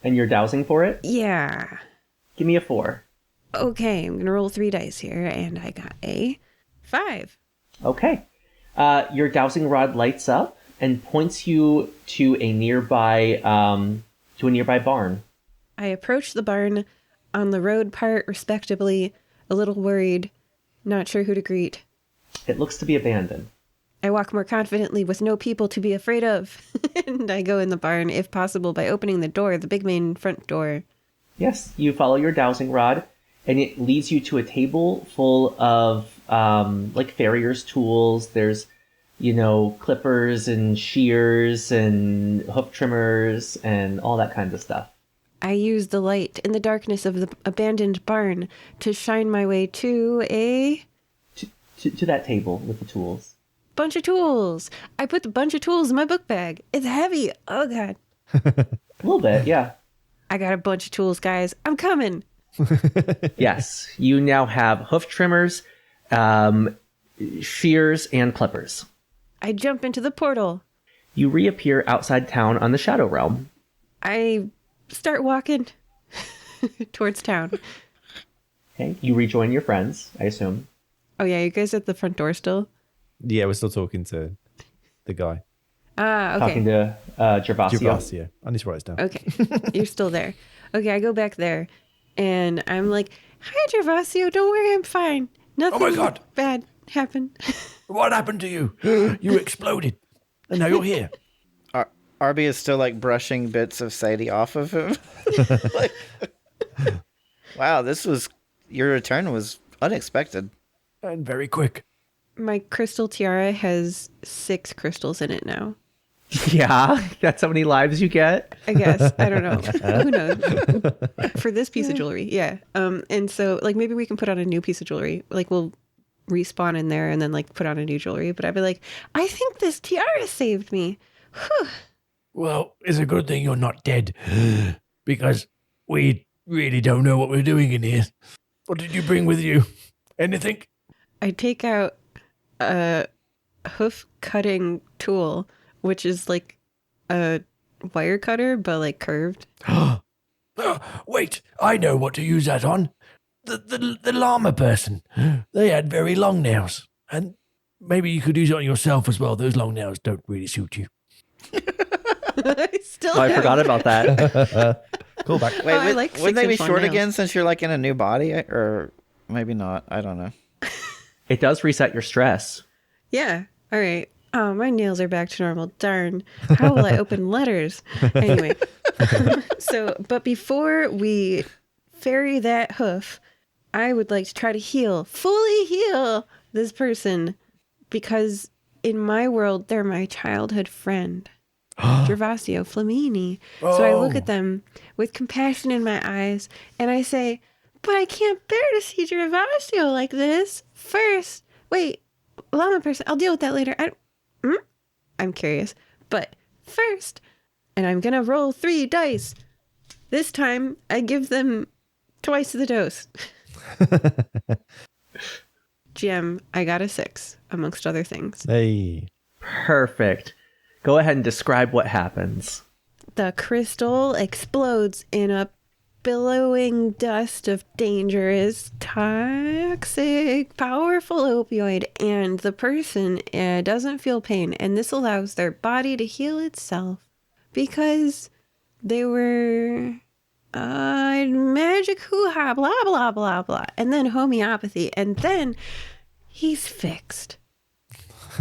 And you're dowsing for it?
Yeah.
Give me a 4.
Okay. I'm going to roll 3 dice here, and I got a 5.
Okay. Your dowsing rod lights up and points you to a nearby barn.
I approach the barn on the road part respectably, a little worried, not sure who to greet.
It looks to be abandoned.
I walk more confidently with no people to be afraid of. And I go in the barn, if possible, by opening the door, the big main front door.
Yes, you follow your dowsing rod, and it leads you to a table full of like farrier's tools. There's, clippers and shears and hoof trimmers and all that kind of stuff.
I use the light in the darkness of the abandoned barn to shine my way to a
To that table with the tools.
bunch of tools. I put the bunch of tools in my book bag. It's heavy. Oh, God.
A little bit, yeah.
I got a bunch of tools, guys. I'm coming.
Yes, you now have hoof trimmers, shears, and clippers.
I jump into the portal.
You reappear outside town on the Shadow Realm.
I start walking towards town.
Okay, you rejoin your friends, I assume.
Oh, yeah, you guys at the front door still?
Yeah, we're still talking to the guy.
Ah, okay.
Talking to Gervasio.
Gervasio. I need to write this down.
Okay, you're still there. Okay, I go back there, and I'm like, "Hi, Gervasio. Don't worry, I'm fine. Nothing
my God.
bad happened."
What happened to you? You exploded. And now you're here.
Arby is still like brushing bits of Sadie off of him. Like, wow, your return was unexpected.
And very quick.
My crystal tiara has 6 crystals in it now.
Yeah, that's how many lives you get.
I guess. I don't know. Who knows? For this piece of jewelry, yeah. And so, like, maybe we can put on a new piece of jewelry. Like, we'll respawn in there and then, like, put on a new jewelry. But I'd be like, I think this tiara saved me. Whew.
Well, it's a good thing you're not dead. Because we really don't know what we're doing in here. What did you bring with you? Anything?
I take out a hoof cutting tool, which is like a wire cutter, but like curved.
Wait, I know what to use that on. The llama person. They had very long nails. And maybe you could use it on yourself as well. Those long nails don't really suit you.
I still
I
have-
forgot about that.
Cool back.
Wait,
I like
wouldn't they be
6-inch long
short
nails.
again since you're like in a new body? Or maybe not. I don't know.
It does reset your stress.
Yeah. All right. Oh, my nails are back to normal. Darn. How will I open letters? Anyway. But before we ferry that hoof, I would like to try to fully heal this person, because in my world, they're my childhood friend, Gervasio Flamini. So I look at them with compassion in my eyes and I say, but I can't bear to see Gervasio like this. First, wait, llama person, I'll deal with that later. I'm curious. But first, and I'm going to roll 3 dice. This time, I give them twice the dose. GM, I got a 6, amongst other things.
Hey.
Perfect. Go ahead and describe what happens.
The crystal explodes in a billowing dust of dangerous, toxic, powerful opioid, and the person doesn't feel pain, and this allows their body to heal itself because they were magic hoo-ha, blah, blah, blah, blah, and then homeopathy, and then he's fixed.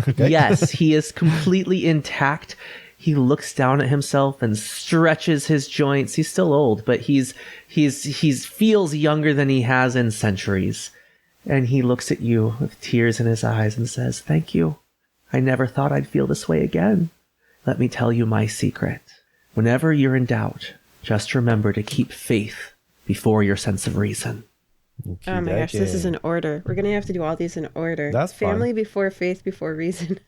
Okay.
Yes, he is completely intact. He looks down at himself and stretches his joints. He's still old, but he's feels younger than he has in centuries. And he looks at you with tears in his eyes and says, "Thank you. I never thought I'd feel this way again. Let me tell you my secret. Whenever you're in doubt, just remember to keep faith before your sense of reason."
Oh my gosh, this is an order. We're going to have to do all these in order.
That's fine.
Family before faith before reason.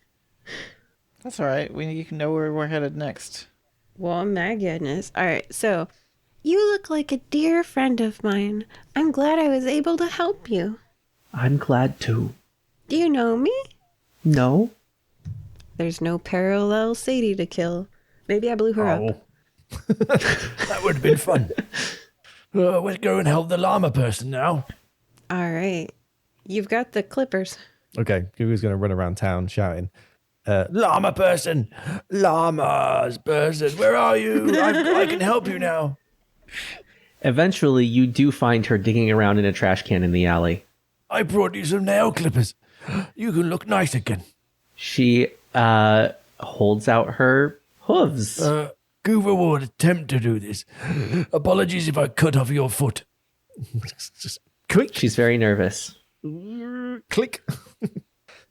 That's all right. You can know where we're headed next.
Well, my goodness. All right, so you look like a dear friend of mine. I'm glad I was able to help you.
I'm glad too.
Do you know me?
No?
There's no parallel Sadie to kill. Maybe I blew her up.
That would have been fun. Let's go and help the llama person now.
All right. You've got the clippers.
Okay, Gugu's going to run around town shouting,
Llama person! Llamas person! Where are you? I can help you now.
Eventually, you do find her digging around in a trash can in the alley.
I brought you some nail clippers. You can look nice again.
She holds out her hooves.
Guvo would attempt to do this. Apologies if I cut off your foot.
Just quick,
She's very nervous.
click.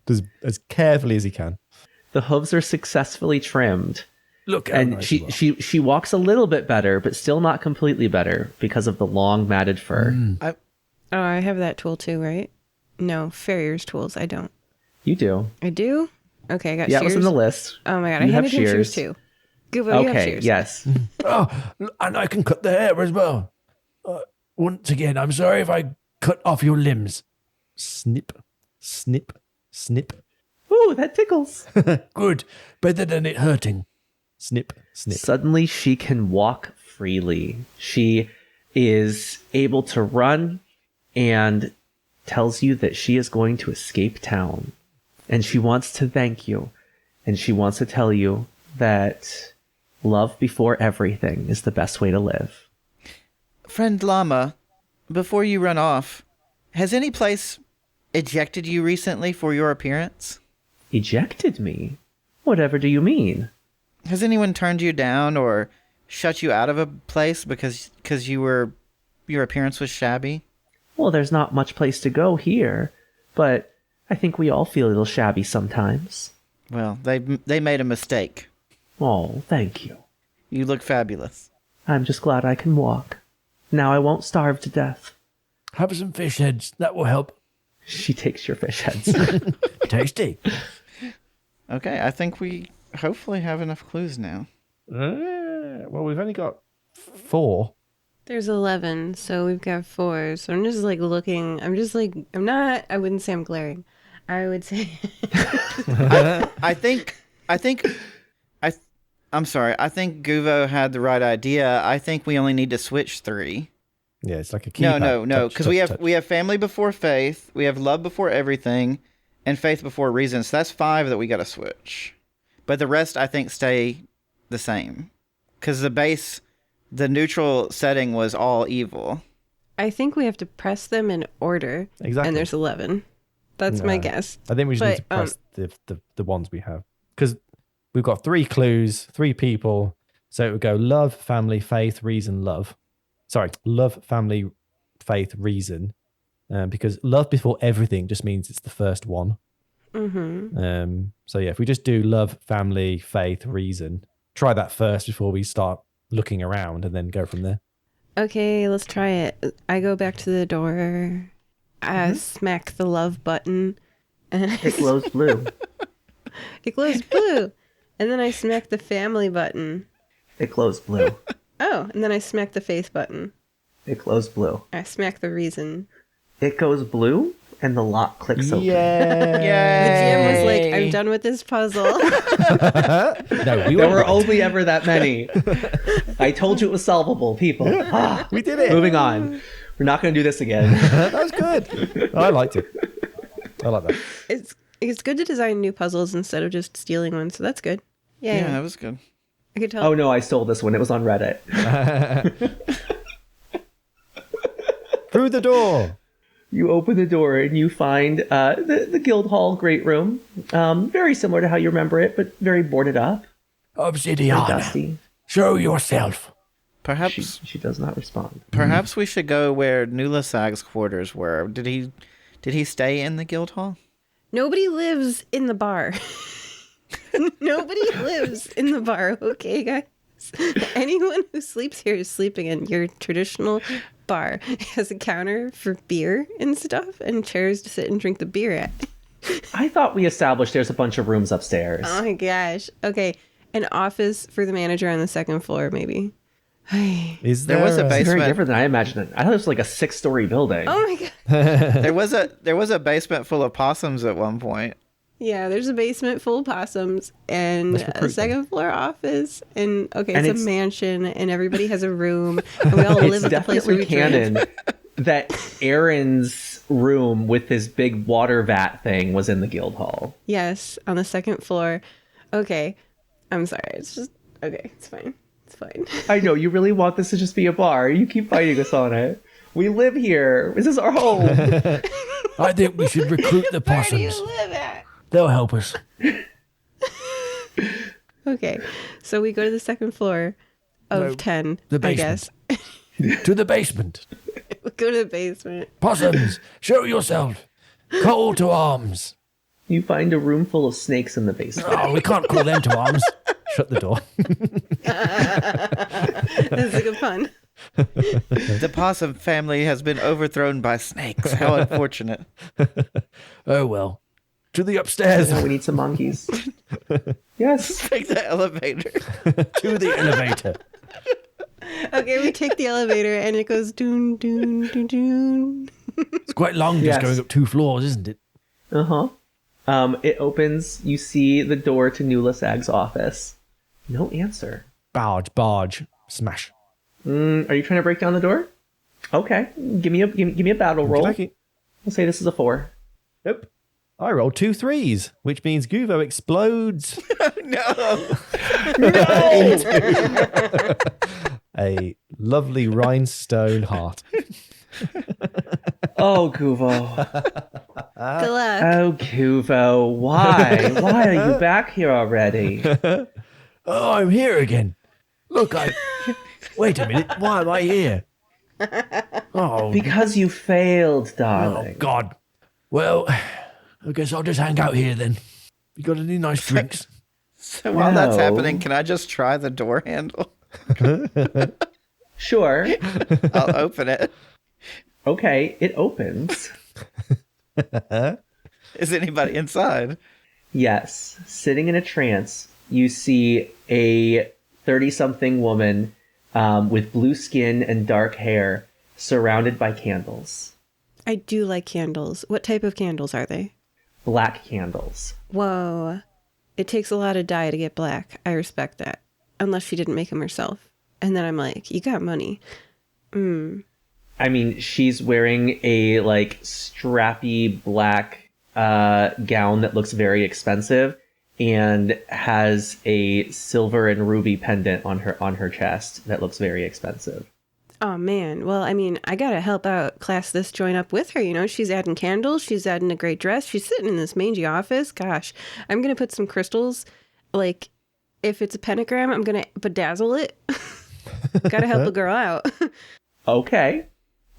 Does as carefully as he can.
The hooves are successfully trimmed.
Look how
And
nice you are.
she walks a little bit better, but still not completely better because of the long matted fur.
Oh, I have that tool too, right? No, farrier's tools. I don't.
You do.
I do? Okay, I got
Yeah, it
shears.
was in the list.
Oh my god,
You
I
have
handed him shears
shears.
too. Guvo, you have
Okay,
shears.
yes.
Oh, and I can cut the hair as well. Once again, I'm sorry if I cut off your limbs.
Snip, snip, snip,
Ooh, that tickles.
Good. Better than it hurting.
snip, snip.
Suddenly she can walk freely. She is able to run and tells you that she is going to escape town. And she wants to thank you. And she wants to tell you that love before everything is the best way to live.
Friend Llama, before you run off, has any place ejected you recently for your appearance?
Ejected me? Whatever do you mean?
Has anyone turned you down or shut you out of a place because your appearance was shabby?
Well, there's not much place to go here, but I think we all feel a little shabby sometimes.
Well, they made a mistake.
Oh, thank you.
You look fabulous.
I'm just glad I can walk. Now I won't starve to death.
Have some fish heads. That will help.
She takes your fish heads.
Tasty.
Okay, I think we hopefully have enough clues now.
Well, we've only got 4.
There's 11, so we've got 4. So I'm just like looking. I'm not, I wouldn't say I'm glaring. I would say.
I'm sorry. I think Guvo had the right idea. I think we only need to switch 3.
Yeah, it's like a keypad.
No,
Touch,
because
touch,
we have family before faith, we have love before everything, and faith before reason. So that's 5 that we got to switch. But the rest, I think, stay the same. Because the neutral setting was all evil.
I think we have to press them in order.
Exactly.
And there's 11. That's my
No.
guess.
I think we just need to
But,
press the ones we have. Because we've got 3 clues, 3 people. So it would go love, family, faith, reason, love. Sorry, love, family, faith, reason. Because love before everything just means it's the first one.
Mm-hmm.
So yeah, if we just do love, family, faith, reason, try that first before we start looking around and then go from there.
Okay, let's try it. I go back to the door. I smack the love button. And
It glows blue.
it glows blue. And then I smack the family button.
It glows blue.
Oh, and then I smack the faith button.
It glows blue.
I smack the reason.
It goes blue, and the lock clicks open.
The GM was like, I'm done with this puzzle.
No, we
There were only ever that many. I told you it was solvable, people.
we did it.
Moving on. We're not going to do this again.
That was good. I liked it. I like that.
It's good to design new puzzles instead of just stealing one, so that's good.
Yeah, that was good.
I could tell.
Oh no, I stole this one. It was on Reddit.
Through the door.
You open the door and you find the guild hall great room. Very similar to how you remember it, but very boarded up. Very
Obsidian.
dusty.
Show yourself.
Perhaps
She does not respond.
perhaps we should go where Nulasag's quarters were. Did he stay in the guild hall?
Nobody lives in the bar. Nobody lives in the bar, okay, guys? Anyone who sleeps here is sleeping in your traditional bar. It has a counter for beer and stuff and chairs to sit and drink the beer at.
I thought we established there's a bunch of rooms upstairs.
Oh my gosh. Okay, an office for the manager on the second floor, maybe.
Is
There was a
It's very
basement.
different than I imagined it. I thought it was like a 6-story building.
Oh my god.
There was a basement full of possums at one point.
Yeah, there's a basement full of possums and
Let's recruit
a second floor office. And okay,
And
it's a
it's-
mansion and everybody has a room. And we all
It's
live at the place where we
definitely
drink.
canon that Aaron's room with his big water vat thing was in the guild hall.
Yes, on the second floor. Okay. I'm sorry. It's just okay, it's fine. It's fine.
I know, you really want this to just be a bar. You keep fighting us on it. We live here. This is our home.
I think we should recruit the
Where do you
possums.
live at?
They'll help us.
Okay, so we go to the second floor of 10,
the
I guess.
basement. To the basement.
We go to the basement.
Possums, show yourself. Call to arms.
You find a room full of snakes in the basement.
Oh, we can't call them to arms.
Shut the door.
That's a good pun.
The possum family has been overthrown by snakes. How unfortunate.
Oh, well. To the upstairs.
Now we need some monkeys. Yes.
Take the elevator.
To the elevator.
Okay, we take the elevator and it goes doon, doon, doon, doon.
It's quite long just
Yes.
going up 2 floors, isn't it?
Uh-huh. It opens. You see the door to Nuala Sag's office. No answer.
Barge. Smash.
Are you trying to break down the door? Okay. Give me a battle roll.
Okey-dokey.
We'll say this is a 4.
Nope. I rolled 2 3s, which means Guvo explodes.
No.
A lovely rhinestone heart.
Oh, Guvo.
Good luck.
Oh, Guvo. Why? Why are you back here already?
Oh, I'm here again. Look, Wait a minute. Why am I here? Oh,
Because you failed,
oh,
darling.
God. Well, I guess I'll just hang out here then. You got any nice drinks?
So while that's
No.
happening, can I just try the door handle?
Sure.
I'll open it.
Okay, it opens.
Is anybody inside?
Yes. Sitting in a trance, you see a 30-something woman with blue skin and dark hair surrounded by candles.
I do like candles. What type of candles are they?
Black candles.
Whoa. It takes a lot of dye to get black. I respect that. Unless she didn't make them herself. And then I'm like, you got money.
I mean, she's wearing a like strappy black gown that looks very expensive and has a silver and ruby pendant on her chest that looks very expensive.
Oh, man. Well, I mean, I got to help out class this joint up with her. You know, she's adding candles. She's adding a great dress. She's sitting in this mangy office. Gosh, I'm going to put some crystals. Like, if it's a pentagram, I'm going to bedazzle it. Got to help a girl out.
Okay.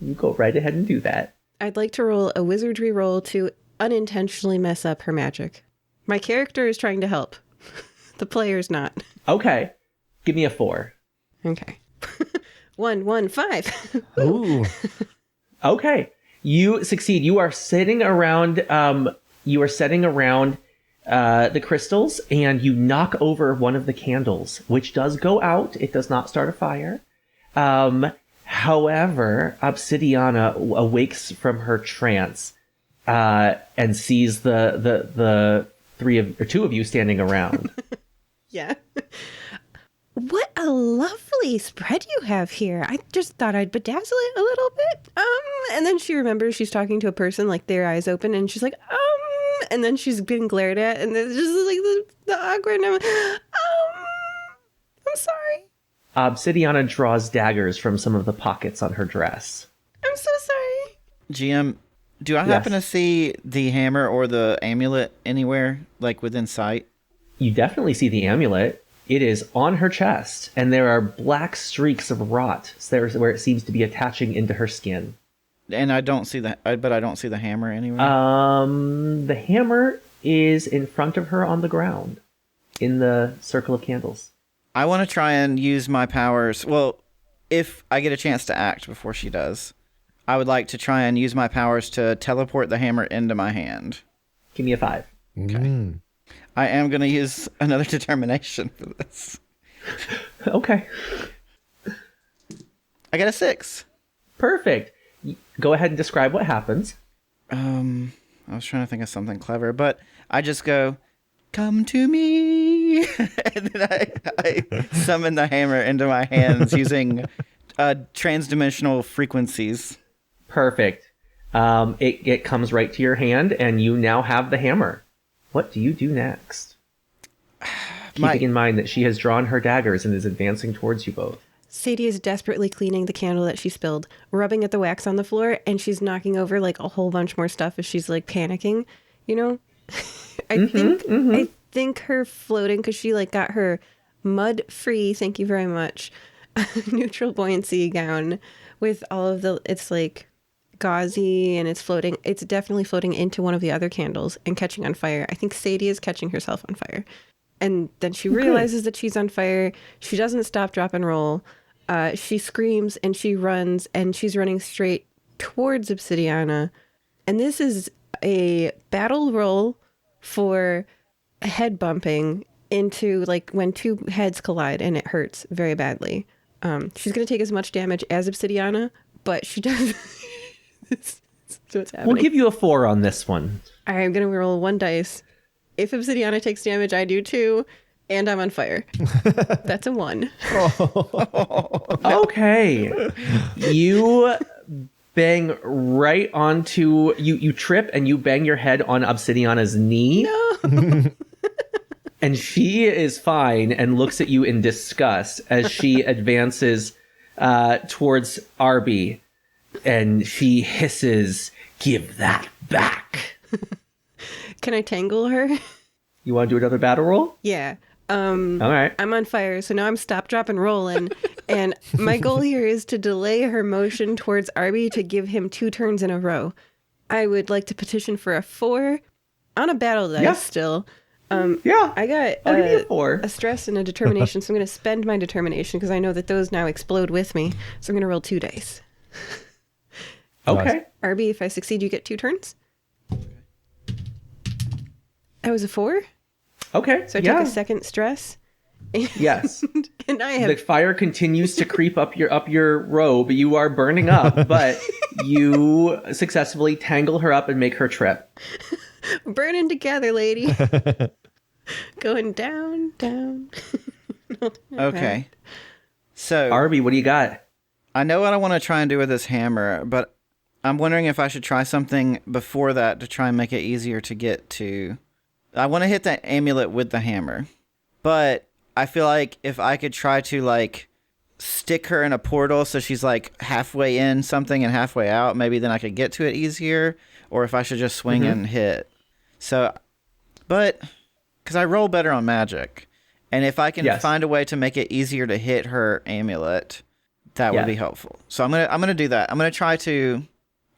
You go right ahead and do that.
I'd like to roll a wizardry roll to unintentionally mess up her magic. My character is trying to help. The player's not.
Okay. Give me a 4.
Okay. 1, 1, 5.
Ooh.
Okay. You succeed. You are sitting around the crystals and you knock over one of the candles, which does go out. It does not start a fire. However, Obsidiana awakes from her trance and sees the two of you standing around.
Yeah. What a lovely spread you have here. I just thought I'd bedazzle it a little bit. And then she remembers she's talking to a person, like their eyes open, and she's like, and then she's being glared at, and there's just like the awkward, I'm sorry.
Obsidiana draws daggers from some of the pockets on her dress.
I'm so sorry.
GM, do I happen to see the hammer or the amulet anywhere, like within sight?
You definitely see the amulet. It is on her chest, and there are black streaks of rot where it seems to be attaching into her skin.
And I don't see but I don't see the hammer anywhere.
The hammer is in front of her on the ground, in the circle of candles.
I want to try and use my powers. Well, if I get a chance to act before she does, I would like to try and use my powers to teleport the hammer into my hand.
Give me a 5.
Okay. I am going to use another determination for this.
Okay.
I got a 6.
Perfect. Go ahead and describe what happens.
I was trying to think of something clever, but I just go, "Come to me," and then I summon the hammer into my hands using transdimensional frequencies.
Perfect. It comes right to your hand, and you now have the hammer. What do you do next? Keeping in mind that she has drawn her daggers and is advancing towards you both.
Sadie is desperately cleaning the candle that she spilled, rubbing at the wax on the floor, and she's knocking over like a whole bunch more stuff as she's like panicking, you know? I think her floating, because she like got her mud free, thank you very much, neutral buoyancy gown with all of it's like gauzy and it's floating. It's definitely floating into one of the other candles and catching on fire. I think Sadie is catching herself on fire. And then she realizes that she's on fire. She doesn't stop, drop, and roll. She screams and she runs, and she's running straight towards Obsidiana. And this is a battle roll for head bumping into like when two heads collide and it hurts very badly. She's going to take as much damage as Obsidiana, but she does. That's what's happening.
We'll give you a 4 on this one.
I'm going to roll 1 dice. If Obsidiana takes damage, I do too. And I'm on fire. That's a 1.
Okay. You bang right onto you trip and you bang your head on Obsidiana's knee.
No.
And she is fine and looks at you in disgust as she advances towards Arby, and she hisses, "Give that back."
Can I tangle her?
You want to do another battle roll?
Yeah.
All right.
I'm on fire, so now I'm stop, drop, and rolling. And my goal here is to delay her motion towards Arby to give him 2 turns in a row. I would like to petition for a 4 on a battle dice still.
Yeah.
I got
I'll give you a 4.
a stress and a determination, so I'm going to spend my determination because I know that those now explode with me. So I'm going to roll 2 dice.
Okay.
Arby, if I succeed, you get 2 turns. That was a 4.
Okay.
So I took a second stress.
Yes.
And I have
The fire continues to creep up your robe. You are burning up, but you successfully tangle her up and make her trip.
burning together, lady. Going down, down.
Okay. So
Arby, what do you got?
I know what I want to try and do with this hammer, but I'm wondering if I should try something before that to try and make it easier to get to. I want to hit that amulet with the hammer, but I feel like if I could try to like stick her in a portal so she's like halfway in something and halfway out, maybe then I could get to it easier, or if I should just swing and hit. So, but because I roll better on magic, and if I can find a way to make it easier to hit her amulet, that would be helpful. So I'm gonna do that. I'm gonna try to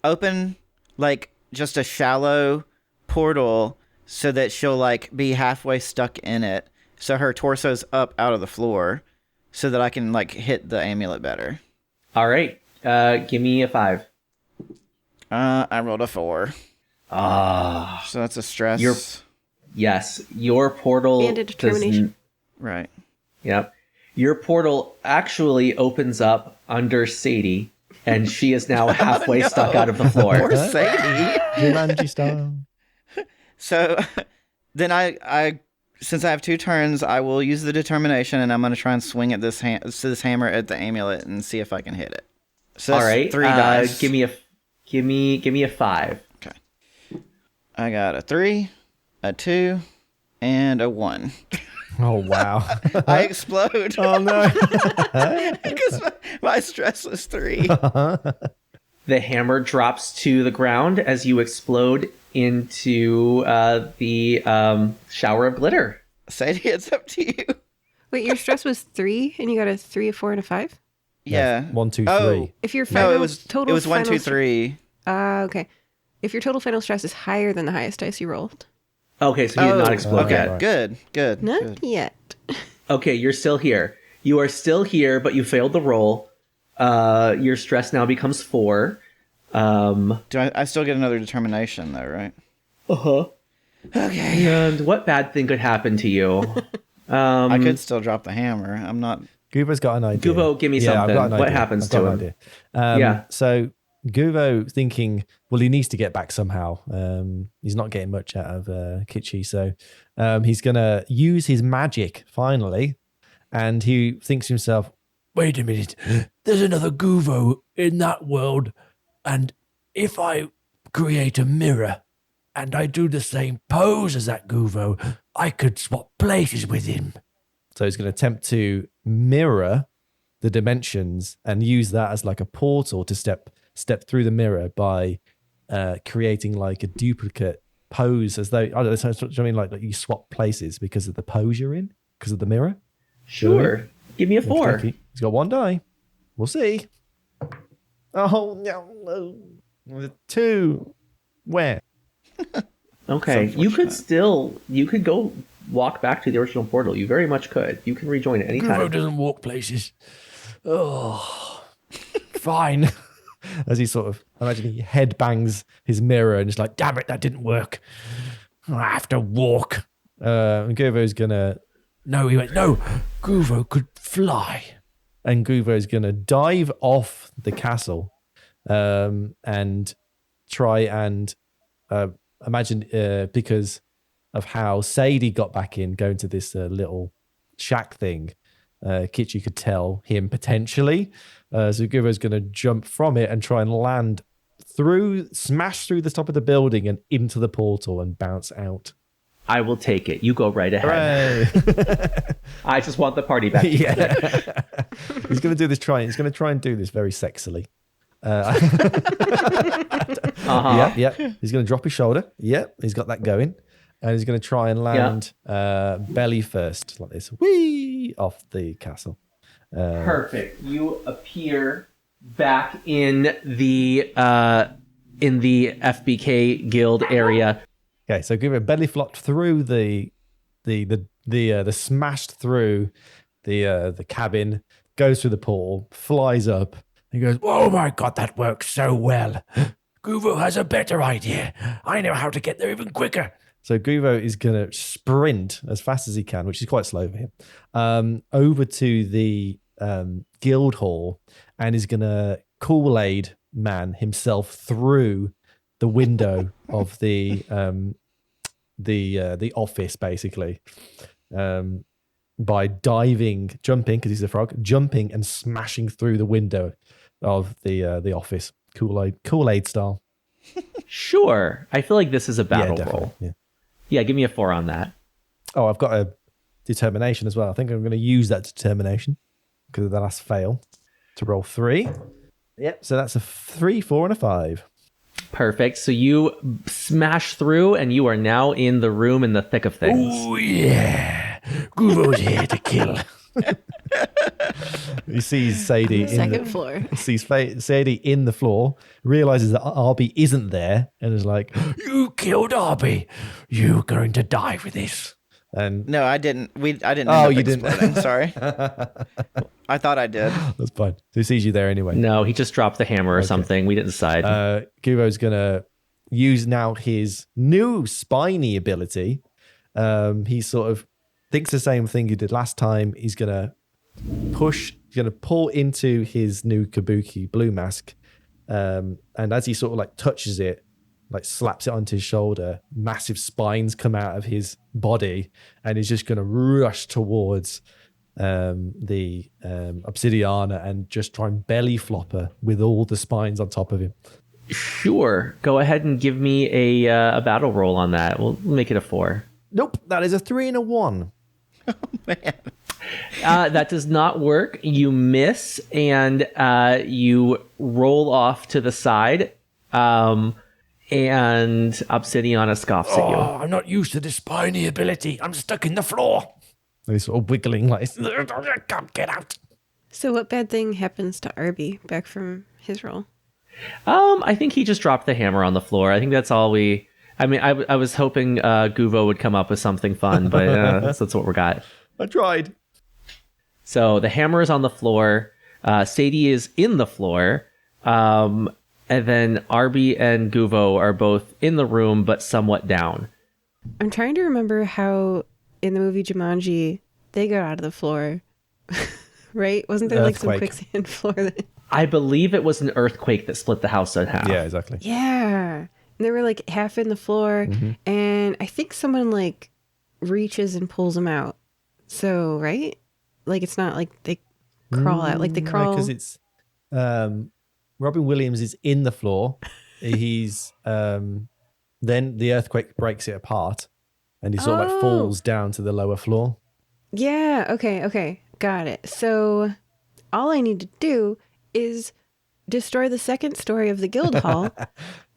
open like just a shallow portal so that she'll like be halfway stuck in it, so her torso's up out of the floor, so that I can like hit the amulet better.
All right. Give me a 5.
I rolled a 4.
Ah.
So that's a stress.
Your portal
And a determination.
Right.
Yep. Your portal actually opens up under Sadie, and she is now halfway stuck out of the floor.
Poor Sadie.
Jumanji style.
So then I since I have 2 turns, I will use the determination, and I'm going to try and swing at this hammer at the amulet and see if I can hit it. So that's
all right.
3 dice.
Give me a 5.
Okay. I got a 3, a 2, and a 1.
Oh, wow.
I explode.
Oh, no.
Because my stress was 3.
The hammer drops to the ground as you explode into the shower of glitter.
Sadie, it's up to you.
Wait, your stress was 3 and you got a 3, a 4, and a 5?
Yeah.
1, 2, 3.
Oh.
If your final
No, it was
total
it was 1,
final
2, 3.
Okay. If your total final stress is higher than the highest dice you rolled.
Okay, so you did not explode
okay.
yet.
Good.
Not
Good.
yet.
Okay, you're still here. You are still here, but you failed the roll. Your stress now becomes 4.
Do I still get another determination though, right?
Uh-huh.
Okay.
And what bad thing could happen to you?
I could still drop the hammer. I'm not.
Guvo's got an idea.
Guvo, give me
I've
something.
got an
What
idea.
happens
I've got
to
an
him?
idea. So Guvo thinking, well, he needs to get back somehow. He's not getting much out of Kitschy, so he's going to use his magic finally, and he thinks to himself,
Wait a minute. There's another Guvo in that world, and if I create a mirror and I do the same pose as that Guvo, I could swap places with him.
so he's going to attempt to mirror the dimensions and use that as like a portal to step through the mirror by creating like a duplicate pose as though, I don't know, so I mean, like you swap places because of the pose you're in, because of the mirror.
Sure. Give me a 4.
Okay. He's got 1 die. We'll see. Oh, no. 2. Where?
Okay. You could go walk back to the original portal. You very much could. You can rejoin it anytime.
Guvo doesn't walk places. Oh,
Fine. As he sort of, imagine he headbangs his mirror and is like, damn it, that didn't work. I have to walk. And Guvo's gonna,
no, he went, no, Guvo could fly.
and Guvo's gonna dive off the castle and try and imagine because of how Sadie got back in, going to this little shack thing. Kichi could tell him potentially. So Guvo's going to jump from it and try and land smash through the top of the building and into the portal and bounce out.
I will take it. You go right ahead. I just want the party back.
Yeah. He's going to do this He's going to try and do this very sexily. Yeah. He's going to drop his shoulder. Yeah, he's got that going. And he's going to try and land belly first, like this, whee, off the castle.
Perfect. You appear back in the FBK guild area.
Okay, so Guvo belly flopped through the smashed through the cabin, goes through the portal, flies up.
He goes, oh my God, that works so well. Guvo has a better idea. I know how to get there even quicker.
So Guvo is going to sprint as fast as he can, which is quite slow for him, over to the guild hall, and is going to Kool-Aid man himself through the window of the office, basically, by jumping because he's a frog, jumping and smashing through the window of the office, Kool-Aid style.
Sure. I feel like this is a battle roll.
Yeah,
give me a 4 on that.
Oh, I've got a determination as well. I think I'm going to use that determination because of the last fail to roll 3. Yep. So that's a 3, 4, and a 5.
Perfect. So you smash through, and you are now in the room in the thick of things.
Oh yeah, Guvo's here to kill.
He sees Sadie
Second floor.
Sees Sadie in the floor, realizes that Arby isn't there, and is like,
You killed Arby. You're going to die for this.
and
No, I didn't. I didn't.
Oh,
end up
you didn't.
exploding. Sorry. I thought I did.
that's fine. So he sees you there anyway.
No, he just dropped the hammer or something. We didn't decide.
Guvo's gonna use now his new spiny ability. He sort of thinks the same thing he did last time. He's gonna pull into his new kabuki blue mask, and as he sort of like touches it, like slaps it onto his shoulder, massive spines come out of his body, and he's just gonna rush towards the Obsidiana and just try and belly flop her with all the spines on top of him.
Sure. Go ahead and give me a battle roll on that. We'll make it a 4.
Nope, that is a 3 and a 1.
Oh man.
That does not work. You miss, and you roll off to the side, and Obsidiana scoffs at you.
Oh, I'm not used to this spiny ability. I'm stuck in the floor.
And he's sort of wiggling like,
I can't get out.
So what bad thing happens to Arby back from his roll?
I think he just dropped the hammer on the floor. I think that's all we... I mean, I was hoping Guvo would come up with something fun, but that's what we got.
I tried.
So the hammer is on the floor. Sadie is in the floor. And then Arby and Guvo are both in the room, but somewhat down.
I'm trying to remember how in the movie Jumanji, they got out of the floor, right? Wasn't there like some
Earthquake.
quicksand floor?
I believe it was an earthquake that split the house in half.
Yeah, exactly.
Yeah. And they were like half in the floor. And I think someone like reaches and pulls them out. So, right? Like it's not like they crawl out. Like they crawl.
Because it's Robin Williams is in the floor. He's then the earthquake breaks it apart, and he sort of like falls down to the lower floor.
Yeah. Okay. Got it. So all I need to do is destroy the second story of the guild hall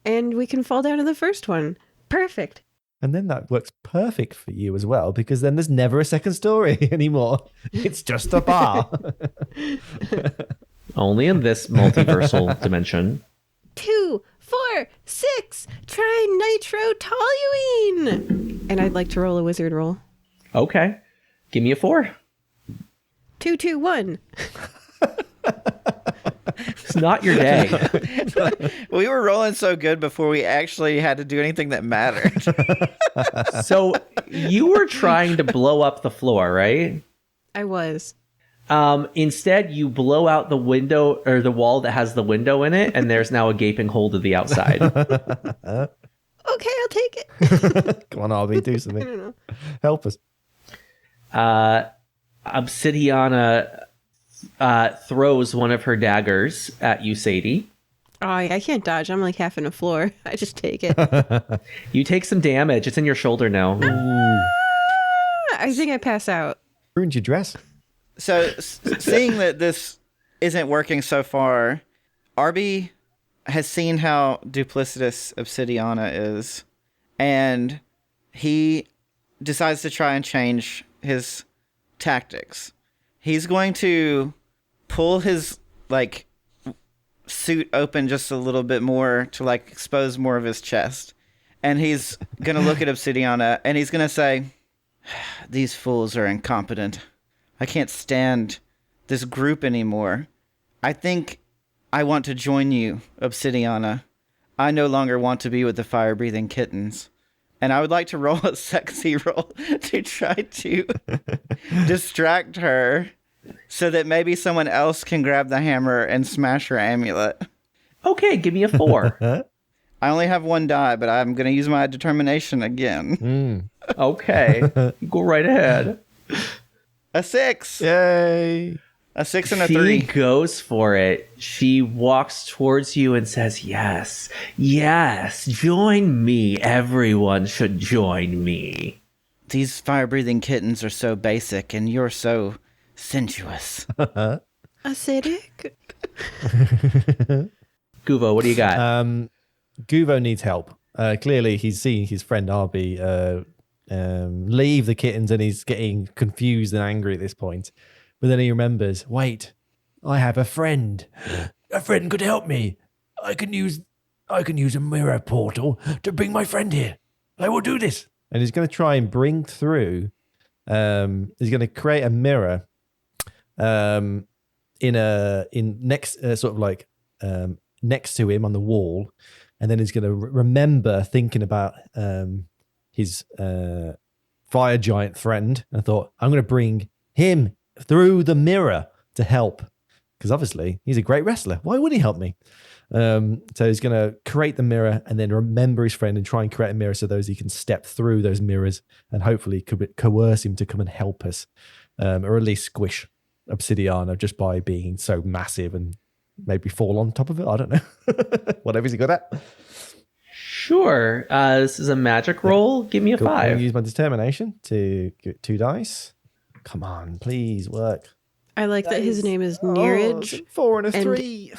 and we can fall down to the first one. Perfect.
And then that works perfect for you as well, because then there's never a second story anymore. It's just a bar.
Only in this multiversal dimension.
2, 4, 6. Try nitrotoluene. And I'd like to roll a wizard roll.
Okay. Give me a 4.
2, 2, 1.
It's not your day.
We were rolling so good before we actually had to do anything that mattered.
So you were trying to blow up the floor, right?
I was.
Instead, you blow out the window or the wall that has the window in it, and there's now a gaping hole to the outside.
Okay, I'll take it.
Come on, Arby, do something.
I don't know.
Help us.
Obsidiana throws one of her daggers at you, Sadie.
Oh, I can't dodge. I'm like half in the floor. I just take it.
You take some damage. It's in your shoulder now.
I think I pass out.
Ruined your dress.
So, seeing that this isn't working so far, Arby has seen how duplicitous Obsidiana is, and he decides to try and change his tactics. He's going to pull his, suit open just a little bit more to, expose more of his chest. And he's going to look at Obsidiana, and he's going to say, "These fools are incompetent. I can't stand this group anymore. I think I want to join you, Obsidiana. I no longer want to be with the fire-breathing kittens. And I would like to roll a sexy roll to try to distract her so that maybe someone else can grab the hammer and smash her amulet."
Okay, give me a 4.
I only have 1 die, but I'm going to use my determination again.
Okay, go right ahead.
A 6.
Yay.
A 6 and a
She
3.
goes for it. She walks towards you and says, "Yes, yes, join me. Everyone should join me."
These fire-breathing kittens are so basic, and you're so sensuous.
Acidic?
Guvo, what do you got?
Guvo needs help. Clearly, he's seen his friend Arby leave the kittens, and he's getting confused and angry at this point. But then he remembers, wait, I have a friend.
A friend could help me. I can use a mirror portal to bring my friend here. I will do this.
And he's going to try and bring through. He's going to create a mirror next to him on the wall, and then he's going to remember thinking about his fire giant friend, and thought, I'm going to bring him through the mirror to help, because obviously he's a great wrestler. Why would he help me? So he's going to create the mirror and then remember his friend and try and create a mirror so he can step through those mirrors and hopefully coerce him to come and help us, or at least squish Obsidiana just by being so massive and maybe fall on top of it. I don't know. Whatever's he good at.
Sure. This is a magic roll. Give me a
Cool. I'm
5.
gonna use my determination to get 2 dice. Come on, please work.
I like that his name is Neeraj.
4 and a
And-
3.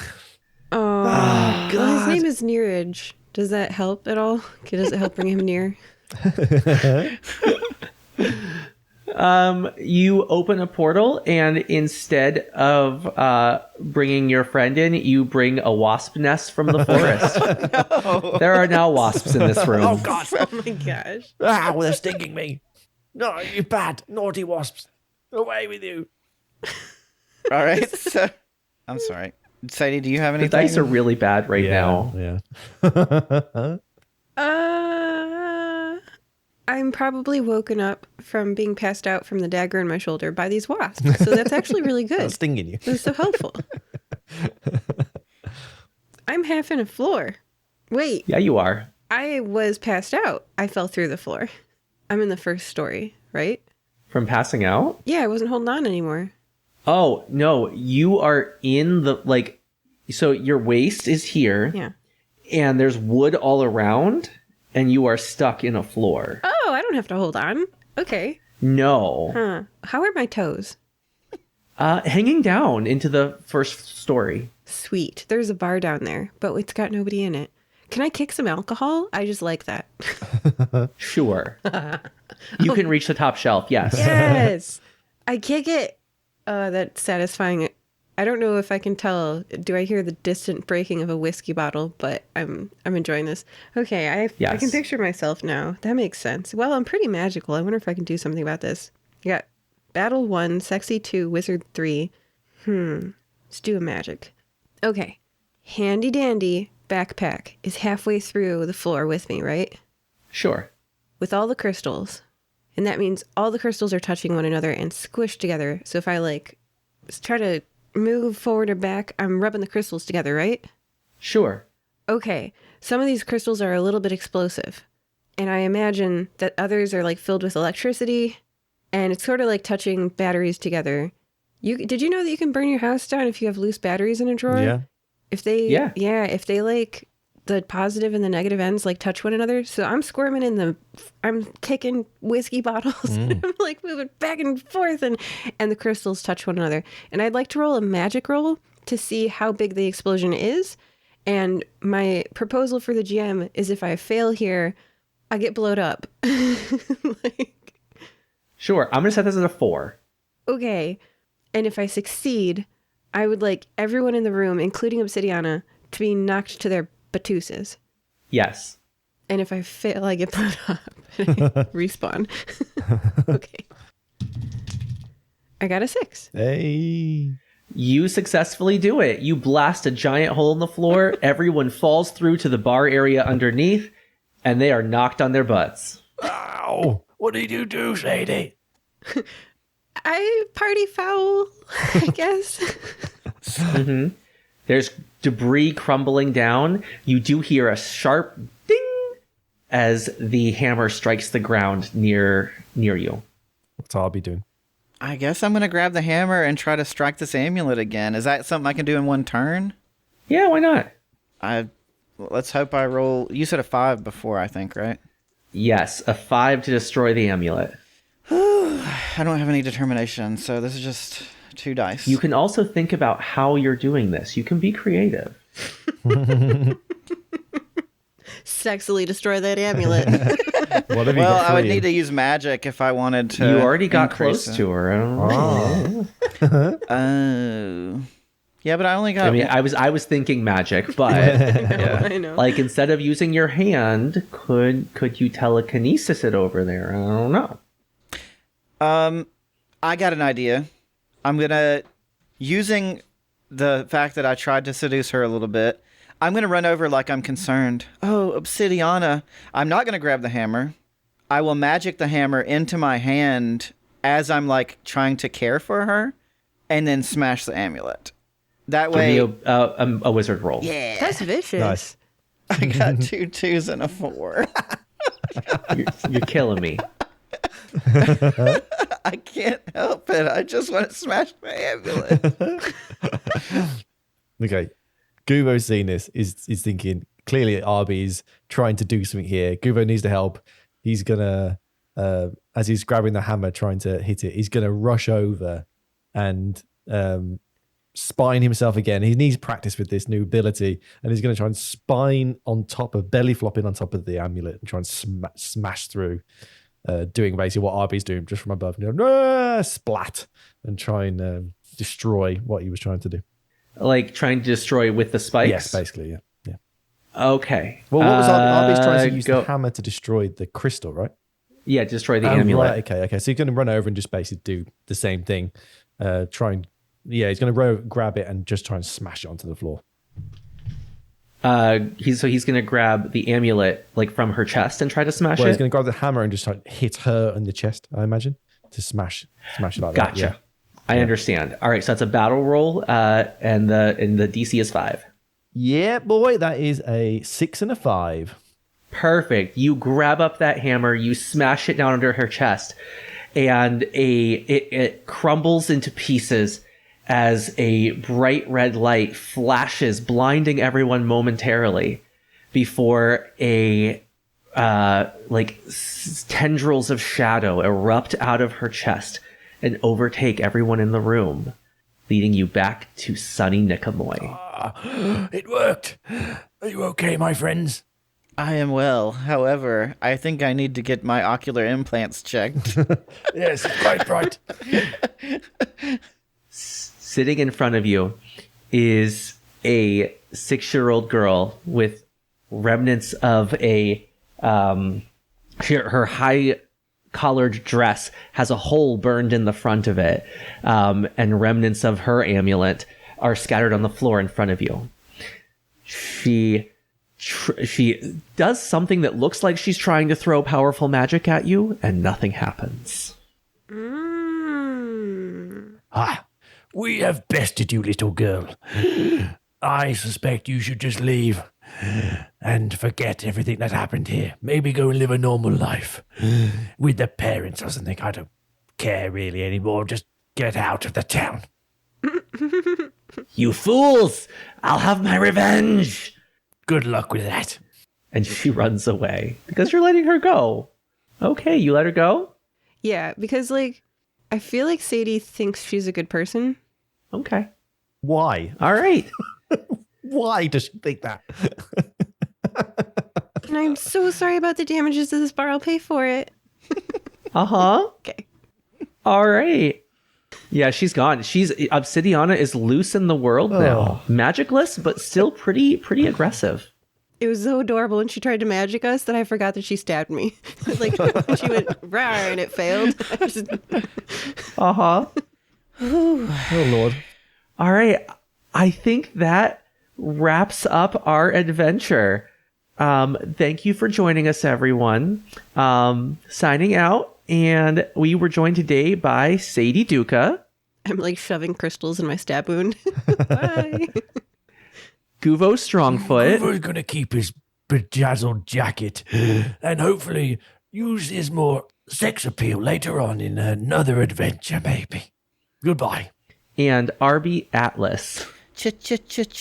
Oh,
God.
well, his name is Neeraj. Does that help at all? Does it help bring him near?
You open a portal, and instead of bringing your friend in, you bring a wasp nest from the forest.
No.
There are now wasps in this room.
Oh, God.
Oh my gosh.
Ah, they're stinging me. No, you bad, naughty wasps. Away with you.
All right. So, I'm sorry. Sadie, do you have
The
anything?
dice are really bad right now.
Yeah.
I'm probably woken up from being passed out from the dagger in my shoulder by these wasps. So that's actually really good.
That's stinging you.
It was so helpful. I'm half in a floor. Wait,
Yeah, you are.
I was passed out. I fell through the floor. I'm in the first story, right?
From passing out?
Yeah, I wasn't holding on anymore.
Oh, no. You are in the, so your waist is here,
Yeah.
and there's wood all around, and you are stuck in a floor.
Oh, I don't have to hold on. Okay.
No.
Huh. How are my toes?
Hanging down into the first story.
Sweet. There's a bar down there, but it's got nobody in it. Can I kick some alcohol? I just like that.
Sure. You can reach the top shelf. Yes.
Yes. I kick it. That's satisfying. I don't know if I can tell. Do I hear the distant breaking of a whiskey bottle? But I'm enjoying this. Okay, I
Yes.
can picture myself now. That makes sense. Well, I'm pretty magical. I wonder if I can do something about this. You got Battle 1, Sexy 2, Wizard 3. Let's do a magic. Okay. Handy dandy backpack is halfway through the floor with me, right?
Sure.
With all the crystals. And that means all the crystals are touching one another and squished together. So if I like try to move forward or back, I'm rubbing the crystals together, right?
Sure.
Okay. Some of these crystals are a little bit explosive. And I imagine that others are like filled with electricity. And it's sort of like touching batteries together. Did you know that you can burn your house down if you have loose batteries in a drawer?
Yeah.
If they if they like the positive and the negative ends like touch one another. So I'm squirming I'm kicking whiskey bottles and I'm like moving back and forth and the crystals touch one another. And I'd like to roll a magic roll to see how big the explosion is. And my proposal for the GM is if I fail here, I get blowed up.
Sure. I'm going to set this at a 4.
Okay. And if I succeed, I would like everyone in the room, including Obsidiana, to be knocked to their batuses.
Yes.
And if I fail, I get blown up and I respawn. Okay. I got a 6.
Hey.
You successfully do it. You blast a giant hole in the floor. Everyone falls through to the bar area underneath, and they are knocked on their butts.
Ow! What did you do, Sadie?
I party foul, I guess.
Mm-hmm. There's debris crumbling down. You do hear a sharp ding as the hammer strikes the ground near you.
What's Arby doing?
I guess I'm going to grab the hammer and try to strike this amulet again. Is that something I can do in one turn?
Yeah, why not?
Let's hope I roll. You said a 5 before, I think, right?
Yes, a 5 to destroy the amulet.
I don't have any determination, so this is just 2 dice.
You can also think about how you're doing this. You can be creative.
Sexily destroy that amulet.
What have you
Well,
got for
I would
you?
need to use magic if I wanted to.
You already got
increase
close
it.
to her. I don't know.
Oh. Yeah, but I only got.
I mean, I was thinking magic, but
I know.
like instead of using your hand, could you telekinesis it over there? I don't know.
I got an idea. I'm gonna, using the fact that I tried to seduce her a little bit, I'm gonna run over like I'm concerned. Oh, Obsidiana. I'm not gonna grab the hammer. I will magic the hammer into my hand as I'm like trying to care for her, and then smash the amulet. That way.
Give me a wizard roll.
Yeah.
That's vicious.
Nice.
I got 2 2s and a 4.
You're killing me.
I can't help it. I just want to smash my amulet.
Okay. Guvo's seen this, is thinking, clearly Arby's trying to do something here. Guvo needs to help. He's going to, as he's grabbing the hammer, trying to hit it, he's going to rush over and spine himself again. He needs practice with this new ability, and he's going to try and spine on top of, belly flopping on top of the amulet and try and smash through, doing basically what Arby's doing just from above. Splat, and try and destroy what he was trying to do.
Like trying to destroy with the spikes?
Yes, basically, yeah.
Okay.
Well, what was Arby's trying to use
go.
the hammer to destroy the crystal, right?
Yeah, destroy the amulet.
Right, okay. So he's going to run over and just basically do the same thing. He's going to grab it and just try and smash it onto the floor.
He's going to grab the amulet like from her chest and try to smash
Well,
it.
he's going to grab the hammer and just try to hit her in the chest, I imagine, to smash it like that.
Gotcha.
Yeah.
I understand. All right, so that's a battle roll, and the DC is 5.
Yeah, boy, that is a 6 and a 5.
Perfect. You grab up that hammer, you smash it down under her chest, and it crumbles into pieces as a bright red light flashes, blinding everyone momentarily before tendrils of shadow erupt out of her chest and overtake everyone in the room, leading you back to sunny Nicomoy.
It worked. Are you okay, my friends?
I am well. However, I think I need to get my ocular implants checked.
Yes, quite right.
Sitting in front of you is a 6-year-old girl with remnants of her high collared dress has a hole burned in the front of it, and remnants of her amulet are scattered on the floor in front of you. She does something that looks like she's trying to throw powerful magic at you, and nothing happens.
We have bested you, little girl. I suspect you should just leave and forget everything that happened here. Maybe go and live a normal life with the parents or something. I don't care really anymore. Just get out of the town.
You fools! I'll have my revenge!
Good luck with that.
And she runs away because you're letting her go. Okay, you let her go?
Yeah, because, like, I feel like Sadie thinks she's a good person.
Okay.
Why?
All right.
Why does she think that?
And I'm so sorry about the damages to this bar. I'll pay for it.
Uh-huh.
Okay.
All right. Yeah, she's gone. Obsidiana is loose in the world now. Magicless, but still pretty aggressive.
It was so adorable when she tried to magic us that I forgot that she stabbed me. Like, when she went, rawr, and it failed.
Uh-huh.
Oh, Lord.
All right. I think that wraps up our adventure. Thank you for joining us, everyone. Signing out. And we were joined today by Sadie Duca.
I'm like shoving crystals in my stab wound. Bye.
Guvo Strongfoot.
Guvo's going to keep his bedazzled jacket and hopefully use his more sex appeal later on in another adventure, maybe. Goodbye.
And Arby Atlas.
Changes.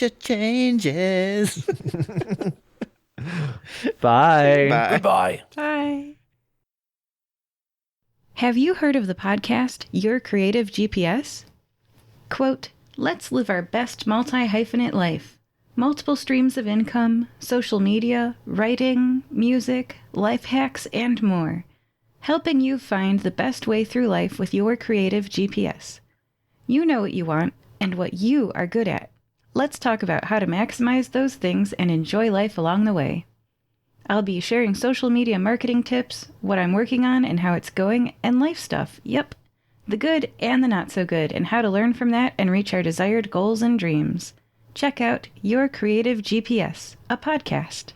Bye.
Bye.
Goodbye.
Bye.
Have you heard of the podcast Your Creative GPS? Quote, let's live our best multi-hyphenate life. Multiple streams of income, social media, writing, music, life hacks, and more. Helping you find the best way through life with your creative GPS. You know what you want and what you are good at. Let's talk about how to maximize those things and enjoy life along the way. I'll be sharing social media marketing tips, what I'm working on and how it's going, and life stuff. Yep. The good and the not so good, and how to learn from that and reach our desired goals and dreams. Check out Your Creative GPS, a podcast.